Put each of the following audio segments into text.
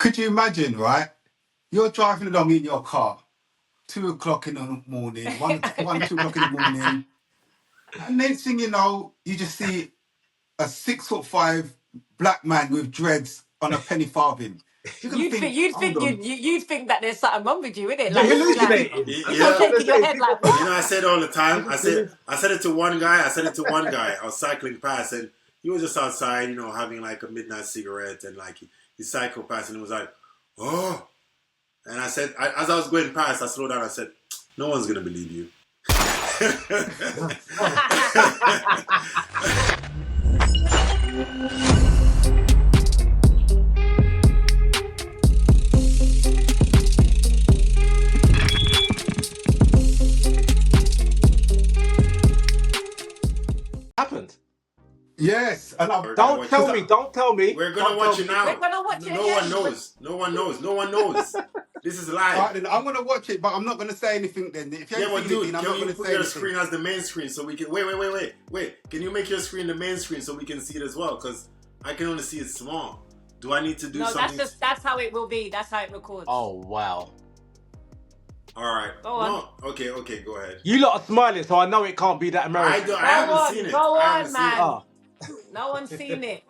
Could you imagine, right? You're driving along in your car, 2 o'clock in the morning, 2 o'clock in the morning, and next thing you know, you just see a 6'5" black man with dreads on a penny farthing. You're gonna think, hold on. You'd think that there's something wrong with you, isn't it? You're Like, hallucinating. you're shaking your head like, what? You know, I said all the time. I said it to one guy. I was cycling past, and he was just outside, you know, having like a midnight cigarette, and like he cycled past, and he was like, "Oh," and I said, as I was going past, I slowed down. I said, "No one's gonna believe you." Happened. Yes, and Don't tell me. We're gonna watch it now. We're gonna watch it. No one knows. No one knows. This is live. All right, then I'm gonna watch it, but I'm not gonna say anything. Then if you Yeah, ain't well, seen dude, anything, I'm can not you gonna put say your anything. screen as the main screen so we can... Wait. Can you make your screen the main screen so we can see it as well? Because I can only see it small. Do I need to do something? No, that's how it will be. That's how it records. Oh, wow. All right. Go on. No. Okay, go ahead. You lot are smiling, so I know it can't be that American. I haven't seen it. Go I on, haven't man. seen it. No one's seen it.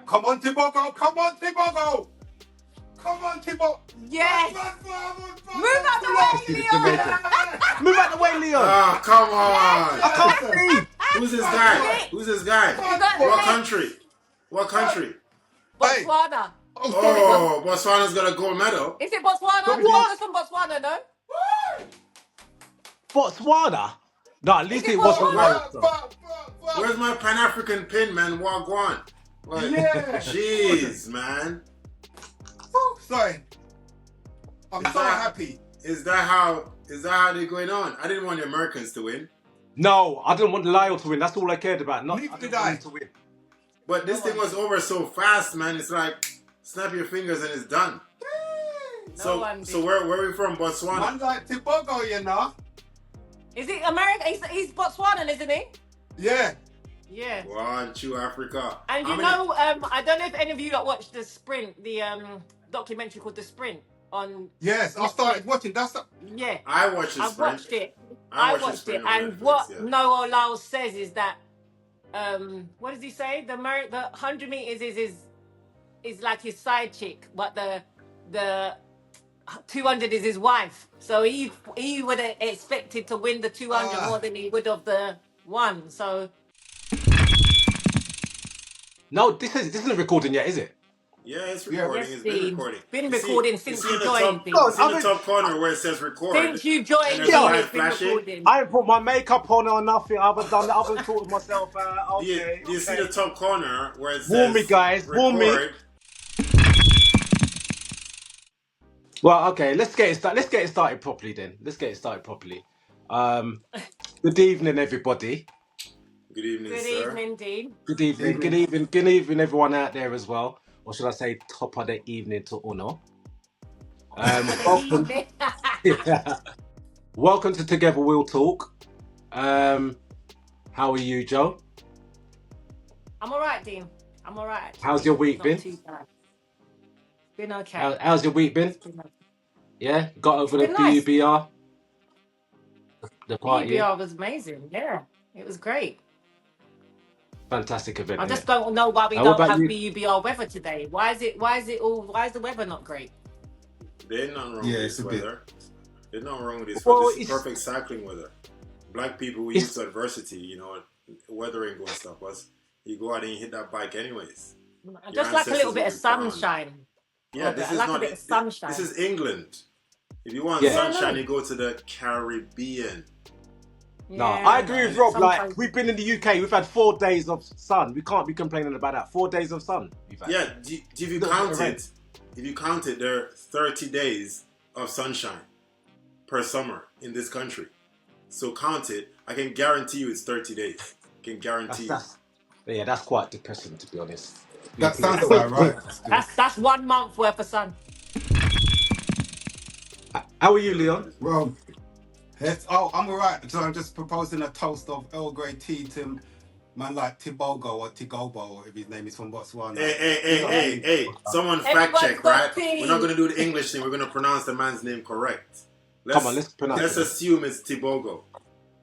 Come on, Tibogo! Come on, Tibogo! Come on, Tibogo! Yes. Move out the way, Leon. Move out the way, Leon. Oh, come on. I can't see. Who's this guy? What country? Botswana. Oh, Botswana's got a gold medal. Is it Botswana? What? From Botswana, no? Botswana? No, at least it wasn't. Where's my Pan-African pin, man? Walk on. Like, Yeah. Jeez, man. Oh, sorry. I'm so happy. Is that how they're going on? I didn't want the Americans to win. No, I didn't want Lyle to win. That's all I cared about. Neither did I. To win. But this thing was over so fast, man. It's like snap your fingers and it's done. So where are we from? Botswana. Man like Tibogo, you know. Is it America? He's Botswanan, isn't he? Yeah. Yeah. One, two, Africa. And you know, I don't know if any of you lot watched The Sprint, the documentary called The Sprint on. Yes, I started watching. Yeah. I watched The Sprint. I watched it. And what Noah Lyles says is that, what does he say? The 100 meters is like his side chick, but the 200 is his wife. So he would have expected to win the 200 more than he would of the one. So. No, this isn't recording yet, is it? Yeah, it's recording. Yes, it's been recording. Been recording since you joined. It's in the top corner where it says record. Since you joined, it's been recording. I ain't put my makeup on or nothing. I haven't done that. I haven't thought of myself out. Okay. Do you see the top corner where it says warn me, guys. Record? Warn me. Well, okay. Let's get it started properly then. Good evening, everybody. Good evening, sir. Good evening, Dean. Good evening. Good evening, everyone out there as well. Or should I say, top of the evening to Uno. Welcome to Together We'll Talk. How are you, Joe? I'm all right, Dean. I'm all right. How's your week been? Too bad. Been okay. How's your week been? Yeah? Got over the nice. BUBR? The party? BUBR was amazing. Yeah. It was great. Fantastic event. I just don't know why we don't have BUBR weather today. Why is the weather not great? There's nothing wrong with this weather. There's nothing wrong with this Well, weather. This is perfect cycling weather. Black people, we used to adversity, you know, weather ain't going to stop us. You go out and you hit that bike anyways. I just like a little bit of sunshine. Yeah, this is not a bit of sunshine. This is England. If you want sunshine, you go to the Caribbean. Yeah, no, I agree with Rob. Like, we've been in the UK, we've had 4 days of sun. We can't be complaining about that. 4 days of sun. Yeah, if you count it, there are 30 days of sunshine per summer in this country. So count it. I can guarantee you it's 30 days. I can guarantee you. Yeah, that's quite depressing, to be honest. That sounds about right. That's 1 month worth of sun. How are you, Leon? Well, I'm all right. So I'm just proposing a toast of Earl Grey tea to Man like Tibogo or Tigobo, or if his name is from Botswana. Hey. Someone fact Everyone's check, right? got We're not P. going to do the English thing. We're going to pronounce the man's name correct. Come on, let's pronounce Let's it. assume it's Tibogo.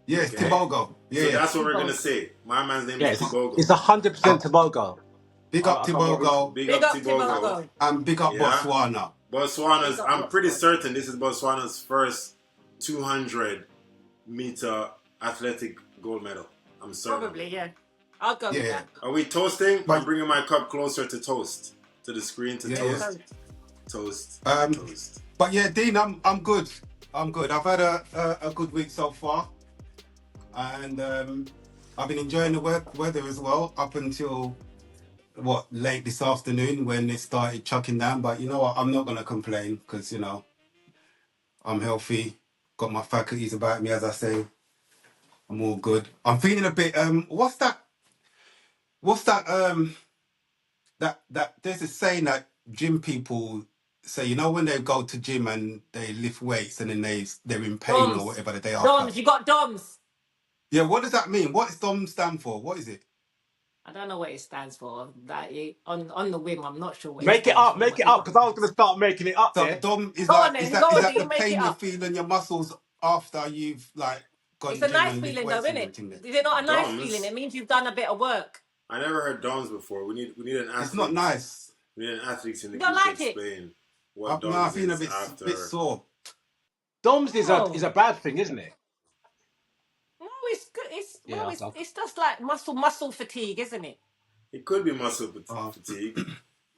Yeah, it's Tibogo. Yeah, so that's what we're going to say. My man's name is Tibogo. It's 100% Tibogo. Big up Tibogo. Big up Tibogo. And big up Botswana. Botswana's, I'm pretty certain this is Botswana's first 200-meter athletic gold medal. I'm certain. Probably, yeah. I'll go with that. Are we toasting? I'm bringing my cup closer to toast. To the screen to toast. Toast. Toast. But yeah, Dean, I'm good. I'm good. I've had a good week so far. And I've been enjoying the weather as well up until late this afternoon when it started chucking down. But you know what? I'm not gonna complain because I'm healthy, got my faculties about me, as I say. I'm all good. I'm feeling a bit. What's that? That there's a saying that gym people say. When they go to gym and they lift weights and then they're in pain or whatever the day after. DOMS, you got DOMS. Yeah, what does that mean? What does DOMS stand for? What is it? I don't know what it stands for. That on the whim, I'm not sure what Make it up, because I was going to start making it up So there. DOM is Go like on then, is that the pain you feel in your muscles after you've like gone It's a gym nice and lift feeling though, weights isn't and it? everything? Is it not a nice DOMS? feeling? It means you've done a bit of work. I never heard DOMS before. We need an athlete. It's not nice. We need an athlete in the don't group like to explain what No, I DOMS feel a is bit sore. DOMS is a bad thing, isn't it? No, it's good. It's just like muscle fatigue, isn't it? It could be muscle fatigue.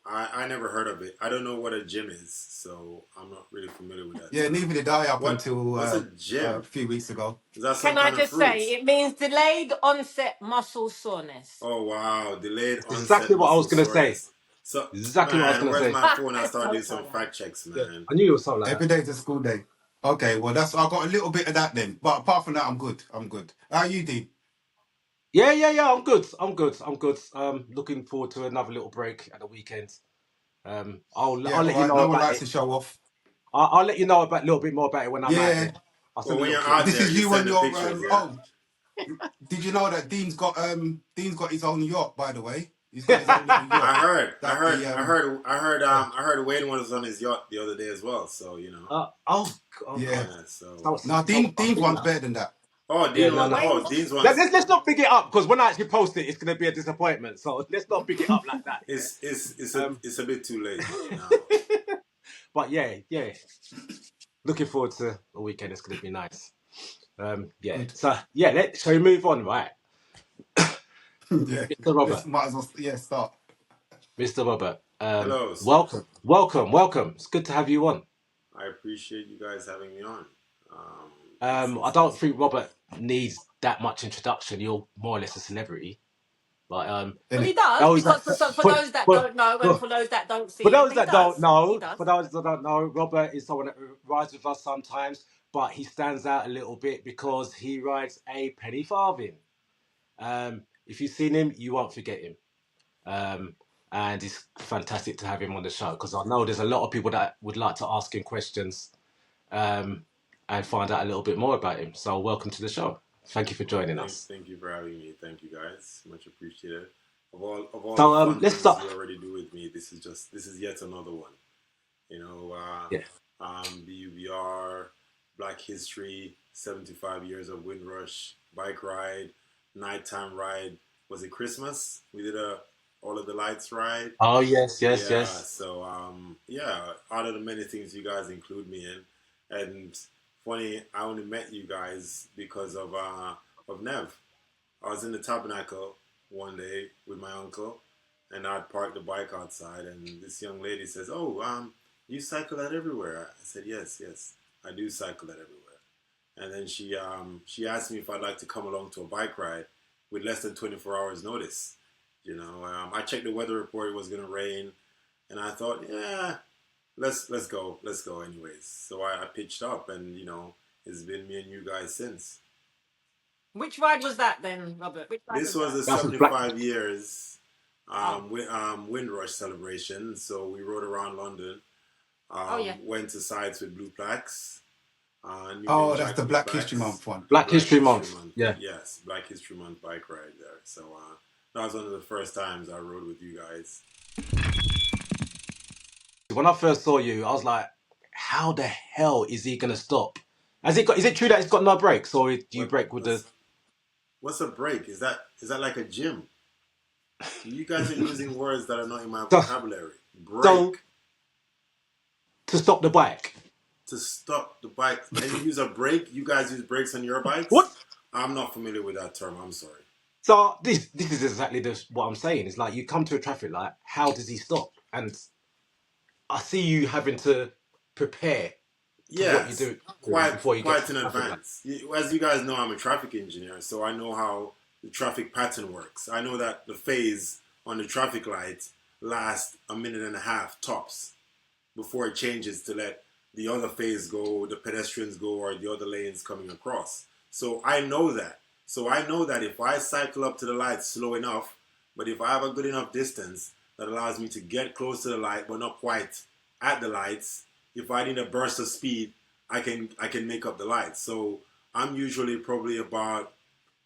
I never heard of it. I don't know what a gym is, so I'm not really familiar with that. Yeah, neither did I until what's a gym? a few weeks ago. Is that Can I just say it means delayed onset muscle soreness? Oh wow, delayed onset. Exactly what I was going to say. So exactly what I was going to say. Where's my phone? I started doing some fact checks, man. Yeah, I knew it was something like Every day's a school day. Okay, well I got a little bit of that then, but apart from that, I'm good. How are you, Dean? Yeah. I'm good. Looking forward to another little break at the weekend. I'll let you know. No one likes to show off. I'll let you know a little bit more about it when I'm out there. When you're out this there, is you and your pictures, Did you know that Dean's got his own yacht, by the way? He's got his own little yacht. I heard Wayne was on his yacht the other day as well. So Dean's one's better than that. Dean's one. Let's not pick it up because when I actually post it, it's going to be a disappointment. So let's not pick it up like that. It's a bit too late. But yeah. Looking forward to the weekend. It's going to be nice. So shall we move on, right? Mr. Robert. Might as well, start. Mr. Robert, hello. Welcome. It's good to have you on. I appreciate you guys having me on. I don't think Robert needs that much introduction. You're more or less a celebrity. But well, he does. For those that don't know, and for those that don't see, for those that don't know, Robert is someone that rides with us sometimes, but he stands out a little bit because he rides a Penny Farthing. If you've seen him, you won't forget him. And it's fantastic to have him on the show because I know there's a lot of people that would like to ask him questions and find out a little bit more about him. So welcome to the show. Thank you for joining us. Thank you for having me. Thank you guys. Much appreciated. Of all the fun let's things start. you already do with me, this is yet another one. BUBR, Black History, 75 years of Windrush, bike ride, nighttime ride. Was it Christmas? We did all of the lights ride. Oh yes. So out of the many things you guys include me in, and funny, I only met you guys because of Nev. I was in the Tabernacle one day with my uncle, and I'd parked the bike outside, and this young lady says, you cycle that everywhere? I said, yes, I do cycle that everywhere. And then she asked me if I'd like to come along to a bike ride with less than 24 hours notice. I checked the weather report, it was going to rain, and I thought, let's go anyways. So I pitched up, and it's been me and you guys since. Which ride was that then, Robert? This was the 75 years Windrush celebration. So we rode around London. Went to sites with blue plaques. Oh, that's the Black History Month one. Black History Month. Yeah. Yes, Black History Month bike ride there. So that was one of the first times I rode with you guys. When I first saw you, I was like, how the hell is he going to stop? Is it true that it's got no brakes, or do you brake with the... What's a brake? Is that like a gym? You guys are using words that are not in my vocabulary. Brake. So, to stop the bike. To stop the bike. And you use a brake? You guys use brakes on your bikes? What? I'm not familiar with that term. I'm sorry. So this is exactly what I'm saying. It's like you come to a traffic light. How does he stop? And I see you having to prepare. Yes, what you do quite in advance. As you guys know, I'm a traffic engineer, so I know how the traffic pattern works. I know that the phase on the traffic light lasts a minute and a half tops before it changes to let the other phase go, the pedestrians go, or the other lanes coming across. So I know that. So I know that if I cycle up to the light slow enough, but if I have a good enough distance that allows me to get close to the light but not quite at the lights, if I need a burst of speed, I can make up the lights. So I'm usually probably about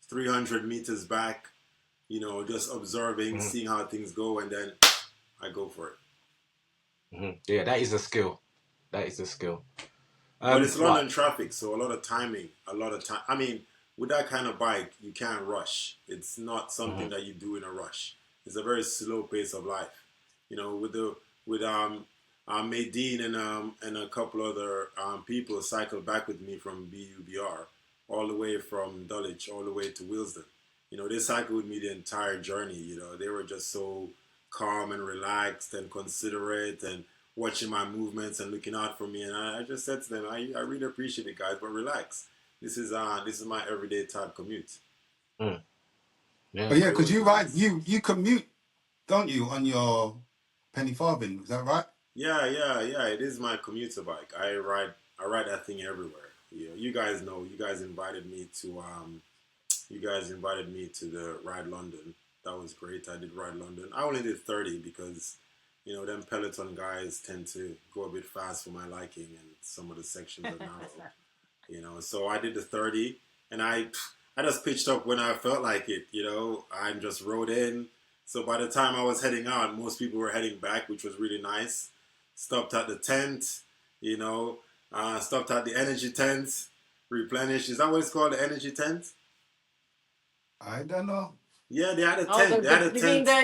300 meters back, just observing, seeing how things go, and then I go for it. Yeah, that is a skill. That is a skill. But it's London traffic, so a lot of timing, time. I mean, with that kind of bike, you can't rush. It's not something that you do in a rush. It's a very slow pace of life. With Maydeen and a couple other people cycled back with me from BUBR all the way from Dulwich all the way to Willesden. They cycled with me the entire journey. They were just so calm and relaxed and considerate and watching my movements and looking out for me. And I just said to them, I really appreciate it, guys, but relax. This is my everyday type commute. Yeah, because you commute, don't you, on your Penny Farthing? Is that right? Yeah. It is my commuter bike. I ride that thing everywhere. You guys know. You guys invited me to the Ride London. That was great. I did Ride London. I only did 30 because them Peloton guys tend to go a bit fast for my liking, and some of the sections are narrow. So I did the 30, and I just pitched up when I felt like it. I just rode in. So by the time I was heading out, most people were heading back, which was really nice. Stopped at the tent, stopped at the energy tent, replenished. Is that what it's called, the energy tent? I don't know. Yeah, they had a tent.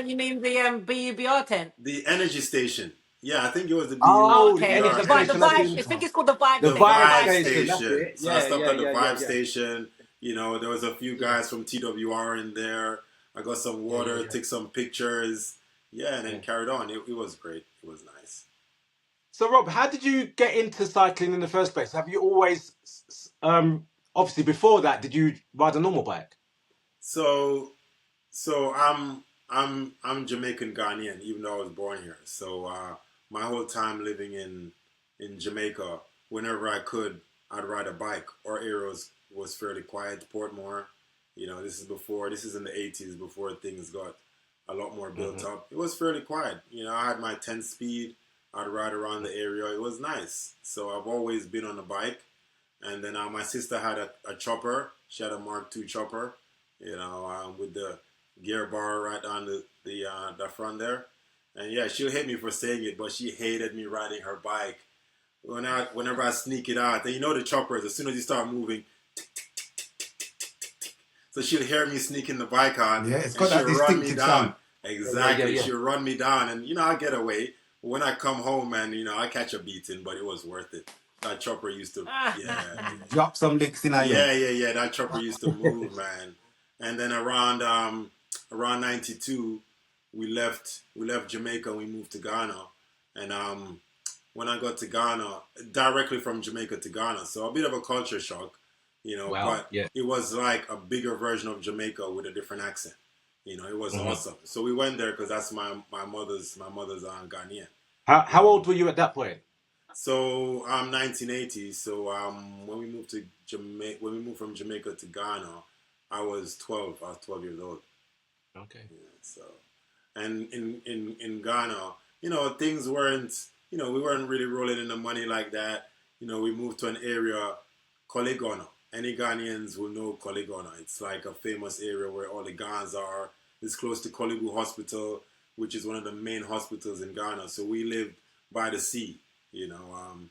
You mean the BUBR tent? The energy station. Yeah, I think it was the BUBR. Oh, okay. The vibe. I think it's called the vibe station. The vibe station. So I stopped at the vibe station. There was a few guys from TWR in there. I got some water, took some pictures. Yeah, and then carried on. It was great. It was nice. So, Rob, how did you get into cycling in the first place? Have you always, obviously before that, did you ride a normal bike? So I'm Jamaican Ghanaian, even though I was born here. So my whole time living in Jamaica, whenever I could, I'd ride a bike. Our area was fairly quiet. Portmore, this is in the 80s, before things got a lot more built up. It was fairly quiet. I had my 10-speed. I'd ride around the area. It was nice. So I've always been on a bike. And then my sister had a chopper. She had a Mark II chopper, with the gear bar right on the front there. And yeah, she'll hate me for saying it, but she hated me riding her bike. Whenever I sneak it out, and the choppers, as soon as you start moving, tick, tick, tick, tick, tick, tick, tick, tick. So she'll hear me sneaking the bike out. Yeah, it's got that distinctive sound. Exactly. She'll run me down, and I'll get away. When I come home and I catch a beating, but it was worth it. That chopper used to drop some licks in her. Yeah. That chopper used to move, man. And then around 92, we left Jamaica and we moved to Ghana. And when I got to Ghana, directly from Jamaica to Ghana, so a bit of a culture shock, but it was like a bigger version of Jamaica with a different accent. It was awesome. So we went there because that's my mother's Ghanaian. How old were you at that point? So I'm 1980. So when we moved from Jamaica to Ghana, I was 12. I was 12 years old. Okay. Yeah, so, and in Ghana, things weren't, we weren't really rolling in the money like that. We moved to an area Coligona. Any Ghanaians will know Coligona. It's like a famous area where all the Ghans are. It's close to Kolibu Hospital, which is one of the main hospitals in Ghana. So we lived by the sea. You know,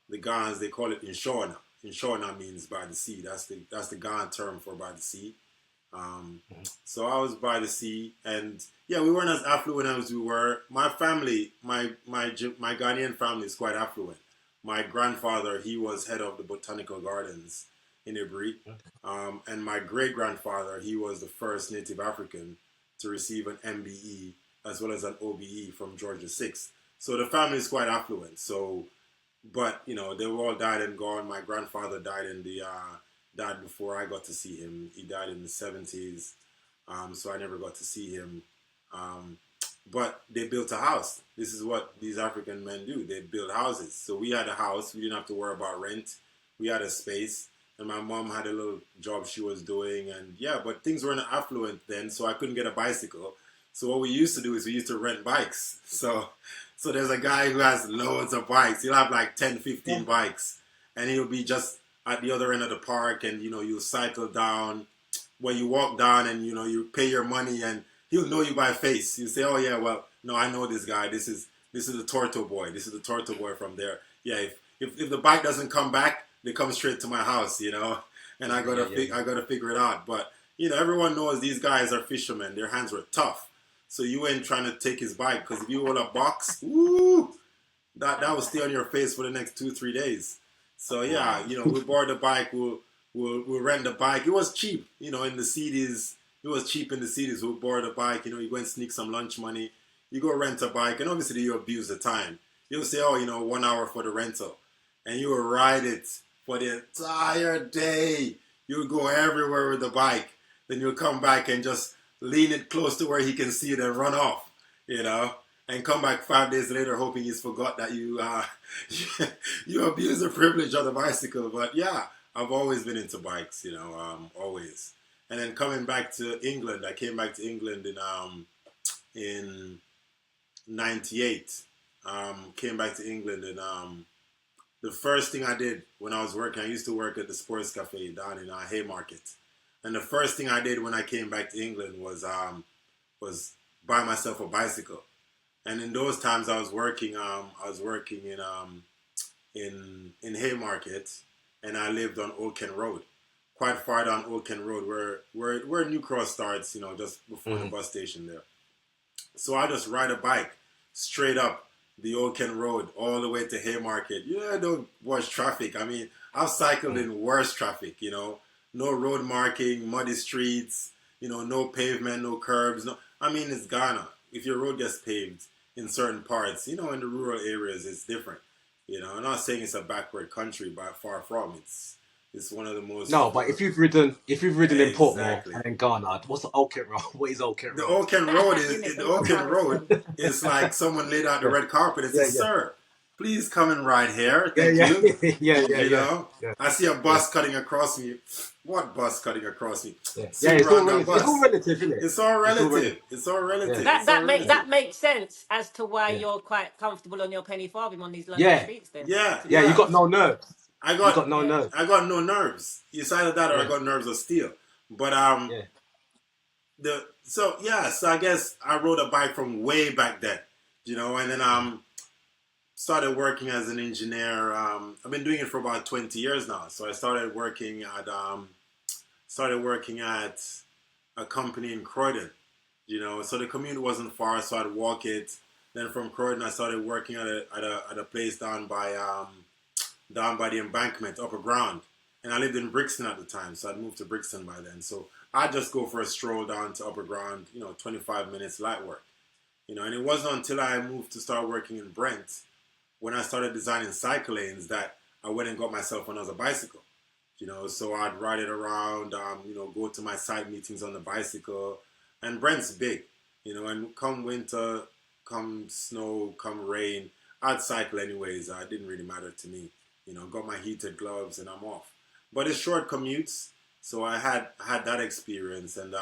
the Ghans, they call it Inshona. Inshona means by the sea. That's the Ghan term for by the sea. So I was by the sea, and yeah, we weren't as affluent as we were. My family, my Ghanaian family is quite affluent. My grandfather, he was head of the botanical gardens in Ibri, and my great grandfather, he was the first Native African to receive an MBE as well as an OBE from Georgia VI. So the family is quite affluent. So, but you know, they were all died and gone. My grandfather died died before I got to see him. He died in the 70s, so I never got to see him. But they built a house. This is what these African men do. They build houses. So we had a house. We didn't have to worry about rent. We had a space. And my mom had a little job she was doing. And yeah, but things weren't affluent then, so I couldn't get a bicycle. So what we used to do is we used to rent bikes. So there's a guy who has loads of bikes. He'll have like 10, 15 bikes. And he'll be just at the other end of the park, and you know, you cycle down, well, you walk down, and you know, you pay your money, and he'll know you by face. You say, oh yeah, well, no, I know this guy. This is the Torto boy. This is the Torto boy from there. Yeah, if the bike doesn't come back, they come straight to my house, you know, and I gotta figure it out. But you know, everyone knows these guys are fishermen. Their hands were tough, so you ain't trying to take his bike, because if you hold a box, woo, that will stay on your face for the next 2-3 days. So yeah, you know, we borrow the bike, we'll rent the bike. It was cheap, you know, in the cities. It was cheap in the cities. We'll borrow the bike, you know, you go and sneak some lunch money. You go rent a bike, and obviously you abuse the time. You'll say, oh, you know, 1 hour for the rental. And you will ride it for the entire day. You'll go everywhere with the bike. Then you'll come back and just lean it close to where he can see it and run off, you know. And come back 5 days later hoping he's forgot that you you abuse the privilege of the bicycle. But yeah, I've always been into bikes, you know, always. And then coming back to England, I came back to England in '98. Came back to England, and the first thing I did when I was working, I used to work at the Sports Cafe down in Haymarket. And the first thing I did when I came back to England was buy myself a bicycle. And in those times, I was working in Haymarket, and I lived on Old Kent Road, quite far down Old Kent Road, where New Cross starts, you know, just before the bus station there. So I just ride a bike straight up the Old Kent Road all the way to Haymarket. Yeah, don't watch traffic. I mean, I've cycled in worse traffic, you know, no road marking, muddy streets, you know, no pavement, no curbs. No, I mean, it's Ghana. If your road gets paved in certain parts, you know, in the rural areas, it's different. You know, I'm not saying it's a backward country, but far from. It's one of the most. No, but if you've ridden in Portmore and in Ghana, what's the Old Kent Road? What is Old Kent Road? The Old Kent Road is like someone laid out the red carpet and said, "Sir, please come and ride here. Thank you." You know, I see a bus cutting across me. What bus cutting across me? It's all relative, isn't it? It's all relative. That makes sense as to why you're quite comfortable on your Penny Farthing on these London streets. Then, yeah, you got no nerves. I got no nerves. It's either that or I got nerves of steel. But so I guess I rode a bike from way back then, you know, and then started working as an engineer. I've been doing it for about 20 years now. So I started working at a company in Croydon, you know. So the commute wasn't far, so I'd walk it. Then from Croydon, I started working at a place down by the embankment, Upper Ground. And I lived in Brixton at the time, so I'd moved to Brixton by then. So I'd just go for a stroll down to Upper Ground, you know, 25 minutes light work. You know, and it wasn't until I moved to start working in Brent, when I started designing cycle lanes, that I went and got myself another bicycle. You know, so I'd ride it around, you know, go to my site meetings on the bicycle. And Brent's big, you know, and come winter, come snow, come rain, I'd cycle anyways. It didn't really matter to me. You know, got my heated gloves and I'm off. But it's short commutes, so I had that experience. And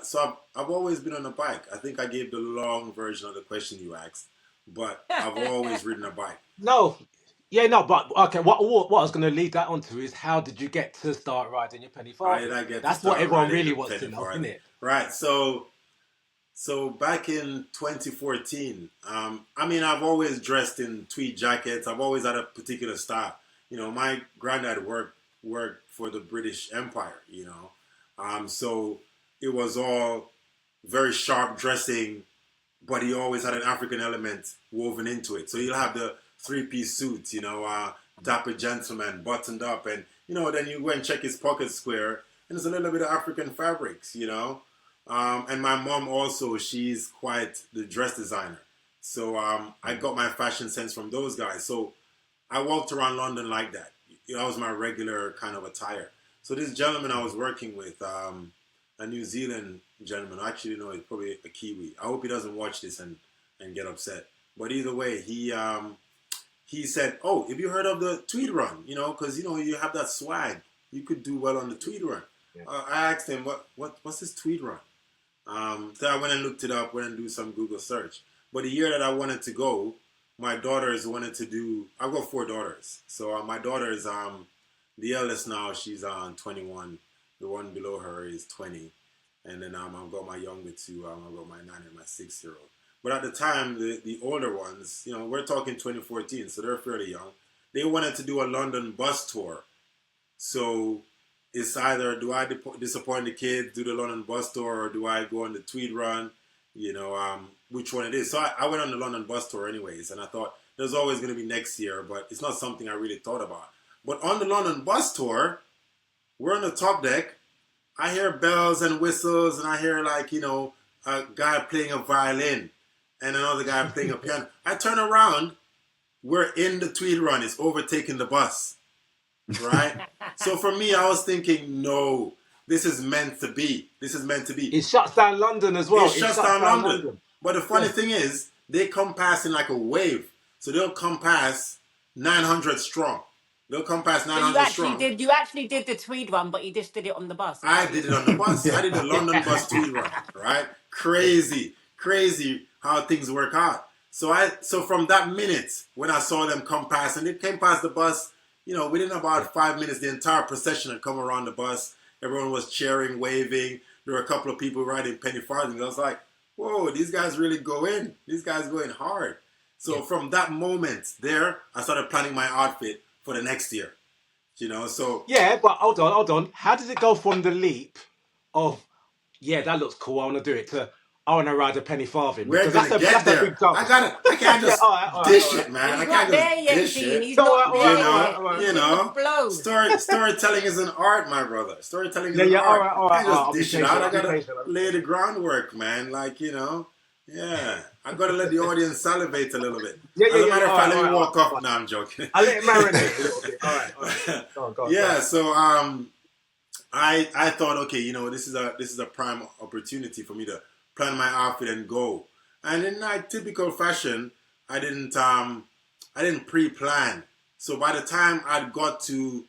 so I've always been on a bike. I think I gave the long version of the question you asked, but I've always ridden a bike. No, Yeah, no, but okay. What I was going to lead that on to is how did you get to start riding your Penny How Farthing? did I get to That's what start everyone riding really the wants to Penny know, isn't Farthing? it? Right. So back in 2014, I mean, I've always dressed in tweed jackets. I've always had a particular style. You know, my granddad worked for the British Empire. You know, so it was all very sharp dressing, but he always had an African element woven into it. So you'll have the three-piece suits, you know, dapper gentleman, buttoned up, and you know, then you go and check his pocket square, and there's a little bit of African fabrics, you know. And my mom also, she's quite the dress designer. So I got my fashion sense from those guys. So I walked around London like that. That was my regular kind of attire. So this gentleman I was working with, a New Zealand gentleman, actually no, he's probably a Kiwi. I hope he doesn't watch this and get upset. But either way, he said, "Oh, have you heard of the Tweed Run? You know, because you know you have that swag. You could do well on the Tweed Run." Yeah. I asked him, "What's this Tweed Run?" So I went and looked it up, went and do some Google search. But the year that I wanted to go, my daughters wanted to do. I've got 4 daughters, so my daughters, the eldest now, she's on 21. The one below her is 20, and then I've got my younger 2. I've got my 9 and my 6-year-old. But at the time, the older ones, you know, we're talking 2014, so they're fairly young. They wanted to do a London bus tour. So it's either do I disappoint the kids, do the London bus tour, or do I go on the Tweed Run? You know, which one it is. So I went on the London bus tour anyways, and I thought there's always going to be next year, but it's not something I really thought about. But on the London bus tour, we're on the top deck. I hear bells and whistles, and I hear, like, you know, a guy playing a violin and another guy playing a piano. I turn around, we're in the Tweed Run. It's overtaking the bus, right? So for me, I was thinking, no, this is meant to be. This is meant to be. It shuts down London as well. It shuts down London. But the funny thing is, they come past in like a wave. So they'll come past 900 strong. They'll come past 900 strong. You actually did the Tweed Run, but you just did it on the bus. I did it on the bus. I did the London bus Tweed Run, right? Crazy how things work out. So from that minute when I saw them come past, and they came past the bus, you know, within about 5 minutes, the entire procession had come around the bus. Everyone was cheering, waving. There were a couple of people riding Penny Farthing. I was like, whoa, these guys really go in. These guys go in hard. So from that moment there, I started planning my outfit for the next year. You know, so yeah, but hold on. How did it go from the leap of that looks cool, I want to do it, to I want to ride a Penny Farthing? We're gonna get there. A big jump. I can't just dish it, man. I can't just dish it. He's not there yet. You know, storytelling is an art, my brother. Storytelling is an art. All right. I can't just dish it out. I gotta lay the groundwork, man. Like, you know, I gotta let the audience salivate a little bit. As a matter of fact, let me walk off. No, I'm joking. I'll let it marinate a little bit. All right. Go on. So I thought, okay, you know, this is a prime opportunity for me to plan my outfit and go. And in like typical fashion, I didn't pre-plan. So by the time I'd got to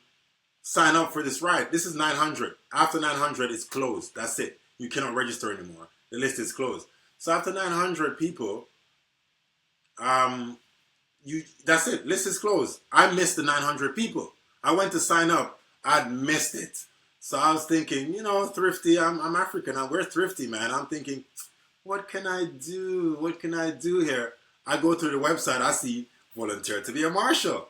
sign up for this ride, this is 900. After 900, it's closed. That's it. You cannot register anymore. The list is closed. So after 900 people, that's it. List is closed. I missed the 900 people. I went to sign up. I'd missed it. So I was thinking, you know, thrifty. I'm African. We're thrifty, man. I'm thinking, what can I do? What can I do here? I go through the website. I see volunteer to be a marshal.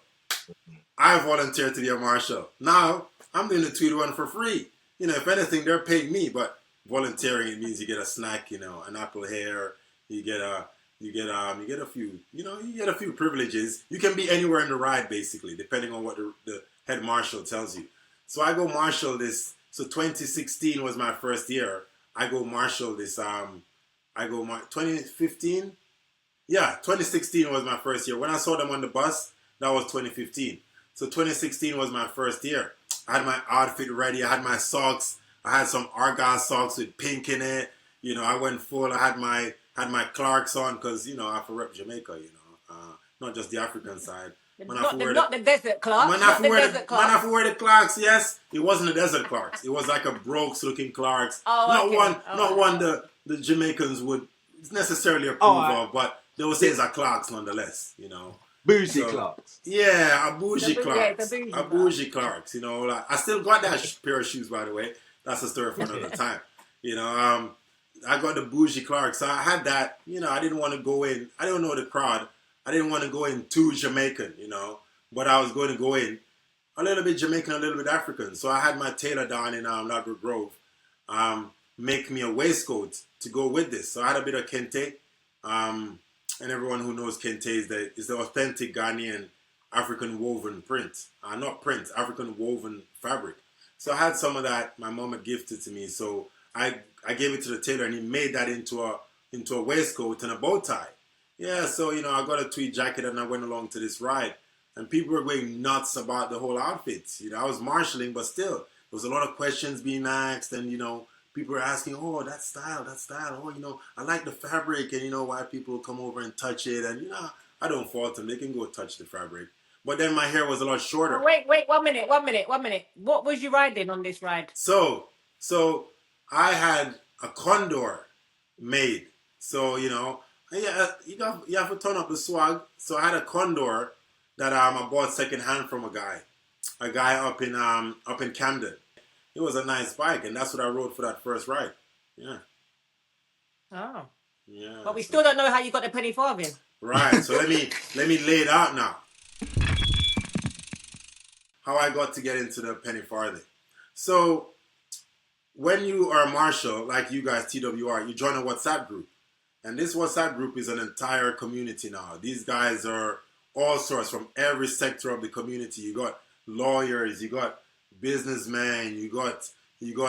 I volunteered to be a marshal. Now I'm doing the Tweed Run for free. You know, if anything, they're paying me. But volunteering, it means you get a snack. You know, an apple hair. You get a few. You know, you get a few privileges. You can be anywhere in the ride, basically, depending on what the head marshal tells you. So I go marshal this. So 2016 was my first year. I go marshal this. 2015. Yeah, 2016 was my first year. When I saw them on the bus, that was 2015. So 2016 was my first year. I had my outfit ready. I had my socks. I had some Argyle socks with pink in it. You know, I went full. I had my Clarks on because, you know, I have to rep Jamaica, you know, not just the African side. Not the desert Clarks. Man, I have to wear the Clarks, yes. It wasn't a desert Clarks. It was like a Brooks looking Clarks. Not one the Jamaicans would necessarily approve of, but they would say it's a Clarks nonetheless, you know. Bougie Clarks. Yeah, a bougie The Clarks. bougie A bougie Clarks. You know, like, I still got that pair of shoes, by the way. That's a story for another time. You know, I got the bougie Clarks. So I had that. You know, I didn't want to go in. I don't know the crowd. I didn't want to go in too Jamaican, you know. But I was going to go in a little bit Jamaican, a little bit African. So I had my tailor down in Ladbroke Grove make me a waistcoat to go with this. So I had a bit of kente. And everyone who knows kente is the authentic Ghanaian African woven print. Not print, African woven fabric. So I had some of that. My mom had gifted to me. So I gave it to the tailor and he made that into a waistcoat and a bow tie. Yeah, so, you know, I got a tweed jacket and I went along to this ride. And people were going nuts about the whole outfit. You know, I was marshalling, but still, there was a lot of questions being asked. And, you know, people were asking, oh, that style. Oh, you know, I like the fabric. And, you know, why people come over and touch it. And, you know, I don't fault them. They can go touch the fabric. But then my hair was a lot shorter. Oh, wait, 1 minute. What was you riding on this ride? So I had a condor made. So, you know, yeah, you have to turn up the swag. So I had a condor that I bought second hand from a guy up in Camden. It was a nice bike, and that's what I rode for that first ride. Yeah. Oh. Yeah. But we still don't know how you got the Penny Farthing. Right. So let me lay it out now. How I got to get into the Penny Farthing. So when you are a marshal, like you guys, TWR, you join a WhatsApp group. And this WhatsApp group is an entire community now. These guys are all sorts from every sector of the community. You got lawyers, you got businessmen, you got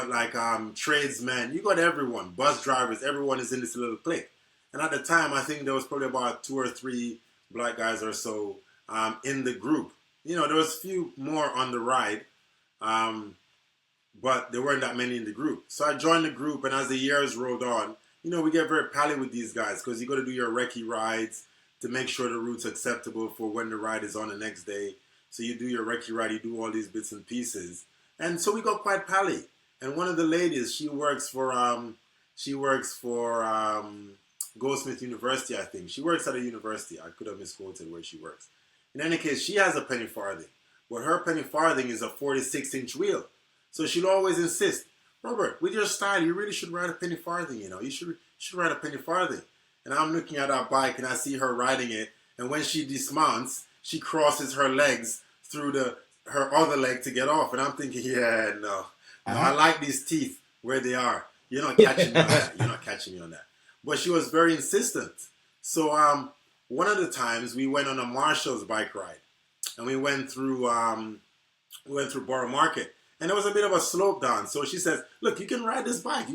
like tradesmen, you got everyone, bus drivers, everyone is in this little clique. And at the time, I think there was probably about 2 or 3 black guys or so in the group. You know, there was a few more on the ride, but there weren't that many in the group. So I joined the group, and as the years rolled on, you know, we get very pally with these guys because you got to do your recce rides to make sure the route's acceptable for when the ride is on the next day. So you do your recce ride, you do all these bits and pieces. And so we got quite pally. And one of the ladies, she works for Goldsmith University, I think. She works at a university. I could have misquoted where she works. In any case, she has a Penny Farthing. But her Penny Farthing is a 46-inch wheel. So she'll always insist, Robert, with your style, you really should ride a Penny Farthing, you know. You should ride a Penny Farthing. And I'm looking at our bike and I see her riding it. And when she dismounts, she crosses her legs through her other leg to get off. And I'm thinking, yeah, no. I like these teeth where they are. You're not catching me on that. You're not catching me on that. But she was very insistent. So one of the times we went on a Marshall's bike ride. And we went through Borough Market. And there was a bit of a slope down. So she says, look, you can ride this bike.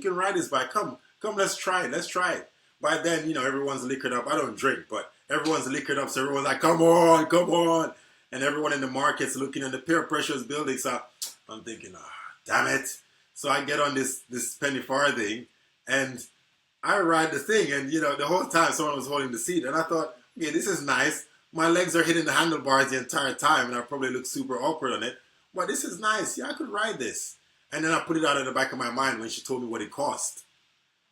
Come, let's try it. By then, you know, everyone's liquored up. I don't drink, but everyone's liquored up. So everyone's like, come on. And everyone in the market's looking and the peer pressure is building. So I'm thinking, damn it. So I get on this Penny Farthing and I ride the thing. And, you know, the whole time someone was holding the seat. And I thought, okay, this is nice. My legs are hitting the handlebars the entire time. And I probably look super awkward on it. But this is nice. Yeah, I could ride this. And then I put it out of the back of my mind when she told me what it cost.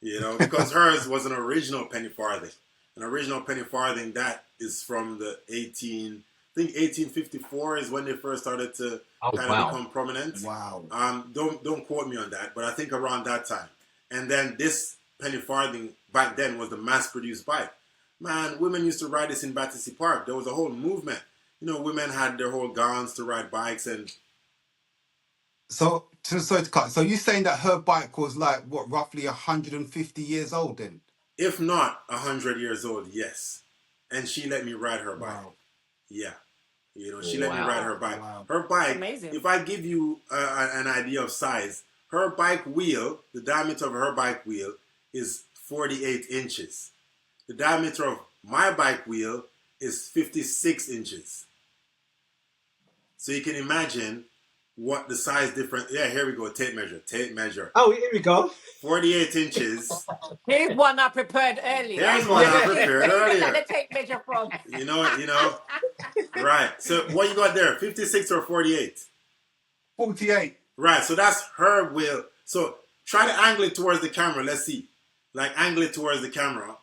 You know, because hers was an original Penny Farthing. An original Penny Farthing that is from the 1854 is when they first started to become prominent. Wow. Don't quote me on that, but I think around that time. And then this Penny Farthing back then was the mass-produced bike. Man, women used to ride this in Battersea Park. There was a whole movement. You know, women had their whole gowns to ride bikes and... So you're saying that her bike was like, what, roughly 150 years old then? If not 100 years old, yes. And she let me ride her bike. Wow. Yeah. You know, she let me ride her bike. Wow. Her bike, amazing. If I give you an idea of size, her bike wheel, the diameter of her bike wheel is 48 inches. The diameter of my bike wheel is 56 inches. So you can imagine what the size difference. Yeah, here we go. Tape measure. Oh, here we go. 48 inches. Here's one I prepared earlier. The tape measure from. You know. Right. So what you got there? 56 or 48? 48. Right. So that's her wheel. So try to angle it towards the camera. Let's see. Like angle it towards the camera.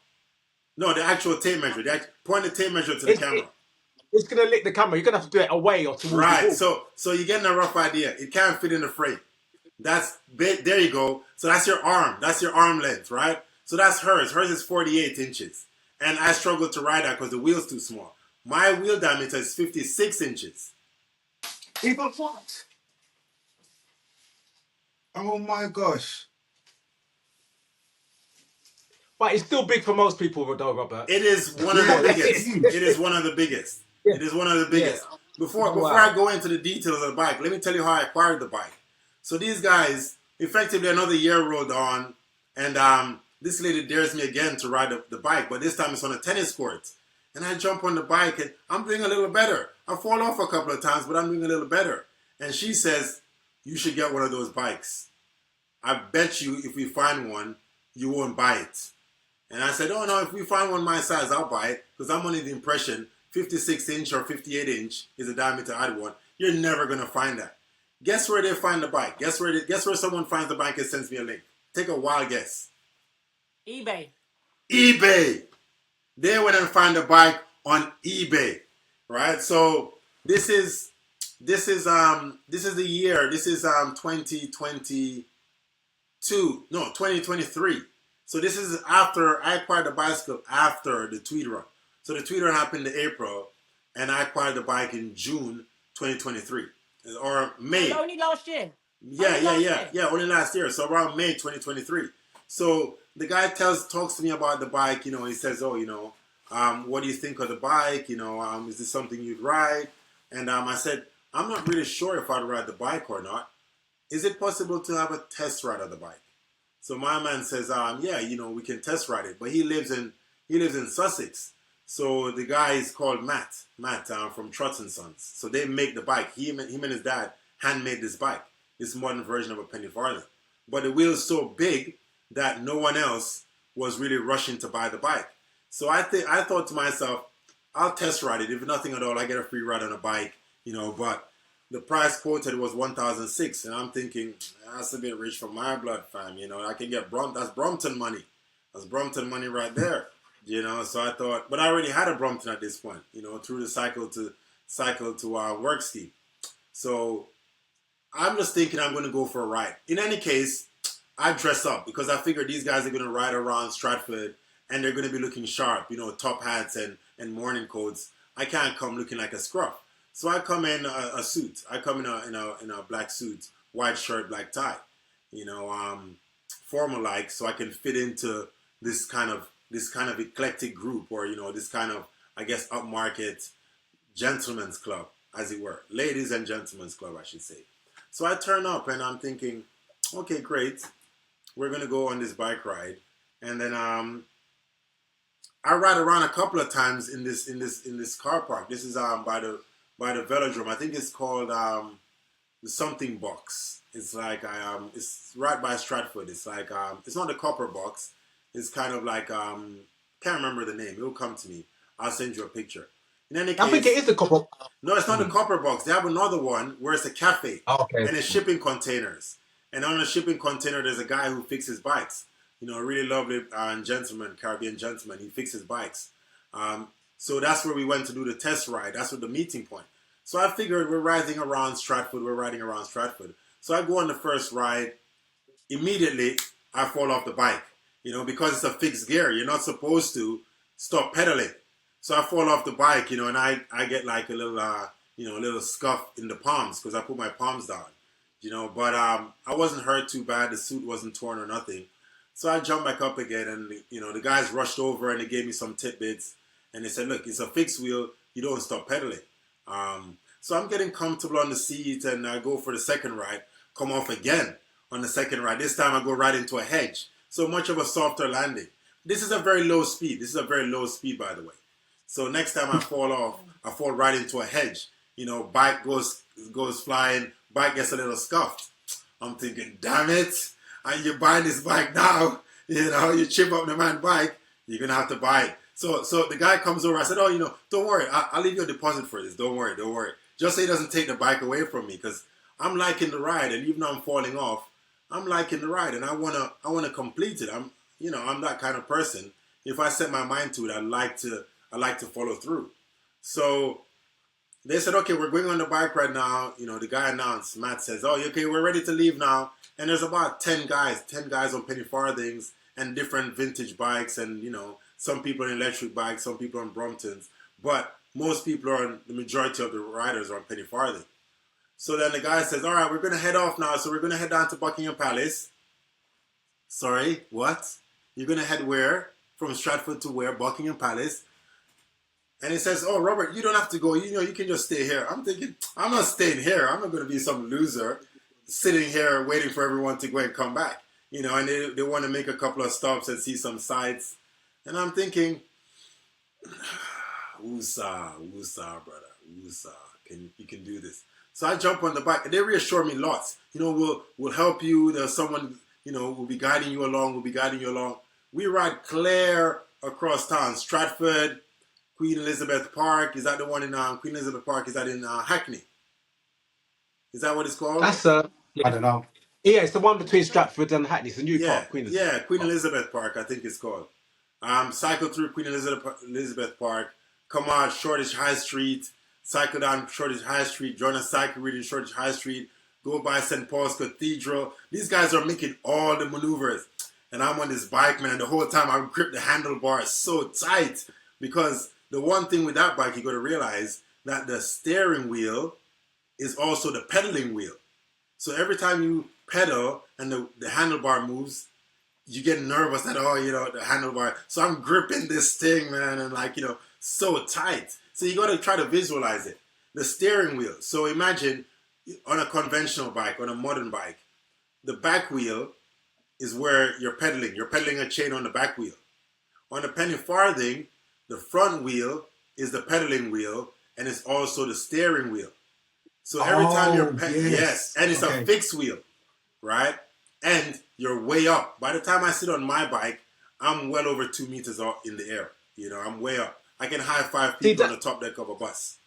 No, the actual tape measure. Point the tape measure to the camera. It's going to lick the camera. You're going to have to do it away or towards the Right. wall. So you're getting a rough idea. It can't fit in the frame. That's big. There you go. So that's your arm. That's your arm length, right? So that's hers. Hers is 48 inches. And I struggled to ride that because the wheel's too small. My wheel diameter is 56 inches. Even what? Oh my gosh. But it's still big for most people, though, Robert. It is one of the biggest. It is one of the biggest. Yeah. It is one of the biggest. Yeah. Before I go into the details of the bike, let me tell you how I acquired the bike. So these guys, effectively another year rolled on, and this lady dares me again to ride the bike, but this time it's on a tennis court. And I jump on the bike, and I'm doing a little better. I fall off a couple of times, but I'm doing a little better. And she says, you should get one of those bikes. I bet you if we find one, you won't buy it. And I said, oh no, if we find one my size, I'll buy it. Because I'm under the impression 56 inch or 58 inch is the diameter I'd want. You're never going to find that. Guess where they find the bike? Guess where someone finds the bike and sends me a link? Take a wild guess. eBay. eBay. They went and found the bike on eBay. Right? So this is the year. This is 2022. No, 2023. So this is after I acquired the bicycle after the Tweed Run. So the Tweed Run happened in April, and I acquired the bike in June 2023 or May. Only last year. Yeah, only last year. So around May 2023. So the guy talks to me about the bike. You know, he says, "Oh, you know, what do you think of the bike? You know, is this something you'd ride?" And I said, "I'm not really sure if I'd ride the bike or not. Is it possible to have a test ride of the bike?" So my man says, yeah, you know, we can test ride it. But he lives in Sussex. So the guy is called Matt from Trotz and Sons. So they make the bike. Him and his dad handmade this bike, this modern version of a Penny Farthing. But the wheel is so big that no one else was really rushing to buy the bike. So I thought to myself, I'll test ride it. If nothing at all, I get a free ride on a bike, you know, but the price quoted was $1,600, and I'm thinking that's a bit rich for my blood, fam. You know, I can get that's Brompton money. That's Brompton money right there. You know, so I thought, but I already had a Brompton at this point. You know, through the cycle to work scheme. So I'm just thinking I'm going to go for a ride. In any case, I dress up because I figured these guys are going to ride around Stratford and they're going to be looking sharp. You know, top hats and morning coats. I can't come looking like a scruff. So I come in a suit. I come in a black suit, white shirt, black tie. You know, formal like, so I can fit into this kind of eclectic group, or you know, this kind of, I guess, upmarket gentleman's club, as it were, ladies and gentlemen's club, I should say. So I turn up and I'm thinking, okay, great, we're gonna go on this bike ride, and then I ride around a couple of times in this car park. This is by the velodrome. I think it's called the something box. It's like it's right by Stratford. It's like it's not the copper box. It's kind of like can't remember the name. It'll come to me. I'll send you a picture. In any case, I think it is the copper. No, it's not the copper box. They have another one where it's a cafe. Okay. And it's shipping containers. And on the shipping container, there's a guy who fixes bikes. You know, a really lovely gentleman, Caribbean gentleman. He fixes bikes. So that's where we went to do the test ride. That's what the meeting point. So I figured we're riding around Stratford. So I go on the first ride. Immediately, I fall off the bike. You know, because it's a fixed gear. You're not supposed to stop pedaling. So I fall off the bike, you know, and I get like a little scuff in the palms because I put my palms down, you know. But I wasn't hurt too bad. The suit wasn't torn or nothing. So I jumped back up again, and you know, the guys rushed over and they gave me some tidbits, and they said, "Look, it's a fixed wheel. You don't stop pedaling." So I'm getting comfortable on the seat, and I go for the second ride. Come off again on the second ride. This time I go right into a hedge. So much of a softer landing. This is a very low speed. This is a very low speed, by the way. So next time I fall off, I fall right into a hedge. You know, bike goes flying, bike gets a little scuffed. I'm thinking, damn it, and you're buying this bike now. You know, you chip up the man's bike, you're going to have to buy it. So the guy comes over, I said, oh, you know, don't worry, I'll leave you a deposit for this. Don't worry. Just so he doesn't take the bike away from me, because I'm liking the ride, and even though I'm falling off, I'm liking the ride, and I wanna complete it. I'm that kind of person. If I set my mind to it, I like to follow through. So They said, okay, we're going on the bike ride now. The guy announced, Matt says, oh, okay, we're ready to leave now. And there's about 10 guys on Penny Farthings and different vintage bikes. And, some people on electric bikes, some people on Bromptons. But most people the majority of the riders are on Penny Farthing. So then the guy says, all right, we're going to head off now. So we're going to head down to Buckingham Palace. Sorry, what? You're going to head where? From Stratford to where? Buckingham Palace. And he says, oh, Robert, you don't have to go. You can just stay here. I'm thinking, I'm not staying here. I'm not going to be some loser sitting here waiting for everyone to go and come back. And they want to make a couple of stops and see some sights. And I'm thinking, woosah, brother, woosah. You can do this. So I jump on the bike, and they reassure me lots. We'll help you. There's someone, will be guiding you along. We ride clear across town. Stratford, Queen Elizabeth Park. Is that the one in Queen Elizabeth Park? Is that in Hackney? Is that what it's called? That's I don't know. Yeah, it's the one between Stratford and Hackney. It's a new park, Queen Elizabeth. Yeah, Queen Elizabeth Park, I think it's called. Cycle through Queen Elizabeth Park, come out Shoreditch High Street, cycle down Shoreditch High Street, join a cycle reading Shoreditch High Street, go by St. Paul's Cathedral. These guys are making all the maneuvers. And I'm on this bike, man, and the whole time I grip the handlebar so tight. Because the one thing with that bike, you got to realize that the steering wheel is also the pedaling wheel. So every time you pedal and the handlebar moves, you get nervous that, the handlebar. So I'm gripping this thing, man, and so tight. So you got to try to visualize it. The steering wheel. So imagine on a conventional bike, on a modern bike, the back wheel is where you're pedaling. You're pedaling a chain on the back wheel. On the Penny Farthing, the front wheel is the pedaling wheel, and it's also the steering wheel. So every time you're yes, and it's a fixed wheel, right? And you're way up. By the time I sit on my bike, I'm well over 2 meters in the air. I'm way up. I can high five people on the top deck of a bus.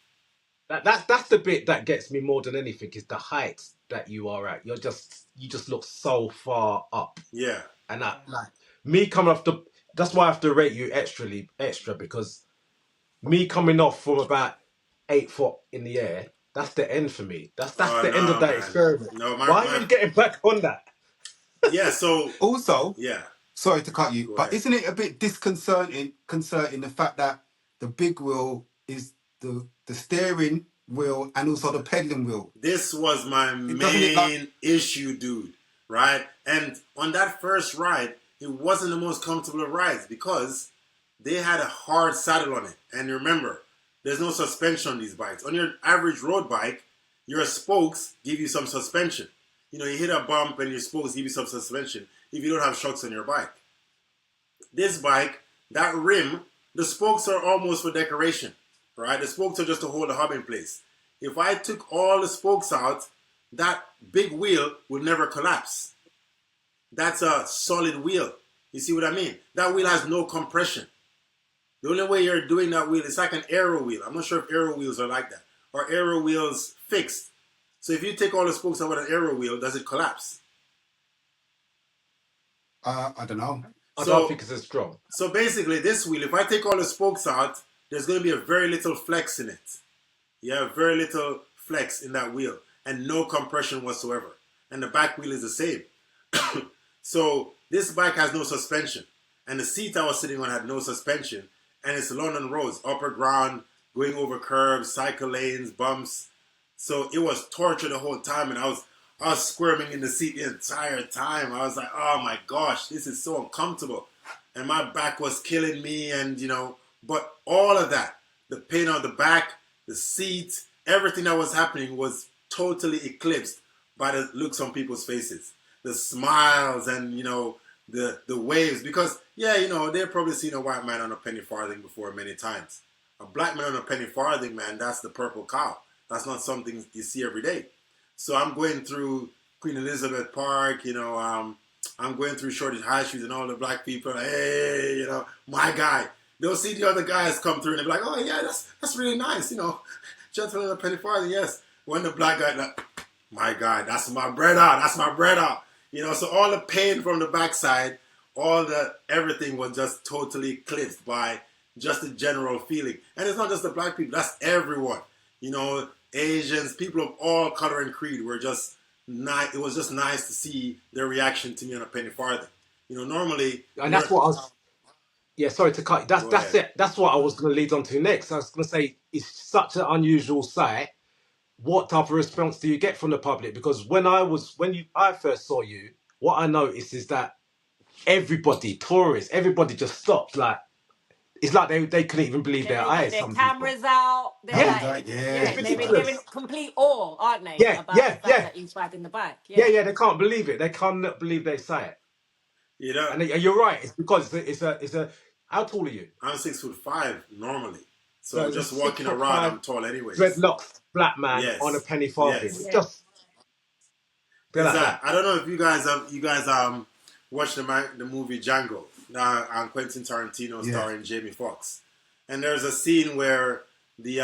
That's the bit that gets me more than anything is the height that you are at. You just look so far up. Yeah. And me coming off that's why I have to rate you extra because me coming off from about 8 foot in the air, that's the end for me. That's the end of that experiment. No, why are you getting back on that? Yeah, so also, yeah. Sorry to cut you, but isn't it a bit disconcerting the fact that the big wheel is the steering wheel and also the pedaling wheel? This was my main issue, dude. Right? And on that first ride, it wasn't the most comfortable of rides because they had a hard saddle on it. And remember, there's no suspension on these bikes. On your average road bike, your spokes give you some suspension. You hit a bump and your spokes give you some suspension if you don't have shocks on your bike. This bike, that rim, the spokes are almost for decoration, right? The spokes are just to hold the hub in place. If I took all the spokes out, that big wheel would never collapse. That's a solid wheel. You see what I mean? That wheel has no compression. The only way you're doing that wheel, it's like an aero wheel. I'm not sure if aero wheels are like that. Or aero wheels fixed. So if you take all the spokes out of an aero wheel, does it collapse? I don't know. I don't think it's as strong. So basically, this wheel, if I take all the spokes out, there's going to be a very little flex in it. Yeah, very little flex in that wheel. And no compression whatsoever. And the back wheel is the same. So this bike has no suspension. And the seat I was sitting on had no suspension. And it's London roads, upper ground, going over curbs, cycle lanes, bumps. So it was torture the whole time. And I was squirming in the seat the entire time. I was like, oh my gosh, this is so uncomfortable. And my back was killing me. And, but all of that, the pain on the back, the seat, everything that was happening was totally eclipsed by the looks on people's faces. The smiles and, the waves. Because, they've probably seen a white man on a penny farthing before many times. A black man on a penny farthing, man, that's the purple cow. That's not something you see every day. So I'm going through Queen Elizabeth Park, I'm going through Shoreditch High Street and all the black people, like, hey, my guy. They'll see the other guys come through and they'll be like, oh, yeah, that's really nice, gentleman on a penny farthing, yes. When the black guy, like, my God, that's my brother. So all the pain from the backside, everything was just totally eclipsed by just the general feeling. And it's not just the black people, that's everyone. You know, Asians, people of all color and creed were just nice. It was just nice to see their reaction to me on a penny farthing. You know, normally, And that's what I was. Yeah, sorry to cut you. Go That's ahead. it. That's what I was going to lead on to next. I was going to say it's such an unusual sight. What type of response do you get from the public? Because I first saw you, what I noticed is that everybody, tourists, everybody just stopped. Like it's like they couldn't even believe their They've got eyes. their Some people. cameras out. They're Yeah, like, it's yeah, Yeah, they're in ridiculous. complete awe, aren't they, Yeah, about the yeah, fact yeah, that he's riding the bike? yeah, Yeah. yeah. They can't believe it. They cannot believe they say it. You know, And you're right. It's because it's a. How tall are you? I'm 6'5" normally, So so it's a just six walking foot around, five I'm tall anyways. dreadlocks black man on a Yes, penny farthing. It's yes. Yeah. just they're Is like that that. I don't know if you guys watched the movie Django, Quentin Tarantino yeah, starring Jamie Foxx, and there's a scene where the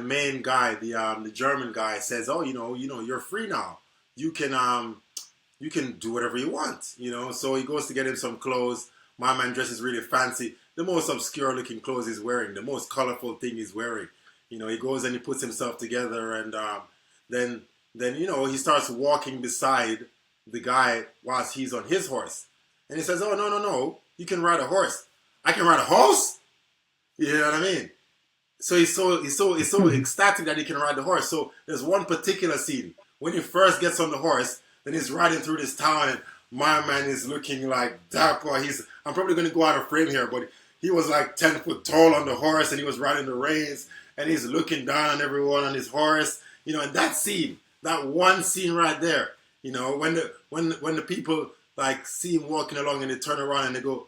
main guy, the German guy says, "Oh, you're free now. You can do whatever you want, you know." So he goes to get him some clothes. My man dresses really fancy, the most obscure looking clothes he's wearing, the most colorful thing he's wearing. You know, he goes and he puts himself together, and then he starts walking beside the guy whilst he's on his horse, and he says, "Oh, no, you can ride a horse. I can ride a horse." You know what I mean? So he's so ecstatic that he can ride the horse. So there's one particular scene when he first gets on the horse, then he's riding through this town, and my man is looking like dapper. I'm probably going to go out of frame here, but he was like 10 foot tall on the horse, and he was riding the reins, and he's looking down on everyone on his horse. You know, and that scene, that one scene right there, you know, when the people like see him walking along and they turn around and they go,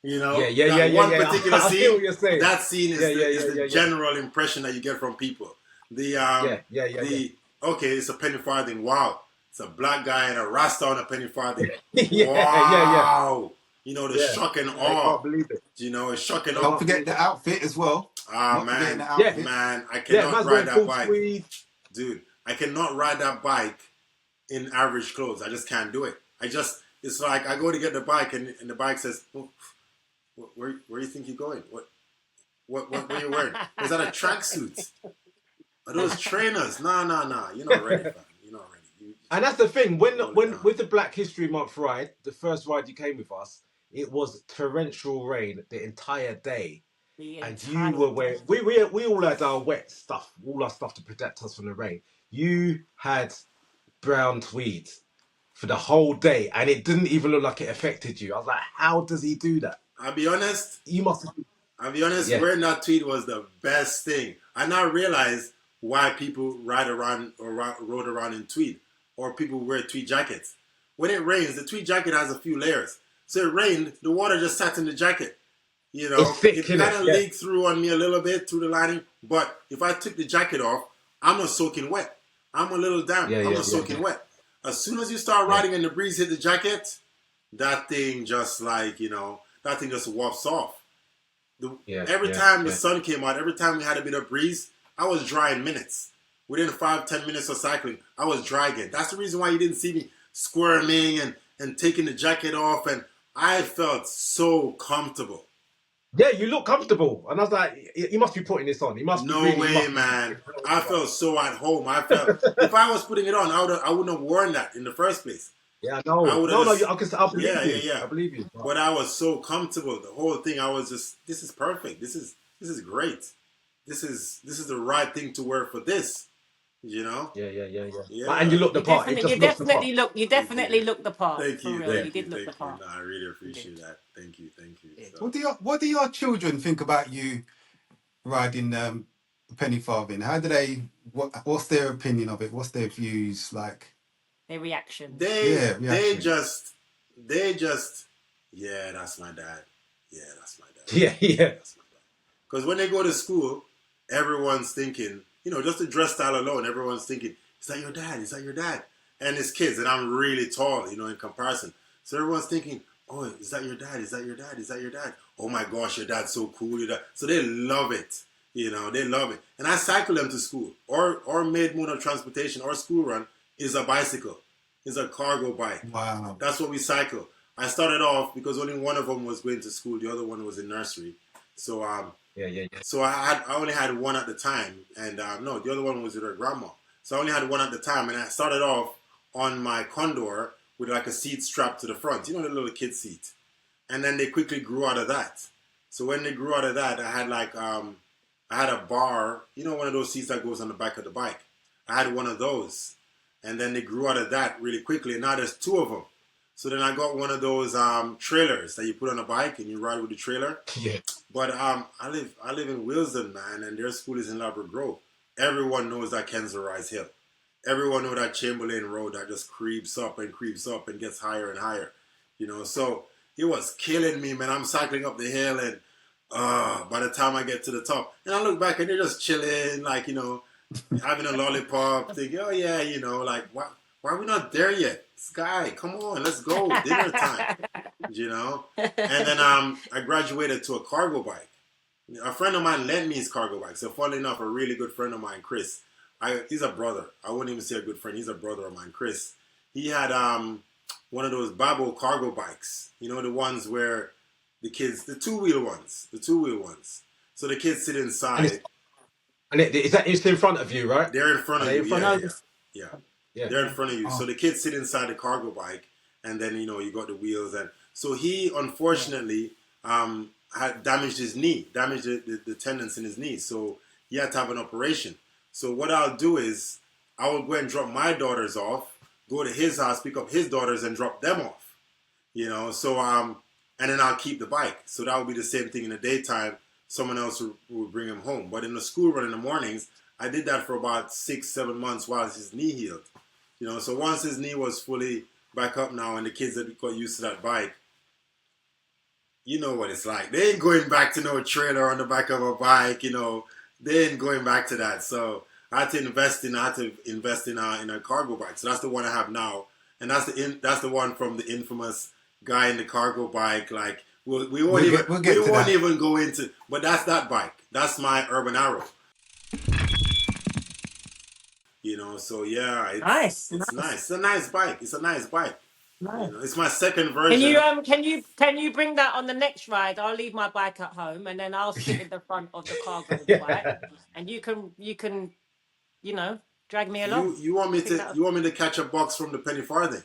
you know, that one particular I hear scene, what you're saying. that scene is the Yeah. general impression that you get from people. The okay, it's a penny farthing. Wow, it's a black guy and a rasta on a penny farthing. Wow, you know, the shock and I awe. can't believe it. You know, it's shock and don't awe. forget the outfit as well. Ah, Not forgetting man, the outfit. man, I Yeah, cannot man's ride wearing that full bike, tweed. dude. I cannot ride that bike in average clothes. I just can't do it. It's like I go to get the bike and the bike says, oh, where do you think you're going? What are you wearing? Is that a tracksuit? Are those trainers? Nah. You're not ready, fam. You're not ready. And that's the thing. When down. with the Black History Month ride, the first ride you came with us, it was torrential rain the entire day. And you were wearing we all had our wet stuff, all our stuff to protect us from the rain. You had brown tweeds for the whole day, and it didn't even look like it affected you. I was like, how does he do that? I'll be honest. You must have. Yeah. Wearing that tweed was the best thing. I now realize why people ride around or rode around in tweed, or people wear tweed jackets. When it rains, the tweed jacket has a few layers. So it rained, the water just sat in the jacket. You know, It's thick, it kind of yeah. leaked through on me a little bit through the lining. But if I took the jacket off, I'm not soaking wet. I'm a little damp. I'm not soaking wet. As soon as you start riding and the breeze hit the jacket, that thing just wafts off. Every time the sun came out, every time we had a bit of breeze, I was dry in minutes. Within 5-10 minutes of cycling, I was dry again. That's the reason why you didn't see me squirming and taking the jacket off. And I felt so comfortable. Yeah, you look comfortable. And I was like, he must be putting this on. He must No way, man. I felt so at home. If I was putting it on, I wouldn't have worn that in the first place. Yeah, no. I believe you. Yeah. I believe you. But I was so comfortable. The whole thing, I was just, this is perfect. This is great. This is the right thing to wear for this. You know? Yeah. And you look the part. You definitely look the part. Thank you. You did look the part. No, I really appreciate that. Thank you. So. What do your children think about you riding penny farthing? How do they? What's their opinion of it? What's their views like? Their reaction. They just. Yeah, that's my dad. Yeah, that's my dad. Yeah. That's my dad. Because when they go to school, everyone's thinking, just the dress style alone, everyone's thinking, is that your dad? Is that your dad? And it's kids, and I'm really tall, in comparison. So everyone's thinking, oh, is that your dad? Is that your dad? Is that your dad? Oh my gosh, your dad's so cool. So they love it. They love it. And I cycle them to school. Or made mode of transportation or school run is a bicycle. It's a cargo bike. Wow. That's what we cycle. I started off because only one of them was going to school. The other one was in nursery. So Yeah. so I only had one at the time, and no, the other one was with her grandma. So I only had one at the time, and I started off on my Condor with like a seat strapped to the front, you know, the little kid seat. And then they quickly grew out of that. So when they grew out of that, I had like I had a bar, you know, one of those seats that goes on the back of the bike. I had one of those, and then they grew out of that really quickly. And now there's two of them. So then I got one of those trailers that you put on a bike and you ride with the trailer. Yeah. But I live in Wilson, man, and their school is in Labrador Grove. Everyone knows that Kensal Rise Hill. Everyone knows that Chamberlain Road that just creeps up and gets higher and higher. You know, so it was killing me, man. I'm cycling up the hill, and by the time I get to the top, and I look back and they're just chilling, like, you know, having a lollipop, thinking, oh yeah, you know, like, why are we not there yet? Sky, come on, let's go, dinner time, you know. And then I graduated to a cargo bike. A friend of mine lent me his cargo bike. So funnily enough, a really good friend of mine, Chris, he's a brother. I wouldn't even say a good friend. He's a brother of mine, Chris. He had one of those Babo cargo bikes. You know, the ones where the kids, the two-wheel ones. So the kids sit inside. And it's in front of you, right? They're in front of you. Yeah. Yeah. They're in front of you. So the kids sit inside the cargo bike, and then, you know, you got the wheels. And so he, unfortunately, had damaged his knee, damaged the tendons in his knee. So he had to have an operation. So what I'll do is I will go and drop my daughters off, go to his house, pick up his daughters and drop them off. You know, so and then I'll keep the bike. So that would be the same thing in the daytime. Someone else would bring him home. But in the school run in the mornings, I did that for about 6-7 months while his knee healed. You know, so once his knee was fully back up now and the kids had got used to that bike, you know what it's like. They ain't going back to no trailer on the back of a bike, you know. They ain't going back to that. So I had to invest in a cargo bike. So that's the one I have now. And that's the one from the infamous guy in the cargo bike. Like, we won't even go into, but that's that bike. That's my Urban Arrow. You know, so yeah, it's nice. It's a nice bike. Nice. You know, it's my second version. Can you bring that on the next ride? I'll leave my bike at home, and then I'll sit in the front of the cargo bike, and you can you know, drag me along. You want me to catch a box from the Penny Farthing?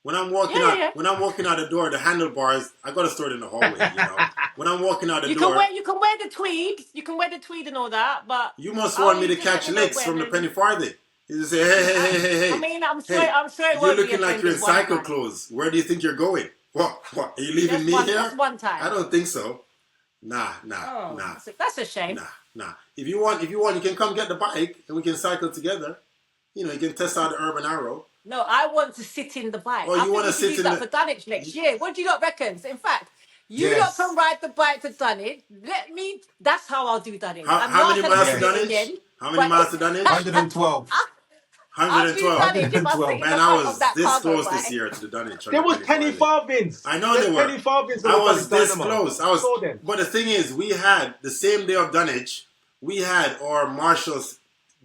When I'm walking out the door, the handlebars, I gotta store it in the hallway, you know. When I'm walking out the door, you can wear the tweed, and all that, but you must want me to catch licks from the Penny Farthing. You just say, hey. I mean, I'm sure it you're looking like you're in cycle clothes. Where do you think you're going? What? Are you leaving me here? Just one time. I don't think so. Nah. That's a shame. Nah. If you want, you can come get the bike and we can cycle together. You know, you can test out the Urban Arrow. No, I want to sit in the bike. Oh, you want to sit in that for Dunwich next year? What do you lot reckon? In fact, you lot can ride the bike to Dunwich. That's how I'll do Dunwich. How many miles to Dunwich? How many miles to Dunwich? 112. 112. Man, I was this close this year to the Dunwich. There was Penny Farthings. I know they were. Penny Farthings. I was this close. But the thing is, we had the same day of Dunwich. We had our Marshall's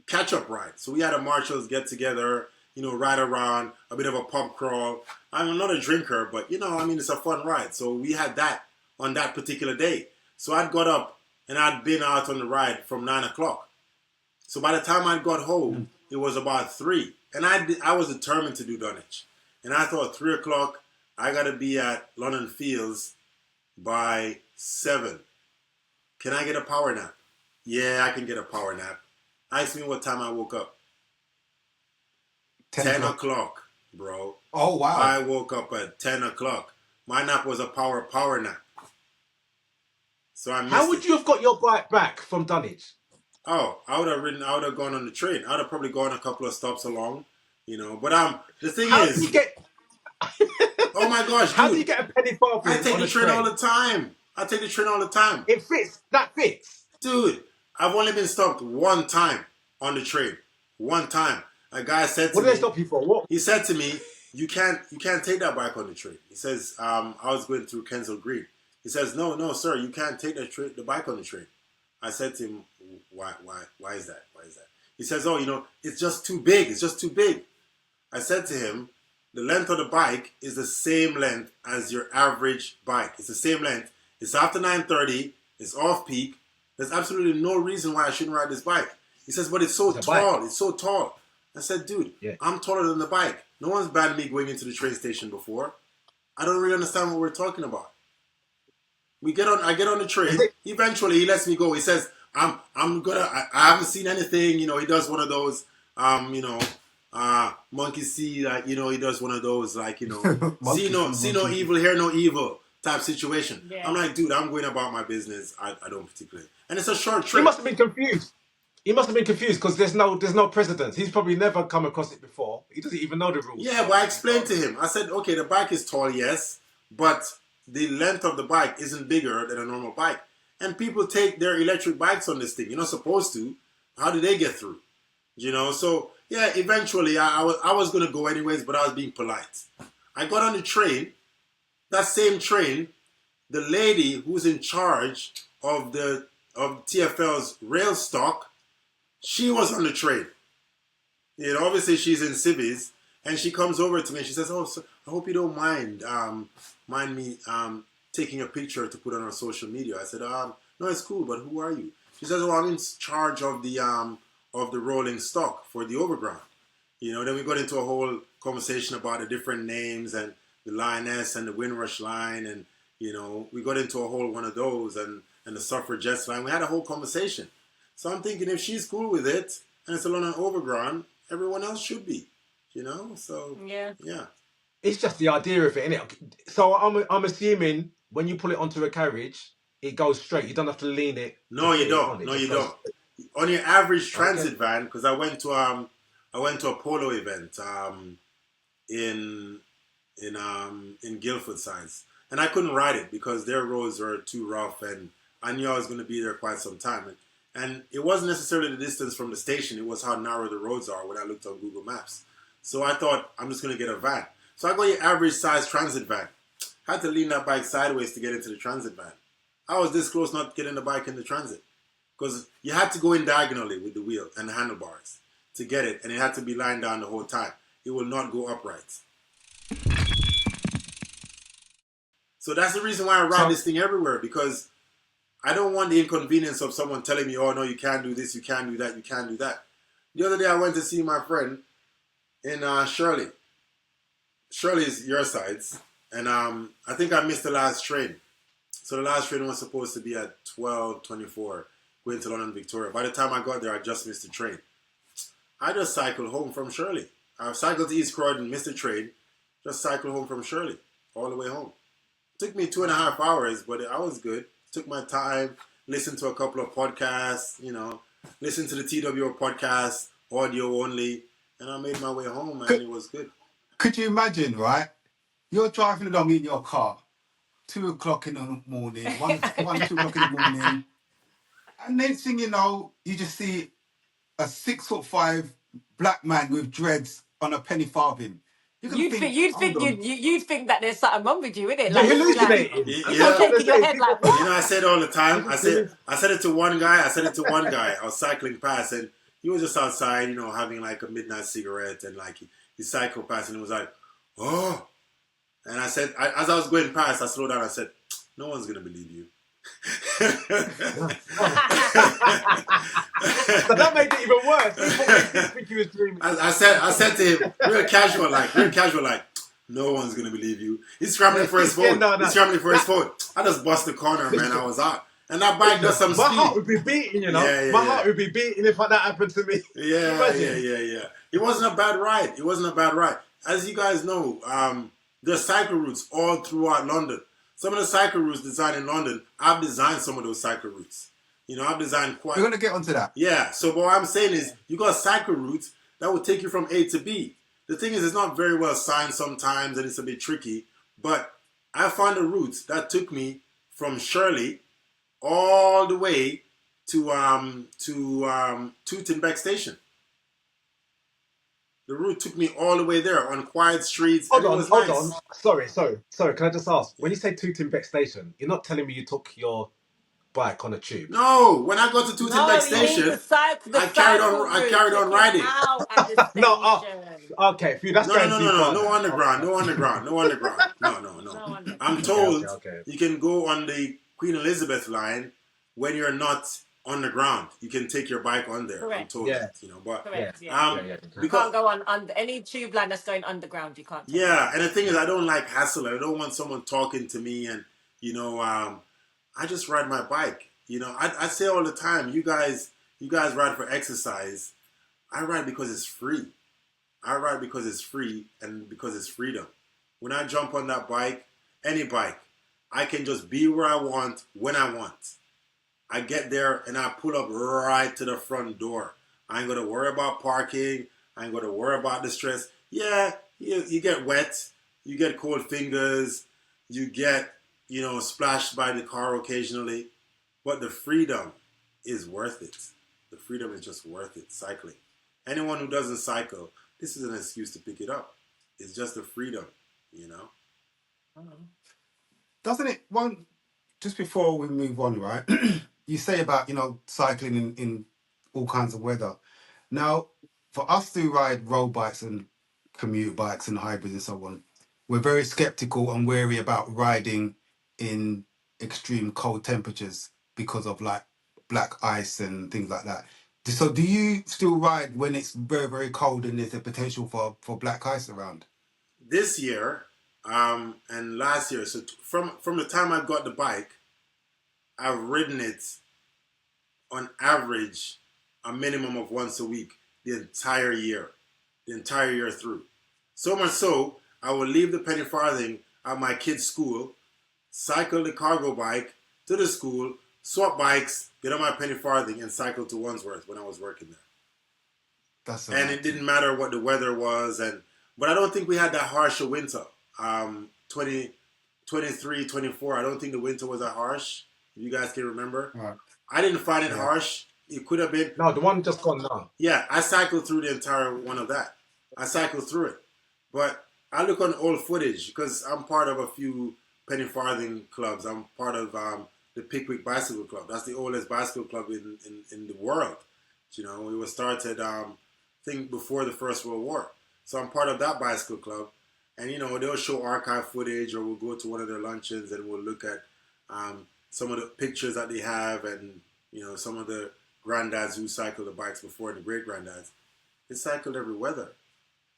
catch-up ride. So we had a Marshall's get together. You know, ride around, a bit of a pub crawl. I'm not a drinker, but, you know, I mean, it's a fun ride. So we had that on that particular day. So I'd got up and I'd been out on the ride from 9 o'clock. So by the time I got home, it was about 3. And I was determined to do Dunwich. And I thought 3 o'clock, I got to be at London Fields by 7. Can I get a power nap? Yeah, I can get a power nap. Ask me what time I woke up. 10 o'clock, bro. Oh, wow. I woke up at 10 o'clock. My nap was a power nap. So I missed How would you have got your bike back from Dunwich? Oh, I would have gone on the train. I would have probably gone a couple of stops along, you know. But the thing is... oh my gosh, dude. How do you get a Penny Farthing? I take the train all the time. It fits. That fits. Dude, I've only been stopped one time on the train. One time. A guy said to me... What did they stop you for? What? He said to me, you can't take that bike on the train. He says, I was going through Kensal Green. He says, no, sir, you can't take the bike on the train. I said to him, why is that? He says, oh, you know, it's just too big. I said to him, the length of the bike is the same length as your average bike. It's the same length. It's after 9:30. It's off peak. There's absolutely no reason why I shouldn't ride this bike. He says, but it's so tall. It's so tall. I said, dude, I'm taller than the bike. No one's banned me going into the train station before. I don't really understand what we're talking about. I get on the train. Eventually, he lets me go. He says, I haven't seen anything. You know, he does one of those, monkey see, like, you know, he does one of those, like, you know, see no evil, hear no evil type situation. Yeah. I'm like, dude, I'm going about my business. I don't particularly. And it's a short trip. He must have been confused. He must have been confused because there's no precedence. He's probably never come across it before. He doesn't even know the rules. Yeah, but I explained to him. I said, okay, the bike is tall, yes, but the length of the bike isn't bigger than a normal bike. And people take their electric bikes on this thing. You're not supposed to. How do they get through? You know, so yeah, eventually I was going to go anyways, but I was being polite. I got on the train. That same train, the lady who's in charge of TFL's rail stock, she was on the train. You know, obviously she's in civvies, and she comes over to me and she says, "Oh, so I hope you don't mind me taking a picture to put on our social media." I said, "No, it's cool, but who are you?" She says, "Oh, I'm in charge of the rolling stock for the overground." You know, then we got into a whole conversation about the different names and the Lioness and the Windrush line, and you know, we got into a whole one of those and the Suffragettes line. We had a whole conversation. So I'm thinking if she's cool with it and it's a London Overground, everyone else should be, you know? So, yeah. It's just the idea of it, innit? So I'm assuming when you pull it onto a carriage, it goes straight. You don't have to lean it. No, you don't. No, you don't. On your average transit van, because I went to a polo event in Guildford sides, and I couldn't ride it because their roads were too rough, and I knew I was going to be there quite some time. And it wasn't necessarily the distance from the station, it was how narrow the roads are when I looked on Google Maps. So I thought, I'm just going to get a van. So I got your average size transit van. I had to lean that bike sideways to get into the transit van. I was this close not getting the bike in the transit. Because you had to go in diagonally with the wheel and the handlebars to get it, and it had to be lying down the whole time. It will not go upright. So that's the reason why I ride this thing everywhere, because I don't want the inconvenience of someone telling me, "Oh no, you can't do this, you can't do that, you can't do that." The other day I went to see my friend in Shirley. Shirley's your sides, and I think I missed the last train. So the last train was supposed to be at 12:24 going to London Victoria. By the time I got there, I just missed the train. I just cycled home from Shirley. I cycled to East Croydon, missed the train, just cycled home from Shirley, all the way home. It took me 2.5 hours, but I was good. Took my time, listened to a couple of podcasts, you know, listened to the TWO podcast, audio only, and I made my way home, and it was good. Could you imagine, right? You're driving along in your car, 2 o'clock in the morning, 2 o'clock in the morning, and next thing you know, you just see a 6'5" black man with dreads on a penny farthing. You'd think that there's something wrong with you, innit? Like, you're hallucinating. You're shaking your head like, what? You know, I say it all the time. I said it to one guy. I was cycling past, and he was just outside, you know, having like a midnight cigarette, and like he cycled past, and he was like, "Oh," and I said, as I was going past, I slowed down. I said, "No one's gonna believe you." So that made it even worse. People think he was dreaming. I said to him, real casual like, "No one's gonna believe you." He's scrambling for his phone. He's scrambling for his phone. I just bust the corner, man. I was out. And that bike does some speed. My heart would be beating, you know. My heart would be beating if that happened to me. Yeah. It wasn't a bad ride. As you guys know, there's cycle routes all throughout London. Some of the cycle routes designed in London, I've designed some of those cycle routes. You know, I've designed quite... We're going to get onto that. Yeah, so what I'm saying is, you got cycle routes that will take you from A to B. The thing is, it's not very well signed sometimes, and it's a bit tricky, but I found a route that took me from Shirley all the way to Tooting Station. The route took me all the way there on quiet streets. Hold on. Sorry. Can I just ask? When you say Tooting Station, you're not telling me you took your bike on a tube? No. When I got to Tooting Station, I carried on riding. No. Okay. That's No underground. No. I'm told you can go on the Queen Elizabeth line when you're not on the ground. You can take your bike on there. I'm Correct. told Yeah. that, but Correct. Yeah. You can't go on under any tube line that's going underground. You can't take yeah, and the thing is, I don't like hassle. I don't want someone talking to me, and I just ride my bike. I say all the time, you guys ride for exercise. I ride because it's free. I ride because it's free and because it's freedom. When I jump on that bike, any bike, I can just be where I want when I want. I get there and I pull up right to the front door. I ain't gonna worry about parking. I ain't gonna worry about the stress. Yeah, you get wet, you get cold fingers, you get, splashed by the car occasionally, but the freedom is worth it. The freedom is just worth it, cycling. Anyone who doesn't cycle, this is an excuse to pick it up. It's just the freedom, Doesn't it, just before we move on, right? You say about, cycling in all kinds of weather. Now, for us to ride road bikes and commute bikes and hybrids and so on, we're very skeptical and wary about riding in extreme cold temperatures because of like black ice and things like that. So do you still ride when it's very, very cold and there's a potential for black ice around? This year, and last year, so from the time I got the bike, I've ridden it on average a minimum of once a week the entire year through. So much so, I would leave the Penny Farthing at my kid's school, cycle the cargo bike to the school, swap bikes, get on my Penny Farthing, and cycle to Wandsworth when I was working there. And it didn't matter what the weather was, but I don't think we had that harsh a winter. 23, 24, I don't think the winter was that harsh. If you guys can remember. Right. I didn't find it harsh. It could have been. No, the one just gone now. Yeah, I cycled through the entire one of that. I cycled through it. But I look on old footage because I'm part of a few Penny Farthing clubs. I'm part of the Pickwick Bicycle Club. That's the oldest bicycle club in the world. It was started, I think, before the First World War. So I'm part of that bicycle club. And, they'll show archive footage or we'll go to one of their luncheons and we'll look at some of the pictures that they have and, some of the granddads who cycled the bikes before, the great granddads. They cycled every weather.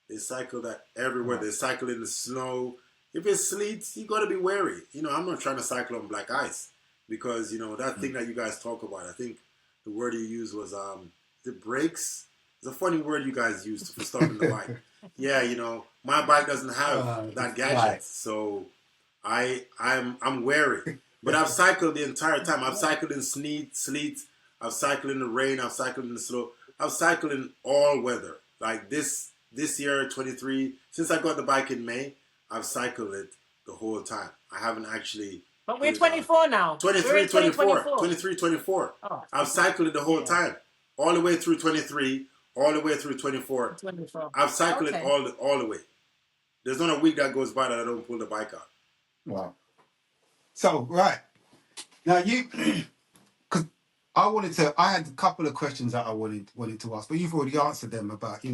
They cycled that everywhere. They cycled in the snow. If it sleets, you got to be wary. I'm not trying to cycle on black ice because, that thing that you guys talk about, I think the word you used was, the brakes. It's a funny word you guys used for stopping the bike. Yeah, my bike doesn't have that gadget. Right. So I'm wary. But I've cycled the entire time. I've cycled in sleet. I've cycled in the rain. I've cycled in the snow. I've cycled in all weather. Like this year, 23, since I got the bike in May, I've cycled it the whole time. I haven't actually... But we're 24 now. 23, 24. Oh. I've cycled it the whole time. All the way through 23, all the way through 24. 24. I've cycled it all the way. There's not a week that goes by that I don't pull the bike out. Wow. So, right. Now, because I had a couple of questions that I wanted to ask, but you've already answered them about,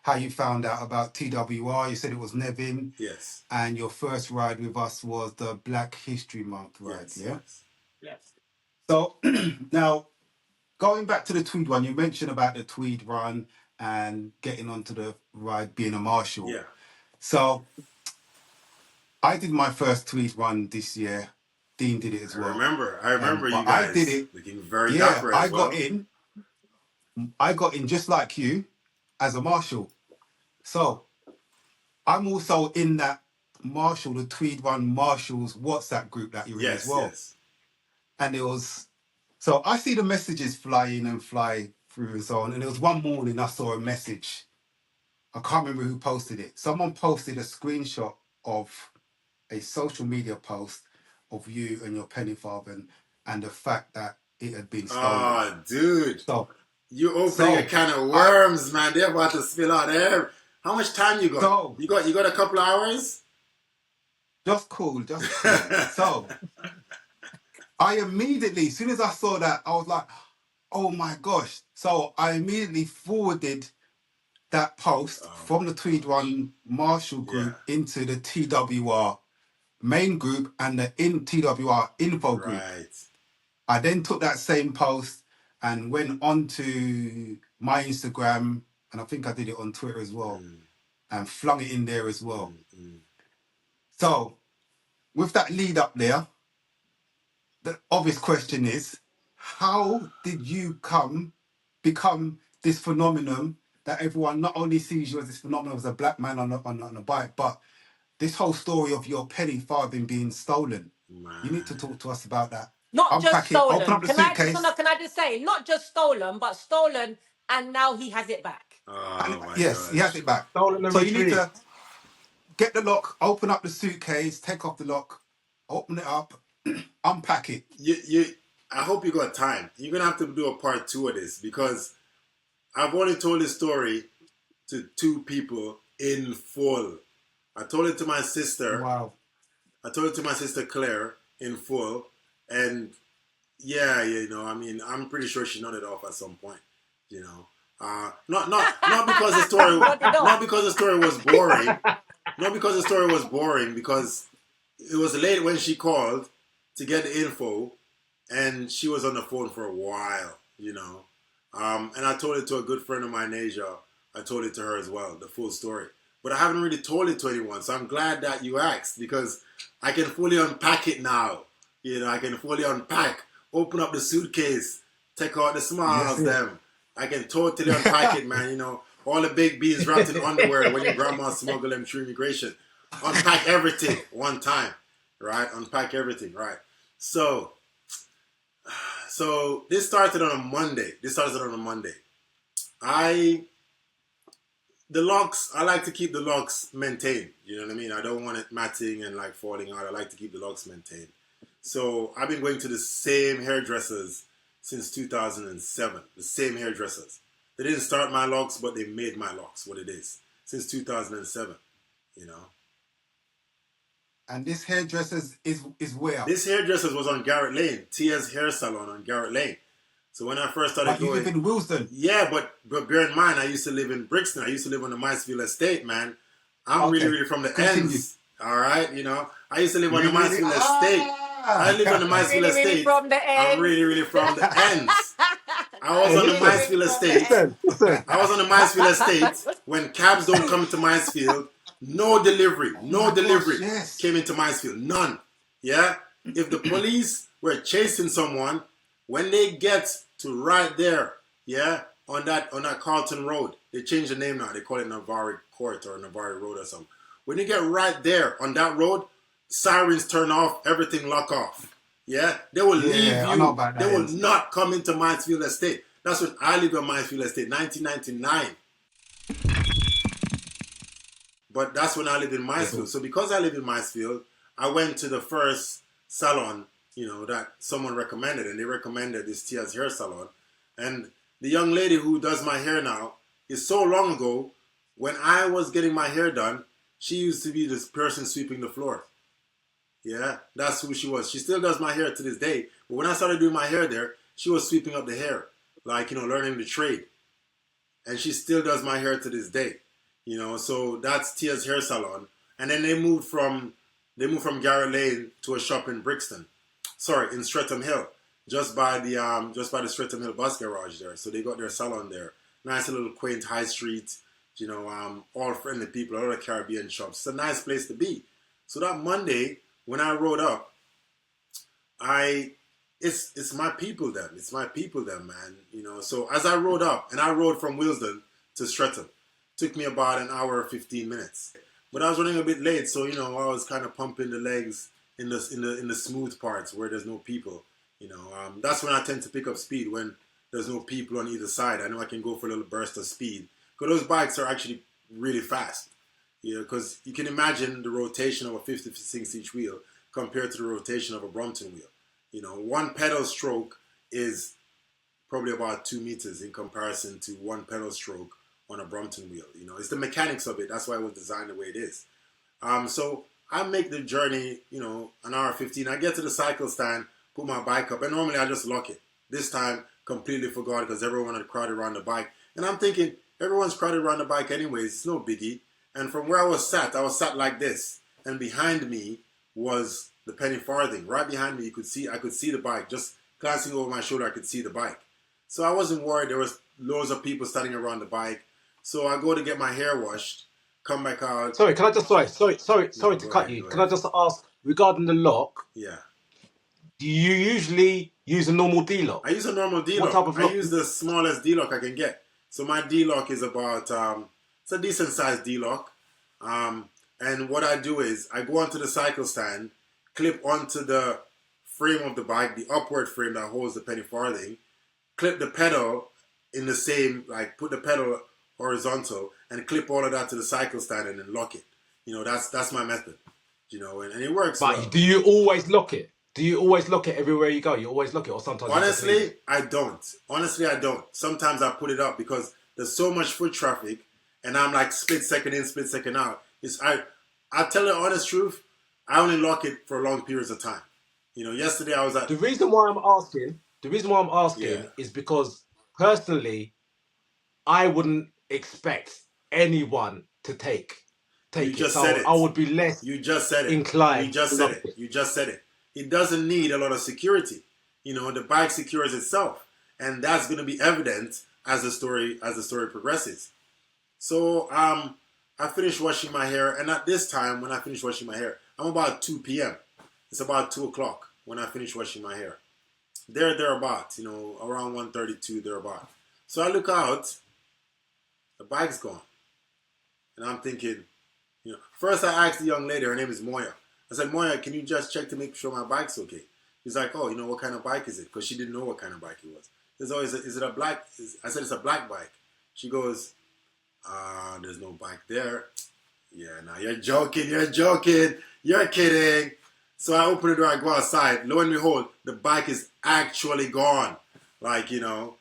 how you found out about TWR. You said it was Nevin. Yes. And your first ride with us was the Black History Month ride, Yes. So, now, going back to the Tweed Run, you mentioned about the Tweed Run and getting onto the ride being a marshal. Yeah. So, I did my first Tweed Run this year. Dean did it as well. I remember you guys. I did it. Looking very dapper as well. I got in just like you as a marshal. So I'm also in that marshal, the Tweed Run Marshals WhatsApp group that you're in as well. Yes. And so I see the messages fly in and fly through and so on. And there was one morning I saw a message. I can't remember who posted it. Someone posted a screenshot of a social media post of you and your Penny Farthing and the fact that it had been stolen. Oh, dude. So, you're opening a can of worms, man. They're about to spill out there. How much time you got? So, you got a couple of hours? Just cool. So, I immediately, as soon as I saw that, I was like, oh my gosh. So I immediately forwarded that post from the Tweed Run Marshall group into the TWR main group and the TWR info group. Right. I then took that same post and went on to my Instagram, and I think I did it on Twitter as well, and flung it in there as well. So with that lead up there, the obvious question is, how did you become this phenomenon that everyone not only sees you as this phenomenon as a black man on a bike, but this whole story of your penny farthing being stolen? You need to talk to us about that. Not just Unpack it, open stolen. up the suitcase. Can I just say, not just stolen, but stolen, and now he has it back. And Oh my yes, he has gosh. it back. Stolen and So you need retrieved. to get the lock, open up the suitcase, take off the lock, open it up, unpack it. I hope you got time. You're gonna have to do a part 2 of this because I've only told this story to 2 people in full. I told it to my sister. Wow. I told it to my sister Claire in full, and yeah, you know, I mean, I'm pretty sure she nodded off at some point. You know, not because the story, not because the story was boring, not because the story was boring, because it was late when she called to get the info, and she was on the phone for a while. You know, and I told it to a good friend of mine, Asia. I told it to her as well, the full story. But I haven't really told it to anyone, so I'm glad that you asked because I can fully unpack it now. You know, I can fully unpack, open up the suitcase, take out the smalls, them. I can totally unpack it, man. You know, all the big beans wrapped in underwear when your grandma smuggled them through immigration. Unpack everything one time, right? Unpack everything, right? So this started on a Monday. The locks, I like to keep the locks maintained. You know what I mean? I don't want it matting and like falling out. I like to keep the locks maintained. So I've been going to the same hairdressers since 2007. The same hairdressers. They didn't start my locks, but they made my locks what it is. Since 2007, you know. And this hairdressers is where? This hairdressers was on Garrett Lane. Tia's Hair Salon on Garrett Lane. So when I first started going... But you live in Wilston. Yeah, but bear in mind, I used to live in Brixton. I used to live on the Mansfield Estate, man. I'm really from the ends. All right, you know. I used to live on the Mansfield Estate. I live on the Mansfield Estate. From the ends. I'm really from the ends. I was on the Mansfield Estate. I was on the Mansfield Estate when cabs don't come to Mansfield. No delivery. Came into Mansfield. None. Yeah? If the police were chasing someone, when they get to right there, yeah, on that Carlton Road, they changed the name now. They call it Navarre Court or Navarre Road or something. When you get right there on that road, sirens turn off, everything lock off. Yeah, they will leave you. They will not come into Mansfield Estate. That's when I lived on Mansfield Estate, 1999. But that's when I lived in Mansfield. So because I lived in Mansfield, I went to the first salon, you know, that someone recommended, and they recommended this Tia's Hair Salon. And the young lady who does my hair now is so long ago, when I was getting my hair done, she used to be this person sweeping the floor. Yeah, that's who she was. She still does my hair to this day. But when I started doing my hair there, she was sweeping up the hair, like, you know, learning the trade. And she still does my hair to this day. You know, so that's Tia's Hair Salon. And then they moved from Garrett Lane to a shop in Brixton. Sorry, in Streatham Hill, just by the Streatham Hill bus garage there. So they got their salon there. Nice little quaint high street, you know, all friendly people, all the Caribbean shops. It's a nice place to be. So that Monday, when I rode up, it's my people then. It's my people then, man. You know, so as I rode up, and I rode from Willesden to Streatham, took me about an hour and 15 minutes. But I was running a bit late, so you know, I was kind of pumping the legs in the smooth parts where there's no people. You know, that's when I tend to pick up speed, when there's no people on either side. I know I can go for a little burst of speed, because those bikes are actually really fast. You know, because you can imagine the rotation of a 56-inch wheel compared to the rotation of a Brompton wheel. You know, one pedal stroke is probably about 2 meters in comparison to one pedal stroke on a Brompton wheel. You know, it's the mechanics of it. That's why it was designed the way it is. So I make the journey, you know, an hour 15. I get to the cycle stand, put my bike up, and normally I just lock it. This time, completely forgot because everyone had crowded around the bike. And I'm thinking, everyone's crowded around the bike anyways. It's no biggie. And from where I was sat like this. And behind me was the Penny Farthing. Right behind me, I could see the bike just glancing over my shoulder, I could see the bike. So I wasn't worried. There was loads of people standing around the bike. So I go to get my hair washed, come back out. Sorry, can I just sorry to cut you. Can I just ask regarding the lock? Yeah. Do you usually use a normal D-lock? I use a normal D-lock. What type of lock? I use the smallest D-lock I can get. So my D-lock is about, it's a decent sized D-lock. And what I do is I go onto the cycle stand, clip onto the frame of the bike, the upward frame that holds the penny farthing, clip the pedal in the same, like put the pedal horizontal and clip all of that to the cycle stand and then lock it. You know, that's my method. You know, and it works. But well. do you always lock it? Do you always lock it everywhere you go? You always lock it, or sometimes? Honestly, I don't. Sometimes I put it up because there's so much foot traffic, and I'm like split second in, split second out. I tell the honest truth. I only lock it for long periods of time. You know, yesterday I was at. The reason why I'm asking is because personally, I wouldn't expect anyone to take You just it. said So it. I would be less. You just said it. Inclined. You just said it. You just said it. It doesn't need a lot of security. You know, the bike secures itself, and that's going to be evident as the story progresses. So I finished washing my hair, and at this time when I finish washing my hair, I'm about 2 p.m. It's about 2 o'clock when I finish washing my hair. Thereabouts, you know, around 1:32 thereabout. So I look out, the bike's gone, and I'm thinking, you know, first I asked the young lady, her name is Moya. I said, Moya, can you just check to make sure my bike's okay? He's like, oh, you know, what kind of bike is it? Because she didn't know what kind of bike it was. He says, oh, is it a black? I said, it's a black bike. She goes, there's no bike there. Yeah, now you're joking, you're kidding. So I open the door, I go outside. Lo and behold, the bike is actually gone. Like, you know,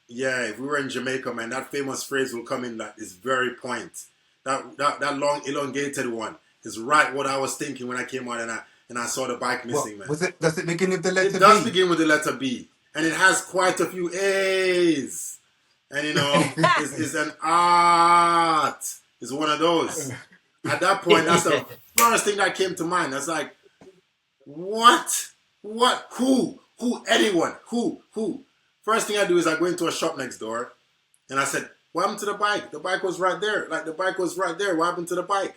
yeah, if we were in Jamaica, man, that famous phrase will come in that is very point. That long elongated one is right what I was thinking when I came out and I saw the bike missing, man. Does it begin with the letter B? It does begin with the letter B. And it has quite a few A's. And you know, it's an art. It's one of those. At that point, that's the first thing that came to mind. That's like, what? What? Who? Anyone? Who? First thing I do is I go into a shop next door and I said, what happened to the bike? The bike was right there. Like, the bike was right there. What happened to the bike?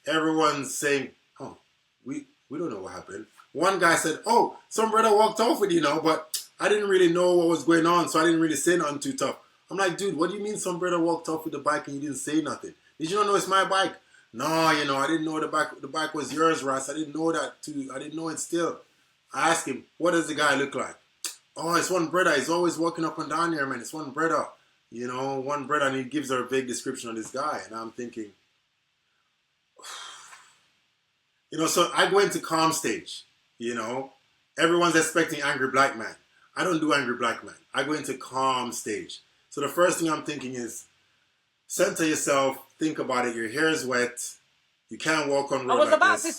Everyone's saying, oh, we don't know what happened. One guy said, oh, some brother walked off with you, know, but I didn't really know what was going on, so I didn't really say nothing too tough. I'm like, dude, what do you mean some brother walked off with the bike and you didn't say nothing? Did you not know it's my bike? No, you know, I didn't know the bike was yours, Ross. I didn't know that too. I didn't know it still. I asked him, what does the guy look like? Oh, it's one brother. He's always walking up and down here, man. It's one brother. You know, one brother, and he gives her a vague description of this guy. And I'm thinking, you know, so I go into calm stage, you know. Everyone's expecting angry black man. I don't do angry black man. I go into calm stage. So the first thing I'm thinking is, center yourself, think about it. Your hair is wet. You can't walk on road I was like about this.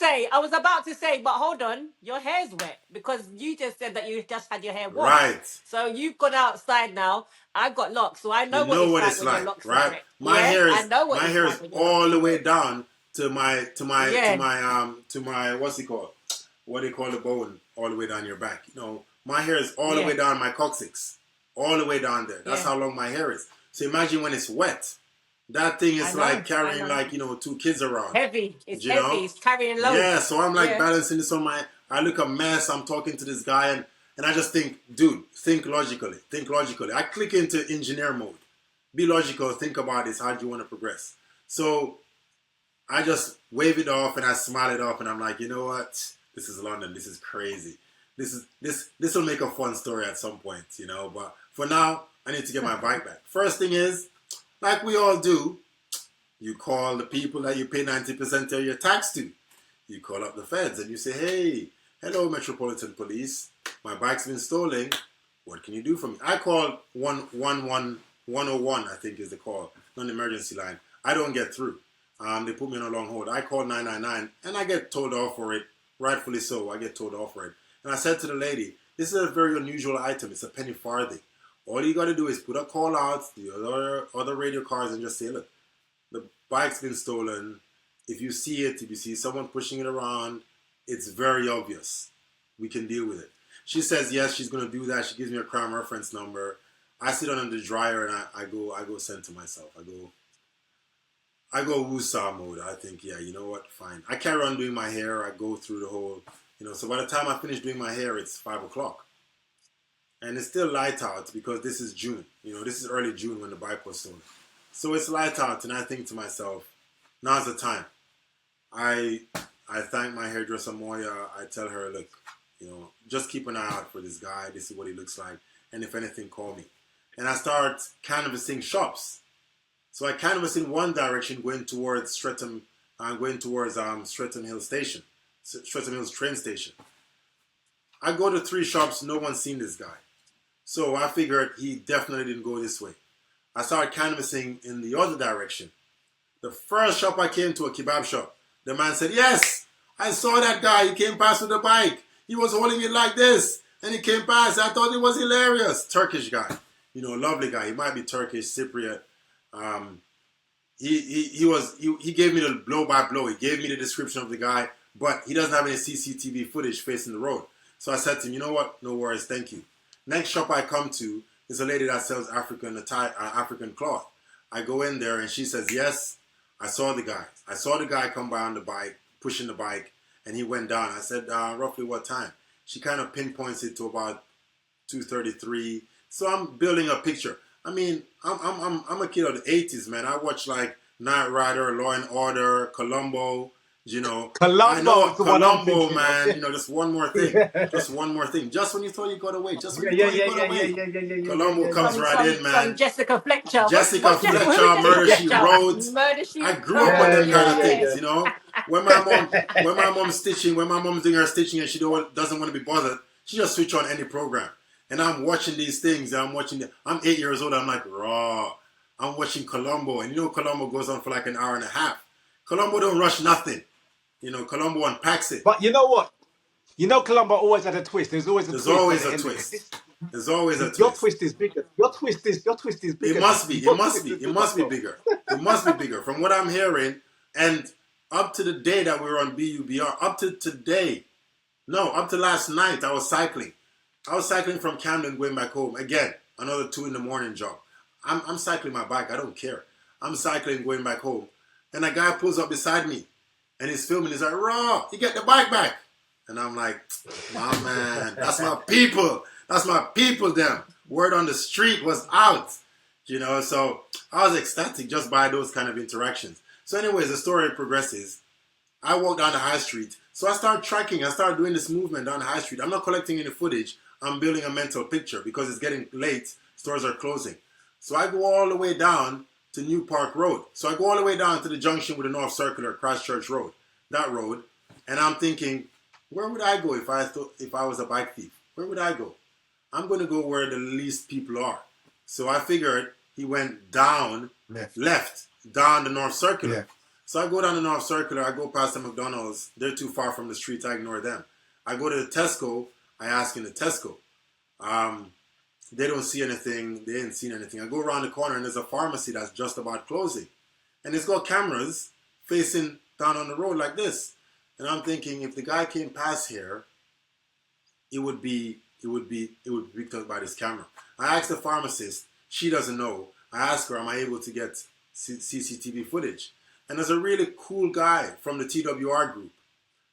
to say, but hold on, your hair's wet because you just said that you just had your hair washed. Right. So you've gone outside now. I've got locks, so I know, You know what it's it's like when like, your locks right? are wet. My hair is all the way wet. down to my what's it called? What do you call the bone? All the way down your back. You know, my hair is all the way down my coccyx, all the way down there. That's how long my hair is. So imagine when it's wet. That thing is like carrying, like, you know, 2 kids around. Heavy. It's you heavy. know? It's carrying loads. Yeah, so I'm like balancing this on my. I look a mess. I'm talking to this guy, and I just think, dude, think logically. Think logically. I click into engineer mode. Be logical. Think about this. How do you want to progress? So I just wave it off and I smile it off, and I'm like, you know what? This is London. This is crazy. This will make a fun story at some point, you know. But for now, I need to get my bike back. First thing is, like we all do, you call the people that you pay 90% of your tax to. You call up the feds and you say, hey, hello, Metropolitan Police. My bike's been stolen. What can you do for me? I call 101, I think is the call, non emergency line. I don't get through. They put me on a long hold. I call 999 and I get told off for it. Rightfully so, I get told off for it. And I said to the lady, this is a very unusual item. It's a penny farthing. All you got to do is put a call out to the other radio cars and just say, look, the bike's been stolen. If you see it, if you see someone pushing it around, it's very obvious. We can deal with it. She says yes, she's gonna do that. She gives me a crime reference number. I sit on the dryer and I go send to myself. I go woosah mode. I think, yeah, you know what? Fine. I carry on doing my hair. I go through the whole, so by the time I finish doing my hair, it's 5 o'clock. And it's still light out because this is June. This is early June when the bike was stolen. So it's light out, and I think to myself, now's the time. I thank my hairdresser, Moya. I tell her, look, just keep an eye out for this guy. This is what he looks like. And if anything, call me. And I start canvassing shops. So I canvass in one direction, going towards Streatham Hills Station, Streatham Hills train station. I go to 3 shops, no one's seen this guy. So I figured he definitely didn't go this way. I started canvassing in the other direction. The first shop I came to, a kebab shop, the man said, yes, I saw that guy. He came past with a bike. He was holding it like this. And he came past. I thought it was hilarious. Turkish guy. Lovely guy. He might be Turkish, Cypriot. He gave me the blow by blow. He gave me the description of the guy, but he doesn't have any CCTV footage facing the road. So I said to him, you know what? No worries, thank you. Next shop I come to is a lady that sells African cloth. I go in there and she says, yes, I saw the guy. I saw the guy come by on the bike, pushing the bike, and he went down. I said, roughly what time? She kind of pinpoints it to about 2:33. So I'm building a picture. I mean, I'm a kid of the 80s, man. I watch like Knight Rider, Law and Order, Columbo, I know Columbo, man. Just one more thing. Just one more thing. Just when you thought you got away. Just when you thought you got away. Columbo comes right in, man. Some Jessica Fletcher. Jessica Fletcher, Murder She Wrote. I grew up on them kind of things, When my mom's stitching, when my mom's doing her stitching and she doesn't want to be bothered, she just switch on any program. And I'm watching these things. I'm 8 years old. I'm like, raw. I'm watching Columbo. And Columbo goes on for like an hour and a half. Columbo don't rush nothing. Columbo unpacks it. But you know what? Columbo always had a twist. There's always a twist. There's always a twist. Your twist is bigger. Your twist is bigger. It must be. It must be bigger. It must be bigger. From what I'm hearing, and up to the day that we were on BUBR, up to last night, I was cycling. I was cycling from Camden going back home. Again, another 2 a.m. job. I'm cycling my bike. I don't care. I'm cycling going back home. And a guy pulls up beside me. And he's filming. He's like, raw, you get the bike back. And I'm like, my man, that's my people. That's my people, them. Word on the street was out. So I was ecstatic just by those kind of interactions. So anyways, the story progresses. I walk down the high street. So I start tracking. I start doing this movement down the high street. I'm not collecting any footage. I'm building a mental picture because it's getting late. Stores are closing. So I go all the way down to New Park Road. So I go all the way down to the junction with the North Circular, Christchurch Road. That road. And I'm thinking, where would I go if I was a bike thief? Where would I go? I'm going to go where the least people are. So I figured he went down, left down the North Circular. Yeah. So I go down the North Circular. I go past the McDonald's. They're too far from the street. I ignore them. I go to the Tesco. I ask in the Tesco. They don't see anything. They ain't seen anything. I go around the corner and there's a pharmacy that's just about closing. And it's got cameras facing down on the road like this. And I'm thinking if the guy came past here, it would be picked up by this camera. I asked the pharmacist. She doesn't know. I asked her, am I able to get CCTV footage? And there's a really cool guy from the TWR group.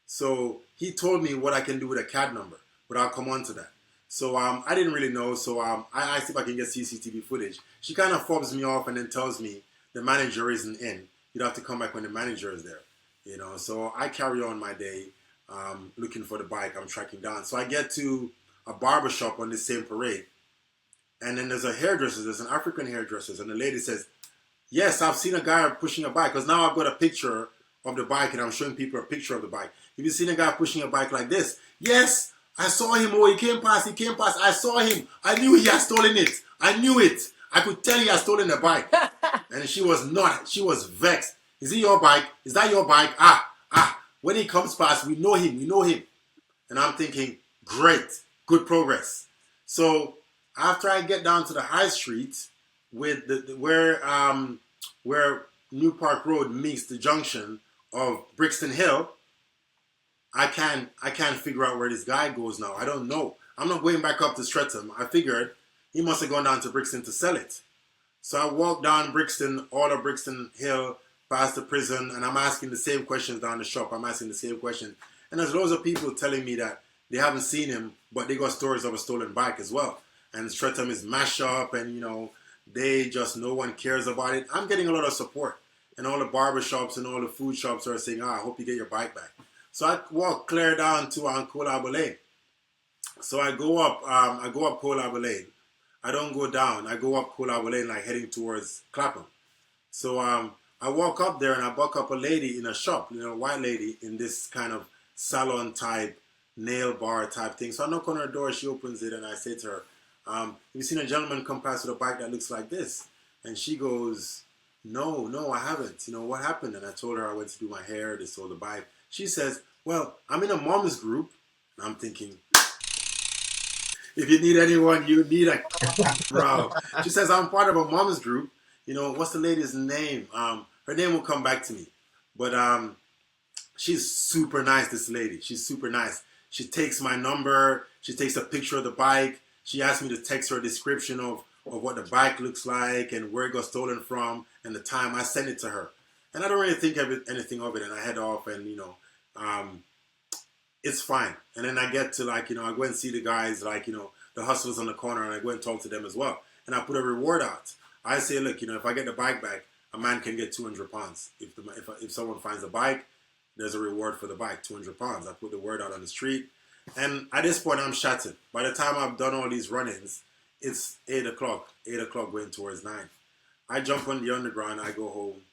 So he told me what I can do with a CAD number, but I'll come on to that. So I didn't really know, so I asked if I can get CCTV footage. She kind of fobs me off and then tells me the manager isn't in. You'd have to come back when the manager is there. So I carry on my day looking for the bike I'm tracking down. So I get to a barber shop on this same parade. And then there's an African hairdresser, and the lady says, yes, I've seen a guy pushing a bike, because now I've got a picture of the bike and I'm showing people a picture of the bike. Have you seen a guy pushing a bike like this? Yes, I saw him. Oh, he came past. I saw him. I knew he had stolen it. I knew it. I could tell he had stolen the bike. And she was not. She was vexed. Is it your bike? Is that your bike? When he comes past, we know him. And I'm thinking, great, good progress. So after I get down to the high street with where New Park Road meets the junction of Brixton Hill, I can't figure out where this guy goes now. I don't know. I'm not going back up to Streatham. I figured he must have gone down to Brixton to sell it. So I walked down Brixton, all of Brixton Hill, past the prison, and I'm asking the same questions down the shop. I'm asking the same question. And there's loads of people telling me that they haven't seen him, but they got stories of a stolen bike as well. And Streatham is mashed up, and, they just, no one cares about it. I'm getting a lot of support. And all the barber shops and all the food shops are saying, I hope you get your bike back. So I walk clear down to Colaba Lane. So I go up Colaba Lane. I don't go down. I go up Colaba Lane, like heading towards Clapham. So I walk up there and I buck up a lady in a shop, a white lady in this kind of salon type, nail bar type thing. So I knock on her door, she opens it, and I say to her, have you seen a gentleman come past with a bike that looks like this? And she goes, no, I haven't. What happened? And I told her I went to do my hair, they sold the bike. She says, well, I'm in a mom's group. And I'm thinking, if you need anyone, you need a bro. She says, I'm part of a mom's group. What's the lady's name? Her name will come back to me. But she's super nice, this lady. She's super nice. She takes my number. She takes a picture of the bike. She asked me to text her a description of what the bike looks like and where it got stolen from and the time. I sent it to her. And I don't really think anything of it. And I head off and, it's fine. And then I get to I go and see the guys, the hustlers on the corner, and I go and talk to them as well. And I put a reward out. I say, look, if I get the bike back, a man can get £200. If someone finds a bike, there's a reward for the bike, £200. I put the word out on the street. And at this point, I'm shattered. By the time I've done all these run-ins, it's 8 o'clock going towards 9. I jump on the underground, I go home.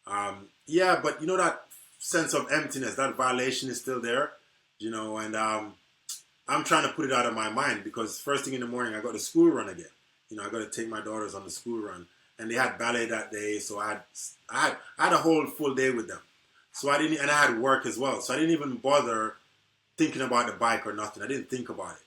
But that sense of emptiness, that violation is still there, and I'm trying to put it out of my mind because first thing in the morning, I got the school run again. I got to take my daughters on the school run. And they had ballet that day, so I had a whole full day with them. So I had work as well. So I didn't even bother thinking about the bike or nothing. I didn't think about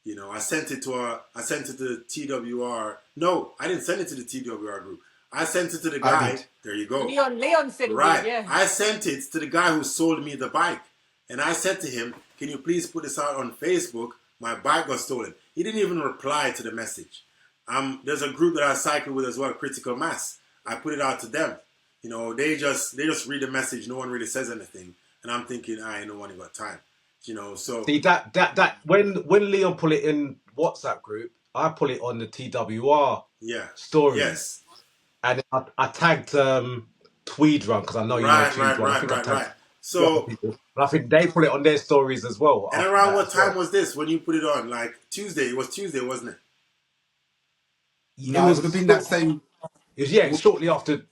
it. I sent it to the TWR. No, I didn't send it to the TWR group. I sent it to the guy. There you go. Leon said right. Yeah. I sent it to the guy who sold me the bike. And I said to him, can you please put this out on Facebook? My bike got stolen. He didn't even reply to the message. There's a group that I cycle with as well, Critical Mass. I put it out to them. They just read the message. No one really says anything. And I'm thinking, no one got time. So see that when Leon put it in WhatsApp group, I put it on the TWR stories. Yes. And I tagged Tweed Run because I know you know Tweed Run. Right. So I think they put it on their stories as well. And around what time was this when you put it on? Like Tuesday? It was Tuesday, wasn't it? No, it would have been that same. It was shortly after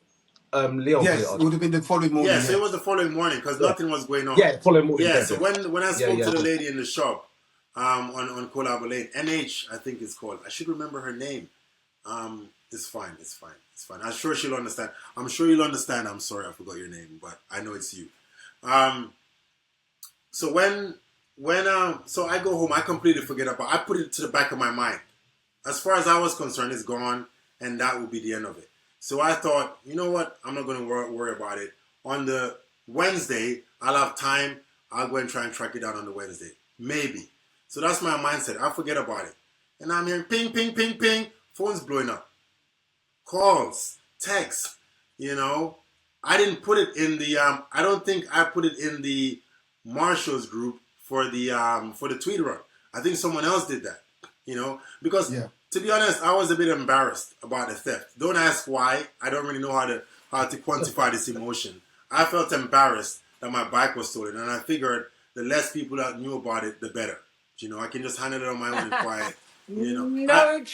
Leon put it on. It would have been the following morning. So it was the following morning because nothing was going on. Yeah, following morning. Yeah, so when I spoke to the lady in the shop on Colaba Lane, NH, I think it's called. I should remember her name. It's fine. I'm sure she'll understand. I'm sure you'll understand. I'm sorry I forgot your name, but I know it's you. So so I go home, I completely forget about it. I put it to the back of my mind. As far as I was concerned, it's gone, and that would be the end of it. So I thought, you know what? I'm not going to worry about it. On the Wednesday, I'll have time. I'll go and try and track it down on the Wednesday. Maybe. So that's my mindset. I'll forget about it. And I'm hearing ping, ping, ping, ping. Phone's blowing up. Calls, texts, I didn't put it in the, I don't think I put it in the Marshall's group for the Tweed Run. I think someone else did that, because to be honest, I was a bit embarrassed about the theft. Don't ask why. I don't really know how to quantify this emotion. I felt embarrassed that my bike was stolen, and I figured the less people that knew about it, the better. I can just handle it on my own and quiet. That's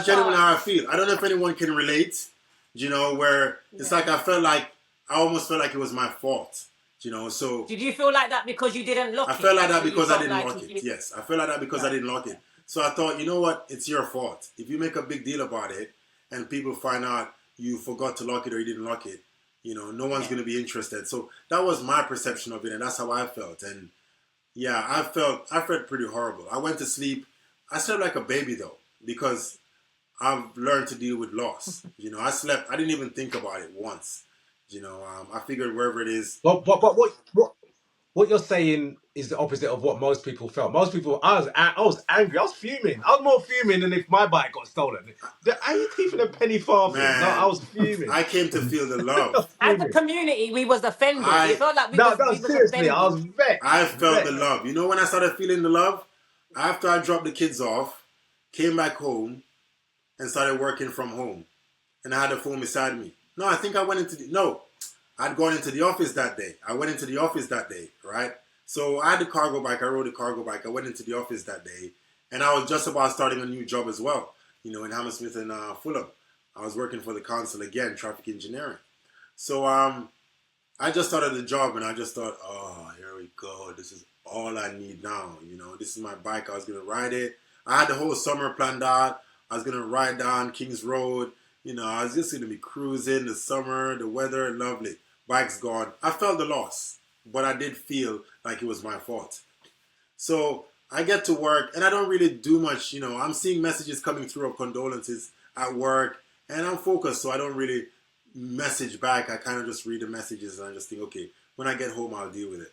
genuinely how I feel. I don't know if anyone can relate. Where it's like I almost felt like it was my fault. So did you feel like that because you didn't lock it? I felt like that because I didn't lock it. Yes, I felt like that because I didn't lock it. So I thought, you know what? It's your fault. If you make a big deal about it and people find out you forgot to lock it or you didn't lock it, no one's going to be interested. So that was my perception of it, and that's how I felt. And I felt pretty horrible. I went to sleep. I slept like a baby though, because I've learned to deal with loss. I slept. I didn't even think about it once. I figured wherever it is. But what what you're saying is the opposite of what most people felt. Most people, I was angry. I was fuming. I was more fuming than if my bike got stolen. How you thieving a penny farthing? No, I Man, was fuming. I came to feel the love. As a Fuming. community, we was offended. It I felt like No, we was seriously, I was offended. I vexed. felt the Vexed. love. You know when I started feeling the love? After I dropped the kids off, came back home, and started working from home. And I had the phone beside me. No, I think I went into I'd gone into the office that day. I went into the office that day, right? So I had the cargo bike. I rode the cargo bike. I went into the office that day. And I was just about starting a new job as well, in Hammersmith and Fulham. I was working for the council again, traffic engineering. So I just started the job and I just thought, oh, here we go. This is all I need now. This is my bike. I was going to ride it. I had the whole summer planned out. I was going to ride down King's Road. I was just going to be cruising the summer, the weather, lovely. Bike's gone. I felt the loss, but I did feel like it was my fault. So I get to work and I don't really do much. I'm seeing messages coming through of condolences at work and I'm focused, so I don't really message back. I kind of just read the messages and I just think, okay, when I get home, I'll deal with it.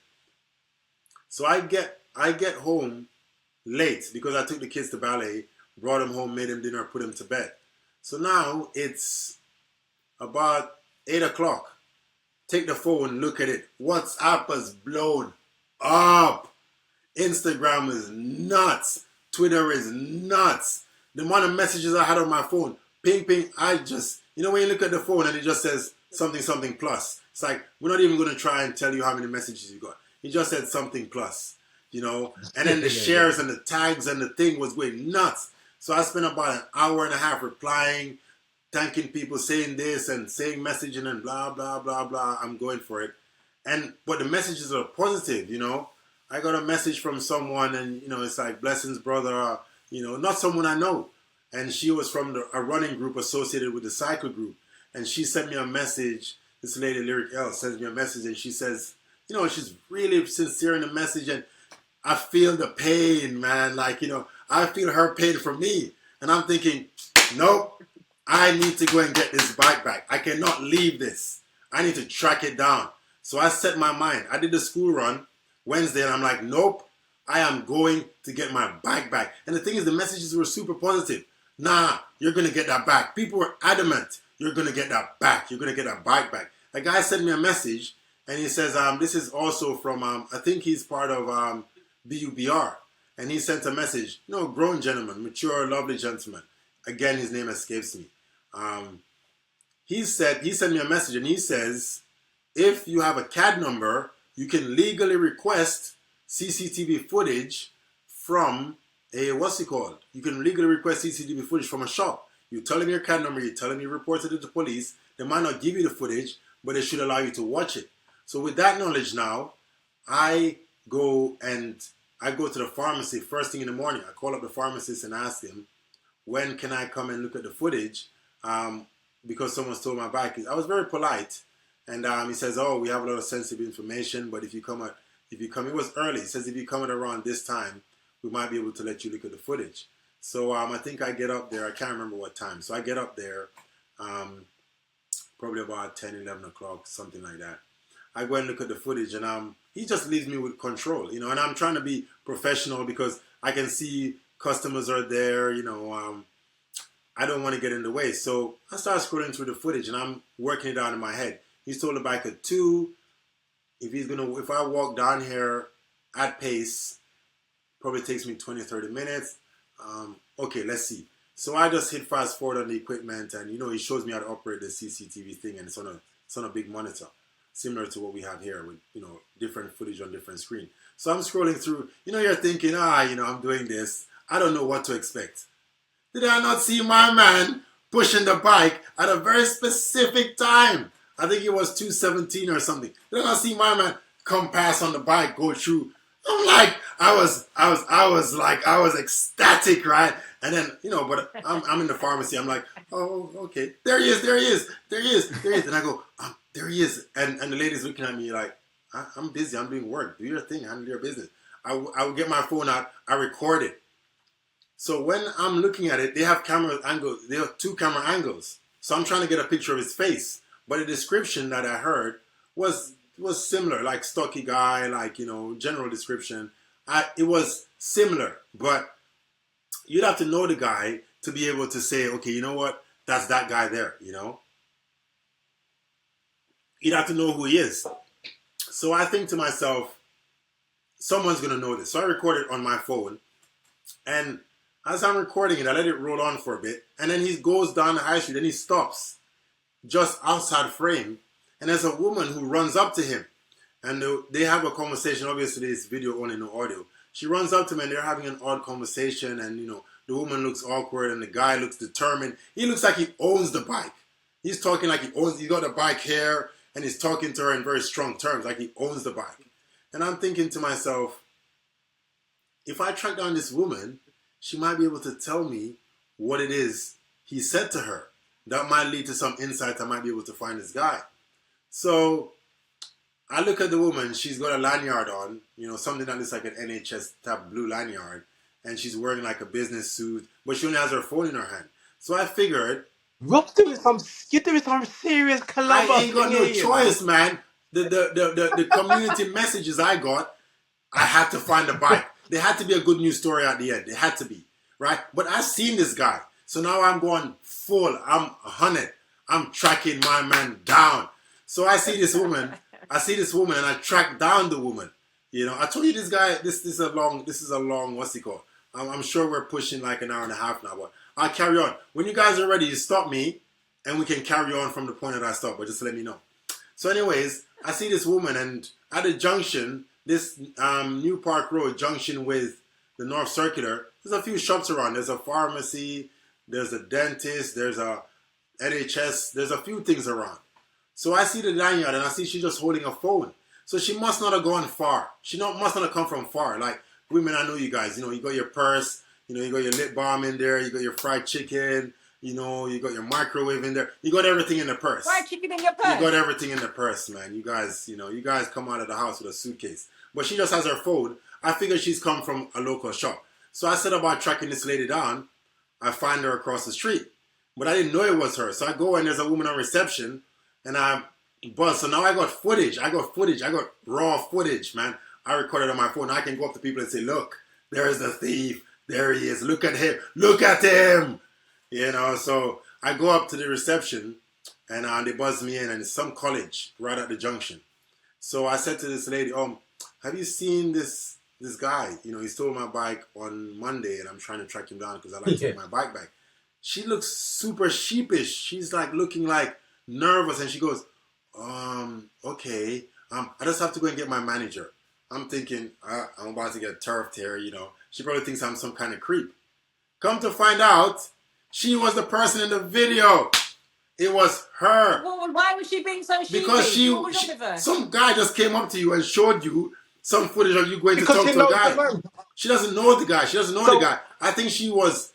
So I get home late because I took the kids to ballet, brought them home, made them dinner, put them to bed. So now it's about 8 o'clock. Take the phone, look at it. WhatsApp has blown up. Instagram is nuts. Twitter is nuts. The amount of messages I had on my phone, ping, ping, I just, when you look at the phone and it just says something, something plus. It's like, we're not even going to try and tell you how many messages you got. It just said something plus, And then the shares and the tags and the thing was going nuts. So I spent about an hour and a half replying, thanking people, saying this and saying messaging and blah, blah, blah, blah. I'm going for it. But the messages are positive, I got a message from someone and, it's like, blessings, brother, not someone I know. And she was from a running group associated with the cycle group. And she sent me a message. This lady, Lyric L, sends me a message and she says, she's really sincere in the message. And I feel the pain, man. Like, I feel her pain for me. And I'm thinking, nope, I need to go and get this bike back. I cannot leave this. I need to track it down. So I set my mind. I did the school run Wednesday and I'm like, nope, I am going to get my bike back. And the thing is, the messages were super positive. Nah, you're going to get that back. People were adamant. You're going to get that back. You're going to get that bike back. A guy sent me a message and he says, this is also from, I think he's part of BUBR. And he sent a message, grown gentleman, mature, lovely gentleman. Again, his name escapes me. He sent me a message and he says, if you have a CAD number, you can legally request CCTV footage from you can legally request CCTV footage from a shop. You tell them your CAD number, you tell them you reported it to police. They might not give you the footage, but they should allow you to watch it. So with that knowledge now, I go to the pharmacy first thing in the morning. I call up the pharmacist and ask him, when can I come and look at the footage? Because someone stole my bike. I was very polite. And he says, oh, we have a lot of sensitive information, but if you come, it was early. He says, if you come at around this time, we might be able to let you look at the footage. So I think I get up there. I can't remember what time. So I get up there, probably about 10, 11 o'clock, something like that. I go and look at the footage and he just leaves me with control, and I'm trying to be professional because I can see customers are there, I don't want to get in the way. So I start scrolling through the footage and I'm working it out in my head. He stole the bike at 2. If I walk down here at pace, probably takes me 20, 30 minutes. Okay, let's see. So I just hit fast forward on the equipment and, he shows me how to operate the CCTV thing and it's on a big monitor, similar to what we have here with, different footage on different screen. So I'm scrolling through, you're thinking, I'm doing this. I don't know what to expect. Did I not see my man pushing the bike at a very specific time? I think it was 2:17 or something. Did I not see my man come past on the bike, go through? I'm like, I was ecstatic, right? And then, but I'm in the pharmacy. I'm like, oh, okay. There he is. And I go, there he is. And the lady's looking at me like, I'm busy. I'm doing work. Do your thing. Handle your business. I would get my phone out. I record it. So when I'm looking at it, they have camera angles. They have 2 camera angles. So I'm trying to get a picture of his face. But the description that I heard was was similar, like stocky guy, like, you know, general description. It was similar, but you'd have to know the guy to be able to say, okay, you know what, that's that guy there, you know. You'd have to know who he is. So I think to myself, someone's gonna know this. So I recorded it on my phone, and as I'm recording it, I let it roll on for a bit, and then he goes down the high street and he stops just outside frame, and there's a woman who runs up to him, and they have a conversation. Obviously, it's video only, no audio. She runs up to him, and they're having an odd conversation, and you know, the woman looks awkward, and the guy looks determined. He looks like he owns the bike. He's talking like he's got the bike here, and he's talking to her in very strong terms, like he owns the bike. And I'm thinking to myself, if I track down this woman, she might be able to tell me what it is he said to her. That might lead to some insight. I might be able to find this guy. So I look at the woman. She's got a lanyard on, you know, something that looks like an NHS type blue lanyard. And she's wearing like a business suit, but she only has her phone in her hand. So I figured, Rob's you're doing some serious I Columbo ain't got thing no here, choice, man. The community messages I got, I had to find a bike. There had to be a good news story at the end. There had to be, right? But I've seen this guy. So now I'm going full. I'm 100. I'm tracking my man down. So I see this woman. And I track down the woman. You know, I told you this guy, this is a long, what's he called? I'm sure we're pushing like an hour and a half now, but I'll carry on. When you guys are ready, you stop me and we can carry on from the point that I stopped, but just let me know. So anyways, I see this woman, and at the junction, this New Park Road junction with the North Circular, there's a few shops around. There's a pharmacy, there's a dentist, there's a NHS, there's a few things around. So I see the lanyard, and I see she's just holding a phone. So she must not have gone far. She must not have come from far. Like, women, I know you guys, you know, you got your purse, you know, you got your lip balm in there, you got your fried chicken, you know, you got your microwave in there. You got everything in the purse. Fried chicken in your purse? You got everything in the purse, man. You guys, you know, you guys come out of the house with a suitcase. But she just has her phone. I figured she's come from a local shop. So I set about tracking this lady down. I find her across the street. But I didn't know it was her. So I go, and there's a woman on reception, and I buzz. So now I got footage. I got raw footage, man. I recorded on my phone. I can go up to people and say, look, there's the thief. There he is. Look at him. Look at him. You know, so I go up to the reception, and they buzz me in, and it's some college right at the junction. So I said to this lady, have you seen this guy? You know, he stole my bike on Monday, and I'm trying to track him down because I like to take my bike back. She looks super sheepish. She's like looking like nervous, and she goes, okay, I just have to go and get my manager. I'm thinking, I'm about to get turfed here, you know. She probably thinks I'm some kind of creep. Come to find out, she was the person in the video. It was her. Well, why was she being so sheepish? Because what was wrong with her? some guy just came up to you and showed you some footage of you going to talk to a guy. She doesn't know the guy. She doesn't know the guy. I think she was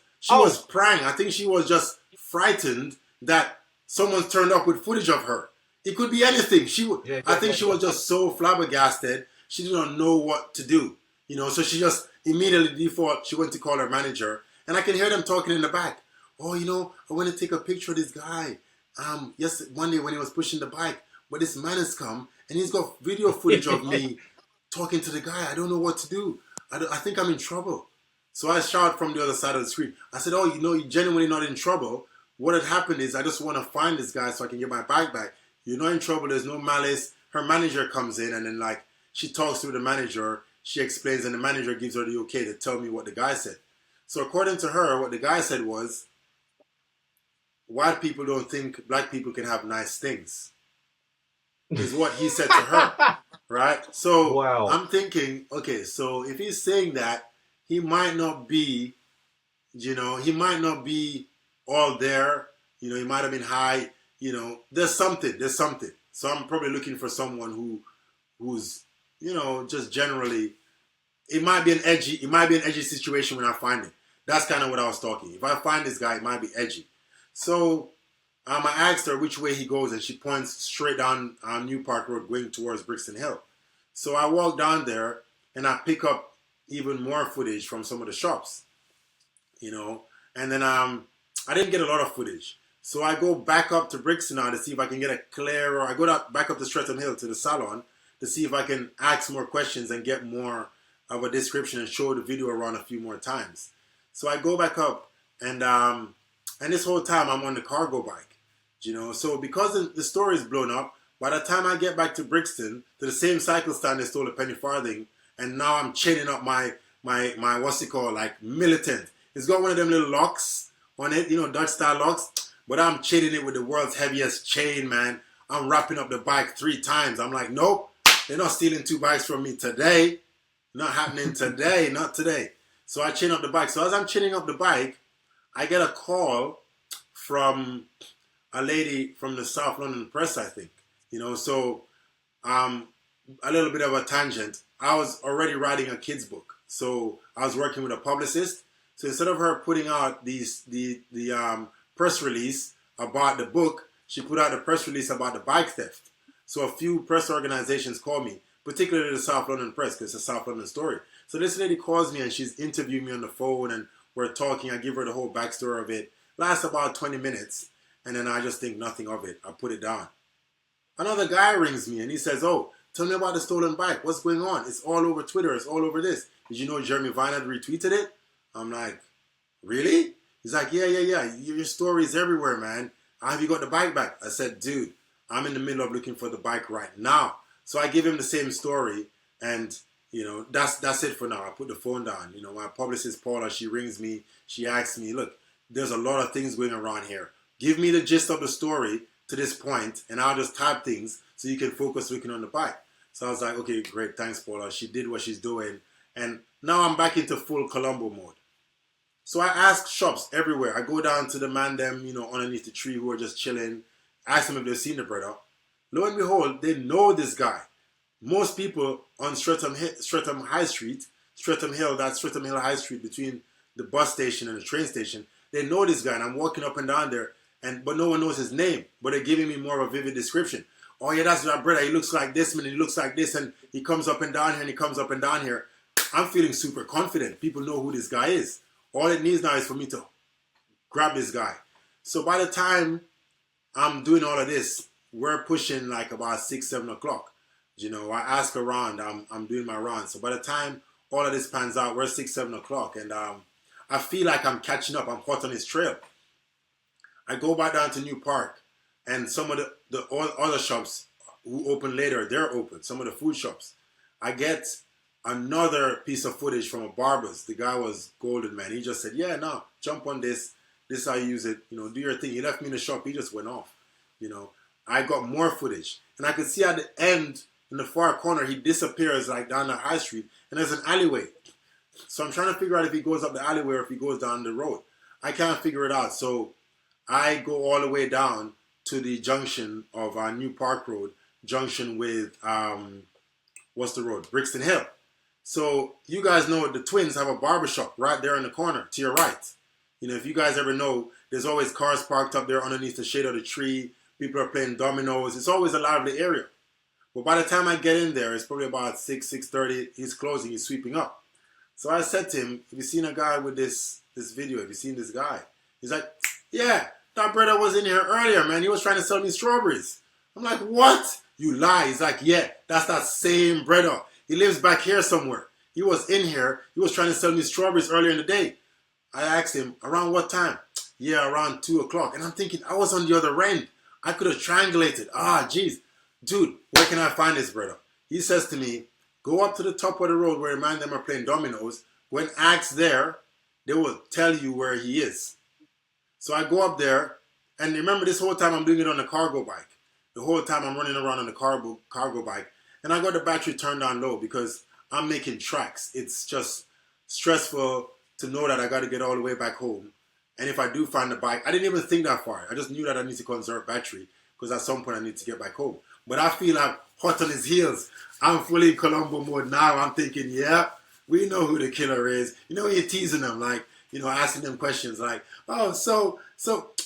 prying. I think she was just frightened that someone's turned up with footage of her. It could be anything. I think she was just so flabbergasted. She did not know what to do. You know, so she just immediately default. She went to call her manager, and I can hear them talking in the back. Oh, you know, I want to take a picture of this guy. Yes, one day when he was pushing the bike, but this man has come, and he's got video footage of me talking to the guy. I don't know what to do. I think I'm in trouble. So I shout from the other side of the street. I said, oh, you know, you're genuinely not in trouble. What had happened is I just want to find this guy so I can get my bike back. You're not in trouble. There's no malice. Her manager comes in, and then, like, she talks to the manager. She explains, and the manager gives her the okay to tell me what the guy said. So according to her, what the guy said was, white people don't think black people can have nice things, is what he said to her, right? So wow. I'm thinking, okay, so if he's saying that, he might not be, you know, he might not be all there, you know, he might have been high, you know, there's something. So I'm probably looking for someone who's, you know, just generally, it might be an edgy situation when I find him. That's kind of what I was talking. If I find this guy, it might be edgy. So I asked her which way he goes, and she points straight down New Park Road going towards Brixton Hill. So I walk down there, and I pick up even more footage from some of the shops, you know. And then I didn't get a lot of footage. So I go back up to Brixton now to see if I can get a clearer. I go back up to Streatham Hill to the salon, to see if I can ask more questions and get more of a description and show the video around a few more times. So I go back up, and this whole time I'm on the cargo bike, you know. So because the story is blown up, by the time I get back to Brixton, to the same cycle stand they stole a penny farthing, and now I'm chaining up my what's it called, like militant. It's got one of them little locks on it, you know, Dutch style locks, but I'm chaining it with the world's heaviest chain, man. I'm wrapping up the bike 3 times. I'm like, nope, they're not stealing 2 bikes from me today. Not happening today, not today. So I chain up the bike. So as I'm chaining up the bike, I get a call from a lady from the South London Press, I think. You know, so a little bit of a tangent. I was already writing a kid's book. So I was working with a publicist. So instead of her putting out the press release about the book, she put out the press release about the bike theft. So a few press organizations called me, particularly the South London Press, because it's a South London story. So this lady calls me and she's interviewing me on the phone, and we're talking. I give her the whole backstory of it. Lasts about 20 minutes, and then I just think nothing of it. I put it down. Another guy rings me and he says, oh, tell me about the stolen bike. What's going on? It's all over Twitter. It's all over this. Did you know Jeremy Vine had retweeted it? I'm like, really? He's like, yeah. Your story is everywhere, man. Have you got the bike back? I said, dude, I'm in the middle of looking for the bike right now. So I give him the same story, and you know, that's it for now. I put the phone down. You know, my publicist Paula, she rings me. She asks me, look, there's a lot of things going around here. Give me the gist of the story to this point, and I'll just type things so you can focus looking on the bike. So I was like, okay, great, thanks, Paula. She did what she's doing, and now I'm back into full Columbo mode. So I ask shops everywhere. I go down to the man them, you know, underneath the tree who are just chilling. Ask them if they've seen the brother. Lo and behold, they know this guy. Most people on Streatham High Street, Streatham Hill, that's Streatham Hill High Street between the bus station and the train station, they know this guy, and I'm walking up and down there, but no one knows his name, but they're giving me more of a vivid description. Oh yeah, that's my brother, he looks like this, man, he looks like this, and he comes up and down here, and he comes up and down here. I'm feeling super confident. People know who this guy is. All it needs now is for me to grab this guy. So by the time I'm doing all of this, we're pushing like about 6, 7 o'clock. You know, I ask around, I'm doing my round. So by the time all of this pans out, we're 6, 7 o'clock. And I feel like I'm catching up. I'm hot on his trail. I go back down to New Park, and some of the other shops who open later, they're open. Some of the food shops. I get another piece of footage from a barber's. The guy was golden, man. He just said, yeah, no, jump on this. This is how you use it. You know, do your thing. He left me in the shop. He just went off. You know, I got more footage. And I could see at the end, in the far corner, he disappears like down the high street. And there's an alleyway. So I'm trying to figure out if he goes up the alleyway or if he goes down the road. I can't figure it out. So I go all the way down to the junction of New Park Road, junction with, what's the road? Brixton Hill. So you guys know the twins have a barbershop right there in the corner to your right. You know, if you guys ever know, there's always cars parked up there underneath the shade of the tree. People are playing dominoes. It's always a lively area. But by the time I get in there, it's probably about 6, 6:30. He's closing. He's sweeping up. So I said to him, have you seen a guy with this video? Have you seen this guy? He's like, yeah, that brother was in here earlier, man. He was trying to sell me strawberries. I'm like, what? You lie. He's like, yeah, that's that same brother. He lives back here somewhere. He was in here. He was trying to sell me strawberries earlier in the day. I asked him, around what time? Yeah, around 2 o'clock. And I'm thinking, I was on the other end. I could have triangulated. Geez. Dude, where can I find this brother? He says to me, go up to the top of the road where a man them are playing dominoes. When asked there, they will tell you where he is. So I go up there, and remember this whole time I'm doing it on the cargo bike. The whole time I'm running around on the cargo bike. And I got the battery turned down low because I'm making tracks. It's just stressful to know that I got to get all the way back home. And if I do find the bike, I didn't even think that far. I just knew that I need to conserve battery because at some point I need to get back home. But I feel like hot on his heels. I'm fully in Columbo mode now. I'm thinking, yeah, we know who the killer is. You know, you're teasing them, like, you know, asking them questions like, oh, so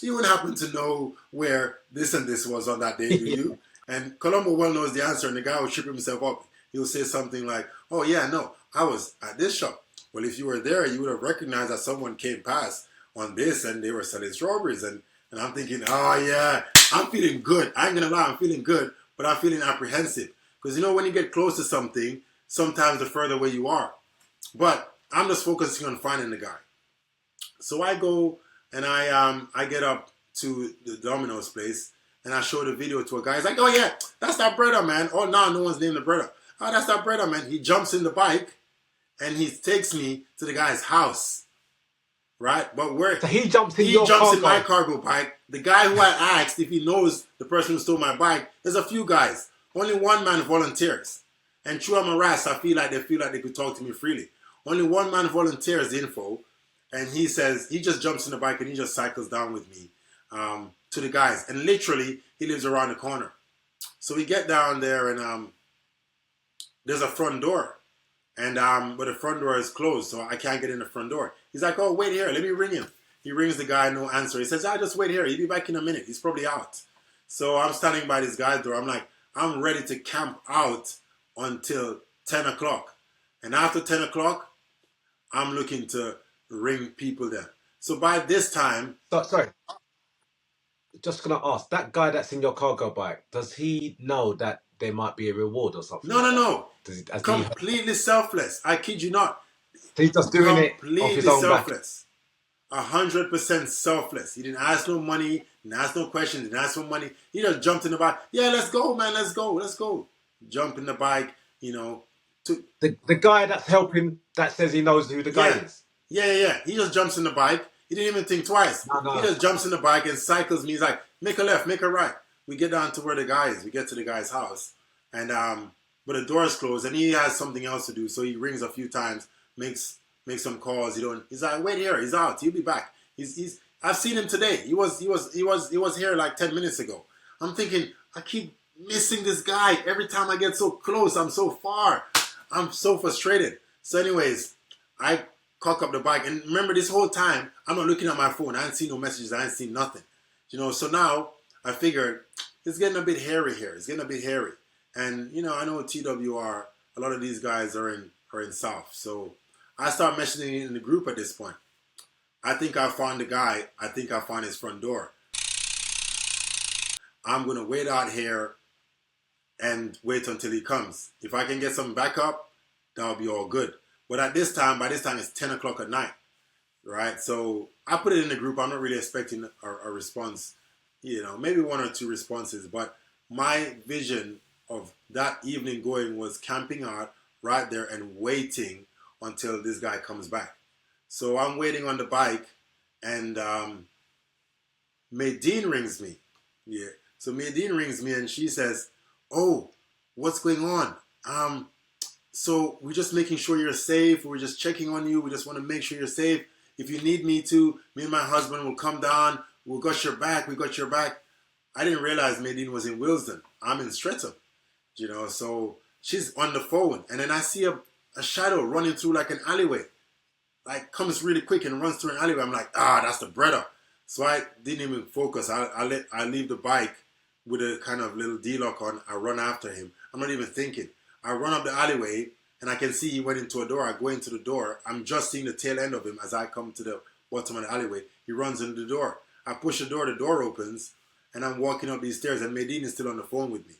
you would happen to know where this and this was on that day, do you? And Columbo well knows the answer, and the guy will trip himself up. He'll say something like, oh, yeah, no, I was at this shop. Well, if you were there, you would have recognized that someone came past on this, and they were selling strawberries. And I'm thinking, oh, yeah, I'm feeling good. I ain't going to lie, I'm feeling good, but I'm feeling apprehensive Because you know when you get close to something, sometimes the further away you are. But I'm just focusing on finding the guy. So I go and I get up to the Domino's place and I show the video to a guy. He's like, oh yeah, that's that brother, man. Oh no one's named the brother. Oh, that's that brother, man. He jumps in the bike and he takes me to the guy's house. Right? But where So he jumps in my cargo bike. The guy who I asked if he knows the person who stole my bike, there's a few guys. Only one man volunteers. And true, I'm a ras. I feel like they could talk to me freely. Only one man volunteers the info. And he says, he just jumps in the bike and he just cycles down with me to the guys. And literally, he lives around the corner. So we get down there and there's a front door. And but the front door is closed, so I can't get in the front door. He's like, oh, wait here, let me ring him. He rings the guy, no answer. He says, just wait here. He'll be back in a minute. He's probably out. So I'm standing by this guy's door. I'm like, I'm ready to camp out until 10 o'clock. And after 10 o'clock, I'm looking to ring people there. So by this time... Sorry. Just going to ask, that guy that's in your cargo bike, does he know that there might be a reward or something? No. Completely selfless. I kid you not. He's just doing it off his own selfless. 100% selfless. He didn't ask no money, didn't ask no questions, didn't ask no money. He just jumped in the bike. Yeah, let's go, man, let's go. Jump in the bike, you know. The guy that's helping, that says he knows who the guy is. Yeah. He just jumps in the bike. He didn't even think twice. No. He just jumps in the bike and cycles me. He's like, make a left, make a right. We get down to where the guy is. We get to the guy's house. And but the door is closed and he has something else to do. So he rings a few times, makes some calls. He's like, wait here, he's out. He'll be back. I've seen him today. He was here like 10 minutes ago. I'm thinking, I keep missing this guy. Every time I get so close, I'm so far. I'm so frustrated. So anyways, I cock up the bike. And remember, this whole time, I'm not looking at my phone. I ain't seen no messages. I ain't seen nothing. So now I figured it's getting a bit hairy here. It's getting a bit hairy. And, I know TWR, a lot of these guys are in South. So I start mentioning in the group at this point. I think I found the guy. I think I found his front door. I'm going to wait out here and wait until he comes. If I can get some backup, that'll be all good. But by this time, it's 10 o'clock at night, right? So I put it in the group. I'm not really expecting a response, maybe one or two responses. But my vision of that evening going was camping out right there and waiting until this guy comes back. So I'm waiting on the bike and Maydeen rings me. Yeah. So Maydeen rings me and she says, oh, what's going on? So we're just making sure you're safe. We're just checking on you. We just want to make sure you're safe. If you need me to, me and my husband will come down. We got your back. I didn't realize Maydeen was in Willesden. I'm in Streatham, so she's on the phone. And then I see a shadow running through like an alleyway. Like comes really quick and runs through an alleyway. I'm like, that's the brother. So I didn't even focus. I leave the bike with a kind of little D-lock on. I run after him. I'm not even thinking. I run up the alleyway and I can see he went into a door. I go into the door. I'm just seeing the tail end of him as I come to the bottom of the alleyway. He runs into the door. I push the door opens, and I'm walking up these stairs, and Maydeen is still on the phone with me.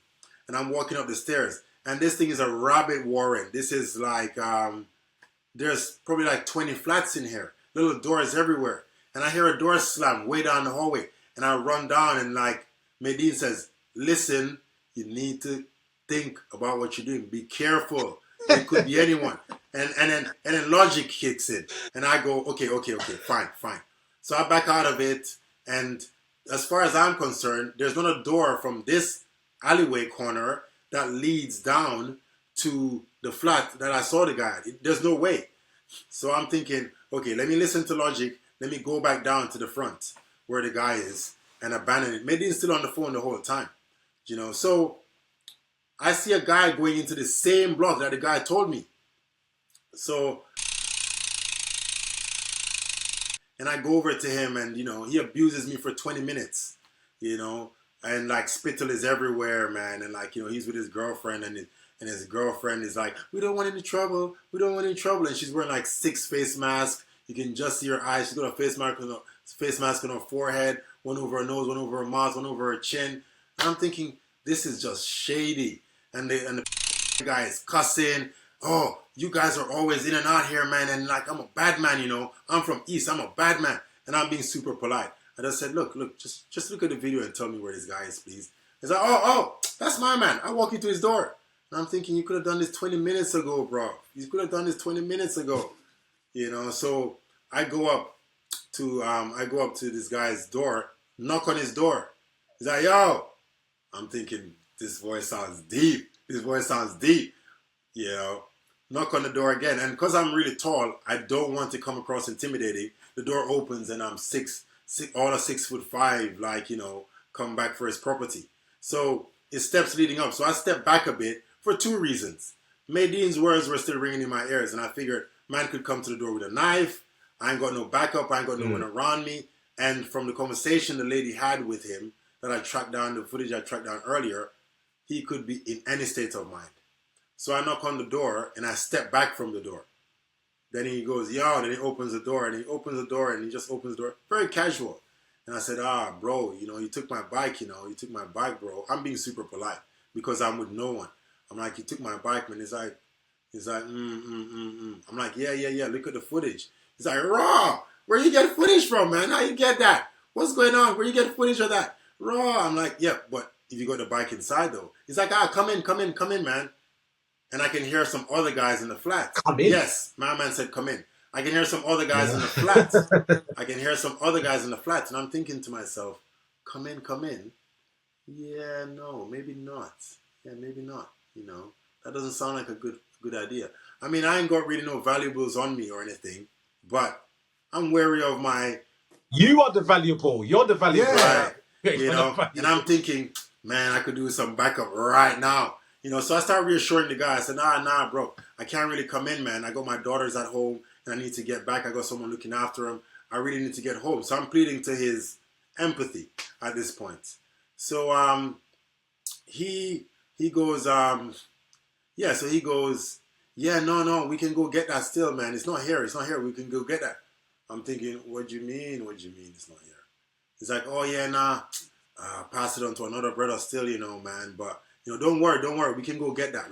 And I'm walking up the stairs, and this thing is a rabbit warren. This is like, there's probably like 20 flats in here. Little doors everywhere. And I hear a door slam way down the hallway. And I run down and like, Maydeen says, listen, you need to think about what you're doing. Be careful. It could be anyone. And then logic kicks in. And I go, okay, fine. So I back out of it. And as far as I'm concerned, there's not a door from this alleyway corner that leads down to the flat that I saw the guy at. There's no way. So I'm thinking, okay, let me listen to logic. Let me go back down to the front where the guy is and abandon it. Maybe he's still on the phone the whole time. So I see a guy going into the same block that the guy told me. So, and I go over to him and, he abuses me for 20 minutes, and like spittle is everywhere, man. And like, he's with his girlfriend and his girlfriend is like, we don't want any trouble. And she's wearing like 6 face masks. You can just see her eyes. She's got a face mask on her forehead, one over her nose, one over her mouth, one over her chin. And I'm thinking, this is just shady. and the guy is cussing. Oh, you guys are always in and out here, man. And like, I'm a bad man, you know. I'm from East. I'm a bad man. And I'm being super polite. I just said, look, just look at the video and tell me where this guy is, please. He's like, oh, that's my man. I walk you to his door. And I'm thinking, you could have done this 20 minutes ago, bro. You could have done this 20 minutes ago. You know, so I go up to this guy's door, knock on his door. He's like, yo. I'm thinking, this voice sounds deep. This voice sounds deep. You know, knock on the door again. And because I'm really tall, I don't want to come across intimidating. The door opens and I'm all of 6'5", like, you know, come back for his property. So it steps leading up. So I step back a bit for two reasons. Madine's words were still ringing in my ears, and I figured man could come to the door with a knife. I ain't got no backup. I ain't got no one around me. And from the conversation the lady had with him that I tracked down, the footage I tracked down earlier, he could be in any state of mind. So I knock on the door and I step back from the door. Then he goes, yo, then he opens the door and he opens the door and he just opens the door. Very casual. And I said, bro, you know, you took my bike, you know, you took my bike, bro. I'm being super polite because I'm with no one. I'm like, you took my bike, man. He's like, I'm like, yeah. Look at the footage. He's like, raw, where you get footage from, man? How you get that? What's going on? Where you get footage of that? Raw. I'm like, yeah, but if you got the bike inside though. He's like, come in, man. And I can hear some other guys in the flat. Come in? Yes, my man said, come in. I can hear some other guys in the flat. I can hear some other guys in the flat. And I'm thinking to myself, come in. Yeah, no, maybe not. Yeah, maybe not. You know, that doesn't sound like a good idea. I mean, I ain't got really no valuables on me or anything, but I'm wary of my... You are the valuable. You're the valuable. Right. You know, and I'm thinking, man, I could do some backup right now. You know, so I started reassuring the guy. I said, nah, bro, I can't really come in, man. I got my daughters at home and I need to get back. I got someone looking after them. I really need to get home. So I'm pleading to his empathy at this point. So he goes, so he goes, yeah, no, we can go get that still, man. It's not here. We can go get that. I'm thinking, what do you mean it's not here? He's like, oh, yeah, nah, pass it on to another brother still, you know, man. But, you know, don't worry. We can go get that.